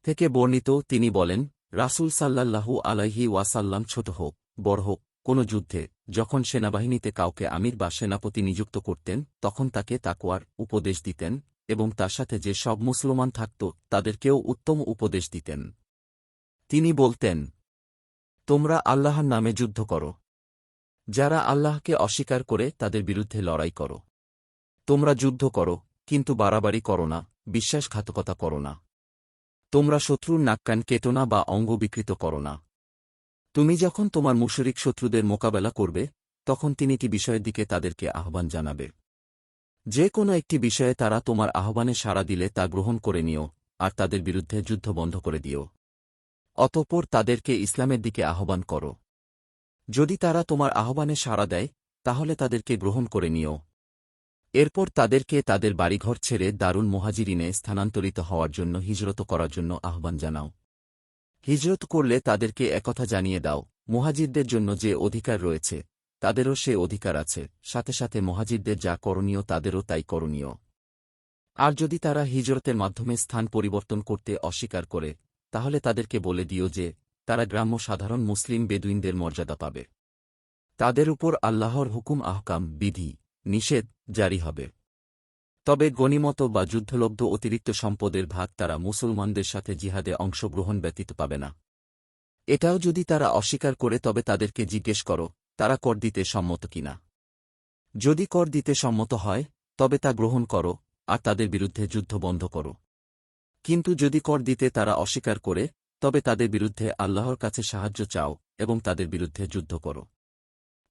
থেকে বর্ণিত তিনি বলেন, রাসূল সাল্লাল্লাহু আলাইহি ওয়াসাল্লাম ছোট হোক বড় হোক কোনো যুদ্ধে যখন সেনাবাহিনীতে কাউকে আমির বা সেনাপতি নিযুক্ত করতেন তখন তাকে তাকওয়ার উপদেশ দিতেন এবং তার সাথে যে সব মুসলমান থাকত তাদেরকেও উত্তম উপদেশ দিতেন। তিনি বলতেন, তোমরা আল্লাহর নামে যুদ্ধ করো। যারা আল্লাহকে অস্বীকার করে তাদের বিরুদ্ধে লড়াই করো। তোমরা যুদ্ধ করো, কিন্তু বাড়াবাড়ি করো না, বিশ্বাসঘাতকতা করো না। তোমরা শত্রুর নাক-কান কেটো না বা অঙ্গ বিকৃত করো না। তুমি যখন তোমার মুশরিক শত্রুদের মোকাবেলা করবে তখন তিনটি বিষয়ের দিকে তাদেরকে আহ্বান জানাবে। যে কোনো একটি বিষয়ে তারা তোমার আহ্বানে সাড়া দিলে তা গ্রহণ করে নিও আর তাদের বিরুদ্ধে যুদ্ধ বন্ধ করে দিও। অতঃপর তাদেরকে ইসলামের দিকে আহ্বান করো। যদি তারা তোমার আহ্বানে সাড়া দেয় তাহলে তাদেরকে গ্রহণ করে নিও। এরপর তাদেরকে তাদের বাড়িঘর ছেড়ে দারুল মুহাজিরিনে স্থানান্তরিত হওয়ার জন্য হিজরত করার জন্য আহ্বান জানাও। হিজরত করলে তাদেরকে একথা জানিয়ে দাও, মুহাজিরদের জন্য যে অধিকার রয়েছে তাদেরও সে অধিকার আছে, সাথে সাথে মুহাজিরদের যা করণীয় তাদেরও তাই করণীয়। আর যদি তারা হিজরতের মাধ্যমে স্থান পরিবর্তন করতে অস্বীকার করে তাহলে তাদেরকে বলে দিও যে তারা গ্রাম্য সাধারণ মুসলিম বেদুইনদের মর্যাদা পাবে। তাদের উপর আল্লাহর হুকুম আহকাম বিধি নিষেধ জারি হবে। তবে গনিমত বা যুদ্ধলব্ধ অতিরিক্ত সম্পদের ভাগ তারা মুসলমানদের সাথে জিহাদে অংশগ্রহণ ব্যতীত পাবে না। এটাও যদি তারা অস্বীকার করে তবে তাদেরকে জিজ্ঞেস করো তারা কর দিতে সম্মত কিনা। যদি কর দিতে সম্মত হয় তবে তা গ্রহণ করো আর তাদের বিরুদ্ধে যুদ্ধ বন্ধ করো। কিন্তু যদি কর দিতে তারা অস্বীকার করে তবে তাদের বিরুদ্ধে আল্লাহর কাছে সাহায্য চাও এবং তাদের বিরুদ্ধে যুদ্ধ করো।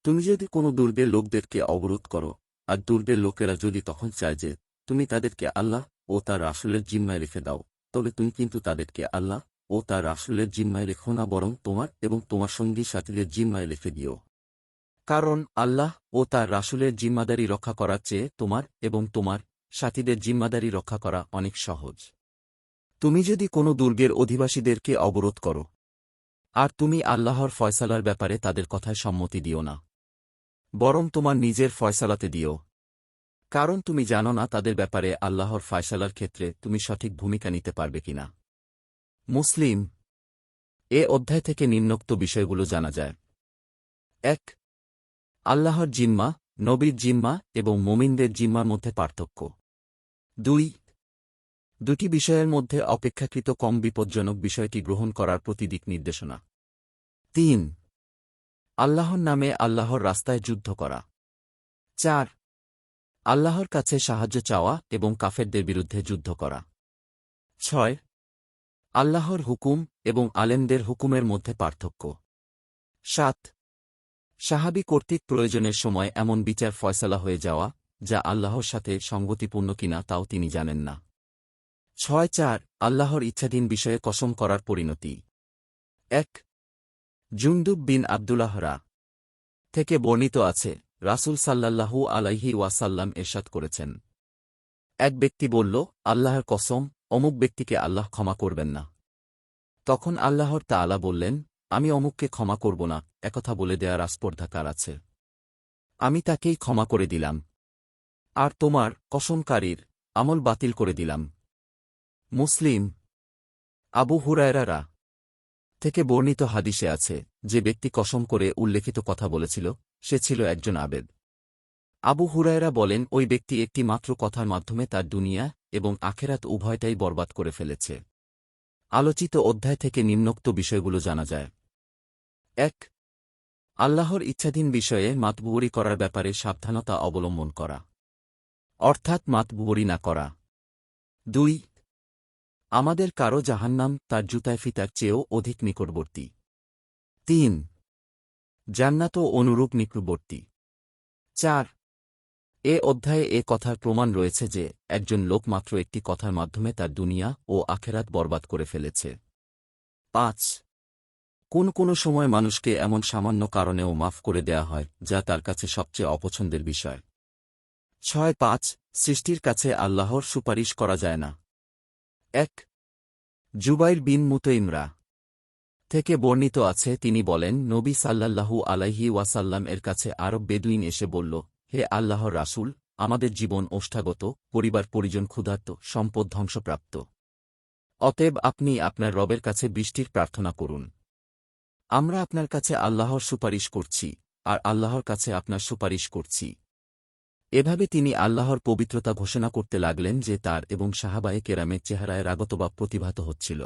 তুমি যদি কোনো দুর্গের লোকদেরকে অবরোধ করো আর দুর্গের লোকেরা যদি তখন চায় যে তুমি তাদেরকে আল্লাহ ও তার রাসূলের জিম্মায় রেখে দাও, তবে তুমি কিন্তু তাদেরকে আল্লাহ ও তার রাসূলের জিম্মায় রেখো না, বরং তোমার এবং তোমার সঙ্গী সাথীদের জিম্মায় রেখে দিও। কারণ আল্লাহ ও তার রাসূলের জিম্মাদারি রক্ষা করার চেয়ে তোমার এবং তোমার সাথীদের জিম্মাদারি রক্ষা করা অনেক সহজ। তুমি যদি কোনো দুর্গের অধিবাসীদেরকে অবরোধ করো আর তুমি আল্লাহর ফয়সালার ব্যাপারে তাদের কথায় সম্মতি দিও না, বরং তোমার নিজের ফয়সালাতে দিও, কারণ তুমি জানো না তাদের ব্যাপারে আল্লাহর ফয়সালার ক্ষেত্রে তুমি সঠিক ভূমিকা নিতে পারবে কিনা। মুসলিম এ অধ্যায় থেকে নিম্নোক্ত বিষয়গুলো জানা যায়। ১ আল্লাহর জিম্মা, নবীর জিম্মা এবং মুমিনদের জিম্মার মধ্যে পার্থক্য। ২ দুটি বিষয়ের মধ্যে অপেক্ষাকৃত কম বিপজ্জনক বিষয়টি গ্রহণ করার প্রতি দিক নির্দেশনা। ৩ আল্লাহর নামে আল্লাহর রাস্তায় যুদ্ধ করা। ৪ আল্লাহর কাছে সাহায্য চাওয়া এবং কাফেরদের বিরুদ্ধে যুদ্ধ করা। ৬ আল্লাহর হুকুম এবং আলেমদের হুকুমের মধ্যে পার্থক্য। ৭ সাহাবী কর্তৃক প্রয়োজনের সময় এমন বিচার ফয়সালা হয়ে যাওয়া যা আল্লাহর সাথে সঙ্গতিপূর্ণ কিনা তাও তিনি জানেন না। ৬ আল্লাহর ইচ্ছাধীন বিষয়ে কসম করার পরিণতি। ১ জুনদুব বিন আব্দুল্লাহরা থেকে বর্ণিত আছে, রাসূল সাল্লাল্লাহু আলাইহি ওয়াসাল্লাম ইরশাদ করেছেন, এক ব্যক্তি বলল, আল্লাহর কসম, অমুক ব্যক্তিকে আল্লাহ ক্ষমা করবেন না। তখন আল্লাহর তাআলা বললেন, আমি অমুককে ক্ষমা করব না, একথা বলে দেয়ার আস্পর্ধা কার আছে? আমি তাকেই ক্ষমা করে দিলাম, আর তোমার কসমকারীর আমল বাতিল করে দিলাম। মুসলিম আবু হুরায়রা থেকে বর্ণিত হাদিসে আছে, যে ব্যক্তি কসম করে উল্লেখিত কথা বলেছিল সে ছিল একজন আবেদ। আবু হুরায়রা বলেন, ওই ব্যক্তি একটি মাত্র কথার মাধ্যমে তার দুনিয়া এবং আখেরাত উভয়টাই বরবাদ করে ফেলেছে। আলোচিত অধ্যায় থেকে নিম্নোক্ত বিষয়গুলো জানা যায়। ১ আল্লাহর ইচ্ছাধীন বিষয়ে মাতবুবরি করার ব্যাপারে সাবধানতা অবলম্বন করা, অর্থাৎ মাতবুবরি না করা। ২ আমাদের কারো জাহান্নাম তার জুতায় ফিতার চেয়েও অধিক নিকটবর্তী। ৩ জান্নাতও অনুরূপ নিকটবর্তী। ৪ এ অধ্যায়ে এ কথার প্রমাণ রয়েছে যে একজন লোক মাত্র একটি কথার মাধ্যমে তার দুনিয়া ও আখেরাত বরবাদ করে ফেলেছে। ৫ কোন সময় মানুষকে এমন সামান্য কারণেও মাফ করে দেয়া হয় যা তার কাছে সবচেয়ে অপছন্দের বিষয়। ৬ সৃষ্টির কাছে আল্লাহর সুপারিশ করা যায় না। এক জুবাইর বিন মুতঈমরা থেকে বর্ণিত আছে, তিনি বলেন, নবী সাল্লাল্লাহু আলাইহি ওয়াসাল্লাম এর কাছে আরব বেদুইন এসে বলল, হে আল্লাহর রাসূল, আমাদের জীবন ওষ্ঠাগত, পরিবার পরিজন ক্ষুধার্ত, সম্পদ ধ্বংসপ্রাপ্ত। অতএব আপনি আপনার রবের কাছে বৃষ্টির প্রার্থনা করুন। আমরা আপনার কাছে আল্লাহর সুপারিশ করছি, আর আল্লাহর কাছে আপনার সুপারিশ করছি। এভাবে তিনি আল্লাহর পবিত্রতা ঘোষণা করতে লাগলেন যে তার এবং সাহাবায়ে কেরামের চেহারায় রাগতভাব প্রতিভাত হচ্ছিল।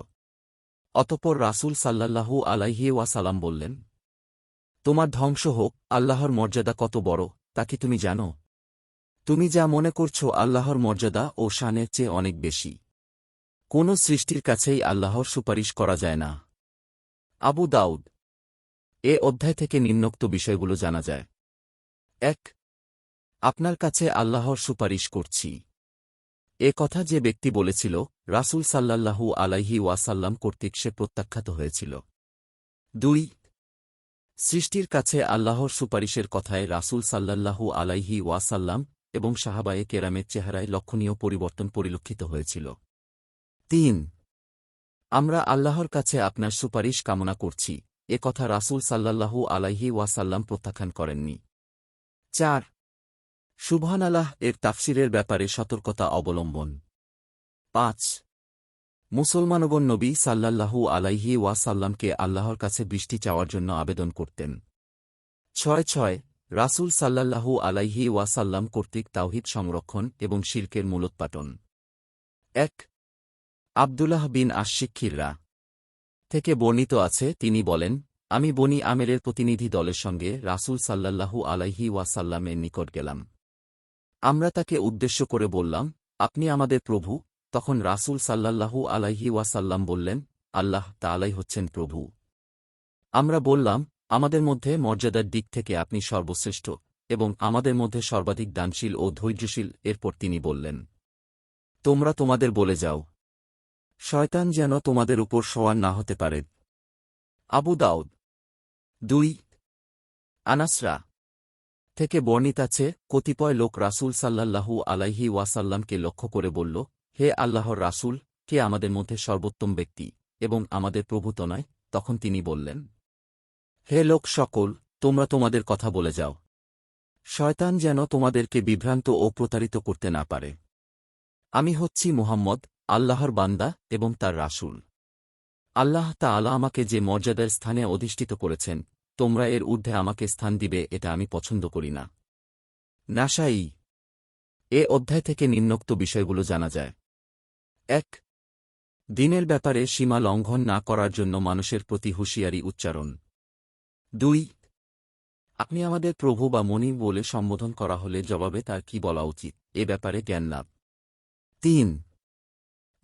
অতঃপর রাসূল সাল্লাল্লাহু আলাইহি ওয়াসাল্লাম বললেন, তোমার ধ্বংস হোক, আল্লাহর মর্যাদা কত বড় তা কি তুমি জানো? তুমি যা মনে করছ আল্লাহর মর্যাদা ও শানের চেয়ে অনেক বেশি। কোন সৃষ্টির কাছেই আল্লাহর সুপারিশ করা যায় না। আবু দাউদ। এ অধ্যায় থেকে নিম্নোক্ত বিষয়গুলো জানা যায়। ১ আপনার কাছে আল্লাহর সুপারিশ করছি। এ কথা যে ব্যক্তি বলেছিল, রাসূল সাল্লাল্লাহু আলাইহি ওয়াসাল্লাম কর্তৃক সে প্রত্যাখ্যাত হয়েছিল। ২ সৃষ্টির কাছে আল্লাহর সুপারিশের কথায় রাসূল সাল্লাল্লাহু আলাইহি ওয়াসাল্লাম এবং সাহাবায়ে কেরামের চেহারায় লক্ষণীয় পরিবর্তন পরিলক্ষিত হয়েছিল। ৩ আমরা আল্লাহর কাছে আপনার সুপারিশ কামনা করছি, এ কথা রাসূল সাল্লাল্লাহু আলাইহি ওয়াসাল্লাম প্রত্যাখ্যান করেননি। ৪ সুবহানাল্লাহ এর তাফসিরের ব্যাপারে সতর্কতা অবলম্বন। ৫ মুসলমানগণ নবী সাল্লাল্লাহু আলাইহি ওয়াসাল্লামকে আল্লাহর কাছে বৃষ্টি চাওয়ার জন্য আবেদন করতেন। ৬ রাসূল সাল্লাল্লাহু আলাইহি ওয়াসাল্লাম কর্তৃক তাওহীদ সংরক্ষণ এবং শিরকের মূলোৎপাটন। ১ আব্দুল্লাহ বিন আশ-শিক্ষিররা থেকে বর্ণিত আছে, তিনি বলেন, আমি বনী আমেরের প্রতিনিধি দলের সঙ্গে রাসূল সাল্লাল্লাহু আলাইহি ওয়াসাল্লামের নিকট গেলাম। আমরা তাকে উদ্দেশ্য করে বললাম, আপনি আমাদের প্রভু। তখন রাসূল সাল্লাল্লাহু আলাইহি ওয়াসাল্লাম বললেন, আল্লাহ তাআলাই হচ্ছেন প্রভু। আমরা বললাম, আমাদের মধ্যে মর্যাদার দিক থেকে আপনি সর্বশ্রেষ্ঠ এবং আমাদের মধ্যে সর্বাধিক দানশীল ও ধৈর্যশীল। এরপর তিনি বললেন, তোমরা তোমাদের বলে যাও, শয়তান যেন তোমাদের উপর সওয়ার না হতে পারে। আবু দাউদ। ২ আনাসরা থেকে বর্ণিত আছে, কতিপয় লোক রাসূল সাল্লাল্লাহু আলাইহি ওয়াসাল্লামকে লক্ষ্য করে বলল, হে আল্লাহর রাসূল, কে আমাদের মধ্যে সর্বোত্তম ব্যক্তি এবং আমাদের প্রভু তো নয়? তখন তিনি বললেন, হে লোক সকল, তোমরা তোমাদের কথা বলে যাও, শয়তান যেন তোমাদেরকে বিভ্রান্ত ও প্রতারিত করতে না পারে। আমি হচ্ছি মুহাম্মদ, আল্লাহর বান্দা এবং তার রাসূল। আল্লাহ তাআলা আমাকে যে মর্যাদার স্থানে অধিষ্ঠিত করেছেন, তোমরা এর ঊর্ধ্বে আমাকে স্থান দিবে এটা আমি পছন্দ করি না। নাসাঈ। এ অধ্যায় থেকে নিম্নোক্ত বিষয়গুলো জানা যায়। ১ দ্বীনের ব্যাপারে সীমা লঙ্ঘন না করার জন্য মানুষের প্রতি হুঁশিয়ারি উচ্চারণ। ২ আপনি আমাদের প্রভু বা মনিব বলে সম্বোধন করা হলে জবাবে তার কি বলা উচিত, এ ব্যাপারে জ্ঞান লাভ। ৩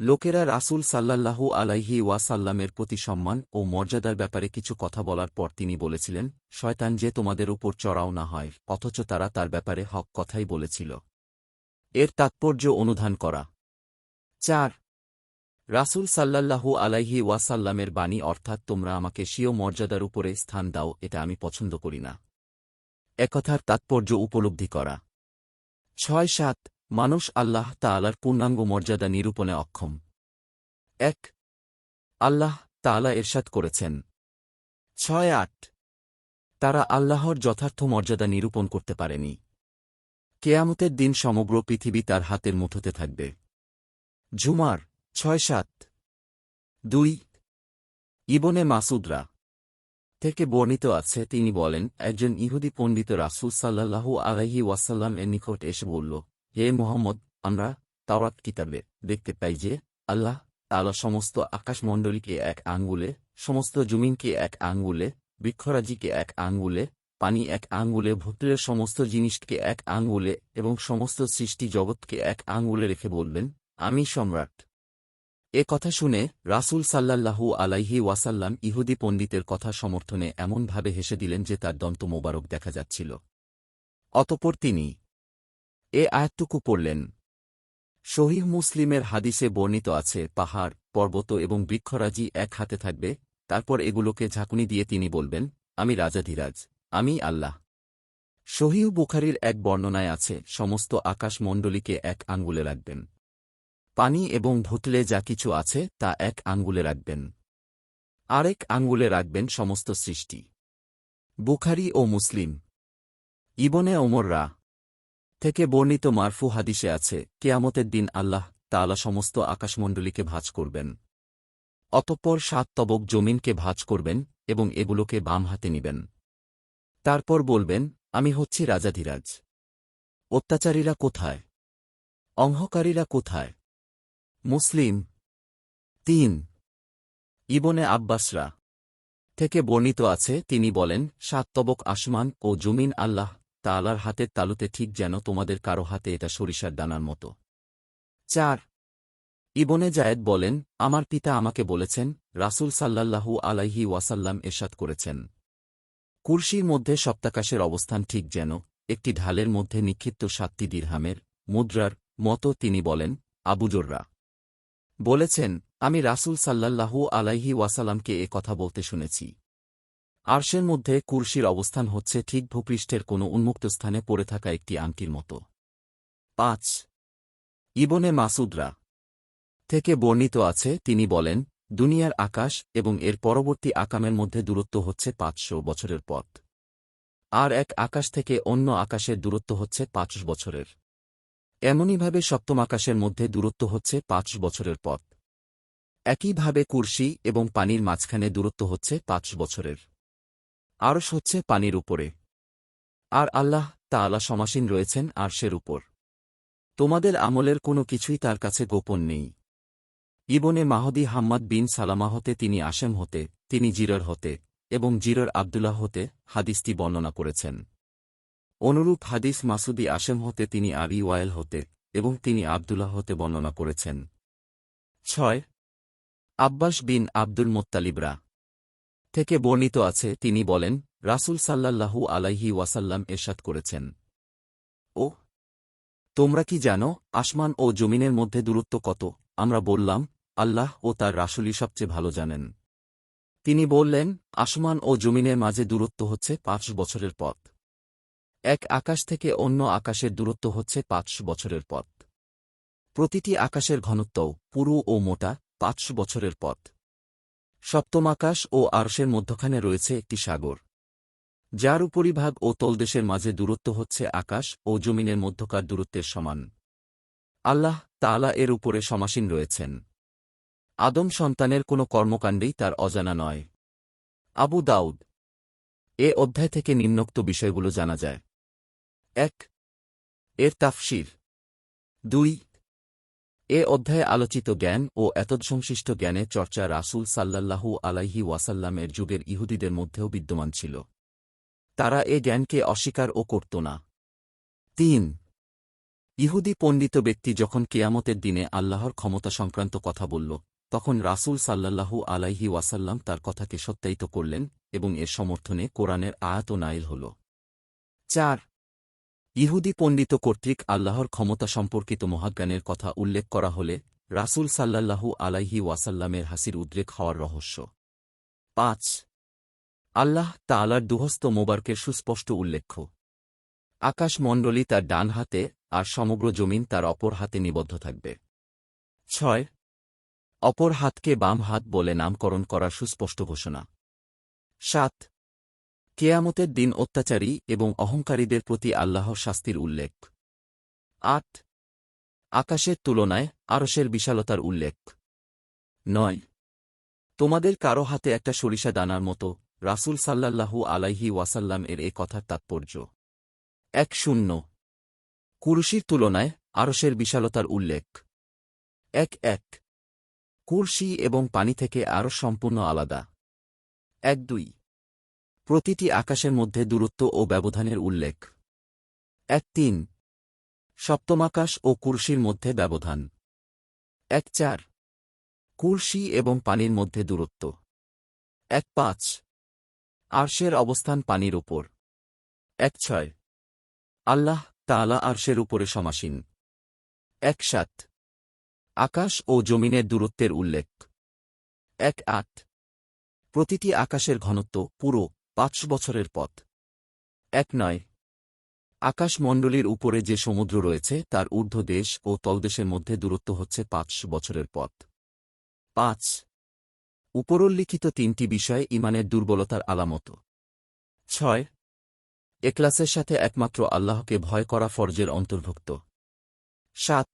লোকেরা রাসূল সাল্লাল্লাহু আলাইহি ওয়াসাল্লামের প্রতি সম্মান ও মর্যাদার ব্যাপারে কিছু কথা বলার পর তিনি বলেছিলেন, শয়তান যে তোমাদের উপর চড়াও না হয়, অথচ তারা তার ব্যাপারে হক কথাই বলেছিল। এর তাৎপর্য অনুধান করা। ৪ রাসূল সাল্লাল্লাহু আলাইহি ওয়াসাল্লামের বাণী অর্থাৎ তোমরা আমাকে স্বীয় মর্যাদার উপরে স্থান দাও, এটা আমি পছন্দ করি না। একথার তাৎপর্য উপলব্ধি করা। ৬-৭ মানুষ আল্লাহ তাআলার পূর্ণাঙ্গ মর্যাদা নিরূপণে অক্ষম। ১ আল্লাহ তাআলা ইরশাদ করেছেন। ৬-৮ তারা আল্লাহর যথার্থ মর্যাদা নিরূপণ করতে পারেনি। কেয়ামতের দিন সমগ্র পৃথিবী তার হাতের মুঠোতে থাকবে। ঝুমার ৬-৭ ২ ইবনে মাসুদরা থেকে বর্ণিত আছে, তিনি বলেন, একজন ইহুদি পণ্ডিত রাসূল সাল্লাল্লাহু আলাইহি ওয়াসাল্লাম এর নিকট এসে বলল, হে মুহাম্মদ, আমরা তাওরাত কিতাবে দেখতে পাই যে আল্লাহ তাআলা সমস্ত আকাশমণ্ডলীকে এক আঙ্গুলে, সমস্ত জমিনকে এক আঙ্গুলে, বৃক্ষরাজিকে এক আঙ্গুলে, পানি এক আঙ্গুলে, ভূতলের সমস্ত জিনিসকে এক আঙ্গুলে এবং সমস্ত সৃষ্টি জগৎকে এক আঙ্গুলে রেখে বলবেন, আমি সম্রাট। এ কথা শুনে রাসূল সাল্লাল্লাহু আলাইহি ওয়াসাল্লাম ইহুদি পণ্ডিতের কথা সমর্থনে এমনভাবে হেসে দিলেন যে তার দন্ত মোবারক দেখা যাচ্ছিল। অতঃপর তিনি এ আয়াতটুকু পড়লেন। সহিহ মুসলিমের হাদিসে বর্ণিত আছে, পাহাড়, পর্বত এবং বৃক্ষরাজি এক হাতে থাকবে, তারপর এগুলোকে ঝাঁকুনি দিয়ে তিনি বলবেন, আমি রাজাধিরাজ, আমি আল্লাহ। সহিহ বুখারীর এক বর্ণনায় আছে, সমস্ত আকাশমণ্ডলীকে এক আঙ্গুলে রাখবেন। পানি এবং ভুতলে যা কিছু আছে তা এক আঙ্গুলে রাখবেন। আরেক আঙ্গুলে রাখবেন সমস্ত সৃষ্টি। বুখারী ও মুসলিম। ইবনে ওমর থেকে বর্ণিত মারফু হাদিসে আছে, কেয়ামতের দিন আল্লাহ তাআলা সমস্ত আকাশমণ্ডলীকে ভাঁজ করবেন। অতঃপর ৭ তবক জমিনকে ভাঁজ করবেন এবং এগুলোকে বাম হাতে নিবেন। তারপর বলবেন, আমি হচ্ছি রাজাধিরাজ। অত্যাচারীরা কোথায়? অহংকারীরা কোথায়? মুসলিম। ৩ ইবনে আব্বাসরা থেকে বর্ণিত আছে, তিনি বলেন, ৭ তবক আসমান ও জমিন আল্লাহ তাআলার হাতের তালুতে, ঠিক যেন তোমাদের কারো হাতে এটা সরিষার দানার মতো। ৪ ইবনে জায়েদ বলেন, আমার পিতা আমাকে বলেছেন, রাসূল সাল্লাল্লাহু আলাইহি ওয়াসাল্লাম ইরশাদ করেছেন, কুরসির মধ্যে সপ্তাকাশের অবস্থান ঠিক যেন একটি ঢালের মধ্যে নিক্ষিপ্ত ৭টি দিরহামের মুদ্রার মতো। তিনি বলেন, আবু যুররা বলেছেন, আমি রাসূল সাল্লাল্লাহু আলাইহি ওয়াসাল্লামকে এ কথা বলতে শুনেছি। আরশের মধ্যে কুরসির অবস্থান হচ্ছে ঠিক ভূপৃষ্ঠের কোনো উন্মুক্ত স্থানে পড়ে থাকা একটি আংটির মতো। ৫ ইবনে মাসুদরা থেকে বর্ণিত আছে, তিনি বলেন, দুনিয়ার আকাশ এবং এর পরবর্তী আকামের মধ্যে দূরত্ব হচ্ছে ৫০০ বছরের পথ। আর এক আকাশ থেকে অন্য আকাশের দূরত্ব হচ্ছে ৫ বছরের। এমনইভাবে সপ্তম আকাশের মধ্যে দূরত্ব হচ্ছে ৫ বছরের পথ। একইভাবে কুরসি এবং পানির মাঝখানে দূরত্ব হচ্ছে ৫ বছরের। আরশ হচ্ছে পানির উপরে। আর আল্লাহ তাআলা সমাসীন রয়েছেন আরশের উপর। তোমাদের আমলের কোনো কিছুই তার কাছে গোপন নেই। ইবনে মাহদী হাম্মাদ বিন সালামা হতে, তিনি আসেম হতে, তিনি জিরর হতে এবং জিরর আব্দুল্লাহ হতে হাদিসটি বর্ণনা করেছেন। অনুরূপ হাদিস মাসুদি আসেম হতে, তিনি আবি ওয়াইল হতে এবং তিনি আব্দুল্লাহ হতে বর্ণনা করেছেন। ৬ আব্বাস বিন আব্দুল মুত্তালিবরা থেকে বর্ণিত আছে, তিনি বলেন, রাসূল সাল্লাল্লাহু আলাইহি ওয়াসাল্লাম ইরশাদ করেছেন, ও তোমরা কি জানো আসমান ও জমিনের মধ্যে দূরত্ব কত? আমরা বললাম, আল্লাহ ও তার রাসূলই সবচেয়ে ভালো জানেন। তিনি বললেন, আসমান ও জমিনের মাঝে দূরত্ব হচ্ছে ৫ বছরের পথ। এক আকাশ থেকে অন্য আকাশের দূরত্ব হচ্ছে ৫ বছরের পথ। প্রতিটি আকাশের ঘনত্বও পুরু ও মোটা ৫ বছরের পথ। সপ্তম আকাশ ও আরশের মধ্যখানে রয়েছে একটি সাগর, যার উপরিভাগ ও তলদেশের মাঝে দূরত্ব হচ্ছে আকাশ ও জমিনের মধ্যকার দূরত্বের সমান। আল্লাহ তাআলা এর উপরে সমাসীন রয়েছেন। আদম সন্তানের কোনো কর্মকাণ্ডেই তার অজানা নয়। আবু দাউদ। এ অধ্যায় থেকে নিম্নোক্ত বিষয়গুলো জানা যায়। ১ এর তাফসীর। ২ এ অধ্যায়ে আলোচিত জ্ঞান ও এতদসংশ্লিষ্ট জ্ঞানের চর্চা রাসূল সাল্লাল্লাহু আলাইহি ওয়াসাল্লামের যুগের ইহুদিদের মধ্যেও বিদ্যমান ছিল। তারা এ জ্ঞানকে অস্বীকার ও করত না। ৩ ইহুদি পণ্ডিত ব্যক্তি যখন কেয়ামতের দিনে আল্লাহর ক্ষমতা সংক্রান্ত কথা বলল, তখন রাসূল সাল্লাল্লাহু আলাইহি ওয়াসাল্লাম তার কথাকে সত্যায়িত করলেন এবং এর সমর্থনে কোরআনের আয়াত নাযিল হল। ৪ ইহুদি পণ্ডিত কর্তৃক আল্লাহর ক্ষমতা সম্পর্কিত মহাজ্ঞানের কথা উল্লেখ করা হলে রাসূল সাল্লাল্লাহু আলাইহি ওয়াসাল্লামের হাসির উদ্রেক হওয়ার রহস্য। ৫ আল্লাহ তাআলার দুহস্ত মোবারকের সুস্পষ্ট উল্লেখ্য। আকাশমণ্ডলী তার ডান হাতে আর সমগ্র জমিন তার অপর হাতে নিবদ্ধ থাকবে। ৬ অপর হাতকে বাম হাত বলে নামকরণ করার সুস্পষ্ট ঘোষণা। ৭ কেয়ামতের দিন অত্যাচারী এবং অহংকারীদের প্রতি আল্লাহর শাস্তির উল্লেখ। ৮ আকাশের তুলনায় আরশের বিশালতার উল্লেখ। ৯ তোমাদের কারো হাতে একটা সরিষা দানার মতো, রাসূল সাল্লাল্লাহু আলাইহি ওয়াসাল্লাম এর এ কথার তাৎপর্য। ১০ কুরসির তুলনায় আরশের বিশালতার উল্লেখ। ১ কুরসি এবং পানি থেকে আরশ সম্পূর্ণ আলাদা। ১-২ প্রতিটি আকাশের মধ্যে দূরত্ব ও ব্যবধানের উল্লেখ। ১-৩ সপ্তমাকাশ ও কুরসির মধ্যে ব্যবধান। ১-৪ কুরসি এবং পানির মধ্যে দূরত্ব। ১-৫ আরশের অবস্থান পানির উপর। ১-৬ আল্লাহ তাআলা আরশের উপরে সমাসীন। ১-৭ আকাশ ও জমিনের দূরত্বের উল্লেখ। ১-৮ প্রতিটি আকাশের ঘনত্ব পুরো ৫ বছরের পথ। ১-৯ আকাশমণ্ডলীর উপরে যে সমুদ্র রয়েছে তার ঊর্ধ্বদেশ ও তলদেশের মধ্যে দূরত্ব হচ্ছে 5 বছরের পথ। 5 উপরোল্লিখিত 3টি বিষয় ঈমানের দুর্বলতার আলামত। 6 এখলাসের সাথে একমাত্র আল্লাহকে ভয় করা ফরজের অন্তর্ভুক্ত। 7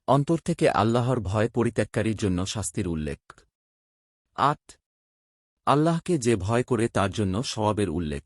অন্তর থেকে আল্লাহর ভয় পরিত্যাগকারীর জন্য শাস্তির উল্লেখ। 8 আল্লাহকে যে ভয় করে তার জন্য সওয়াবের উল্লেখ।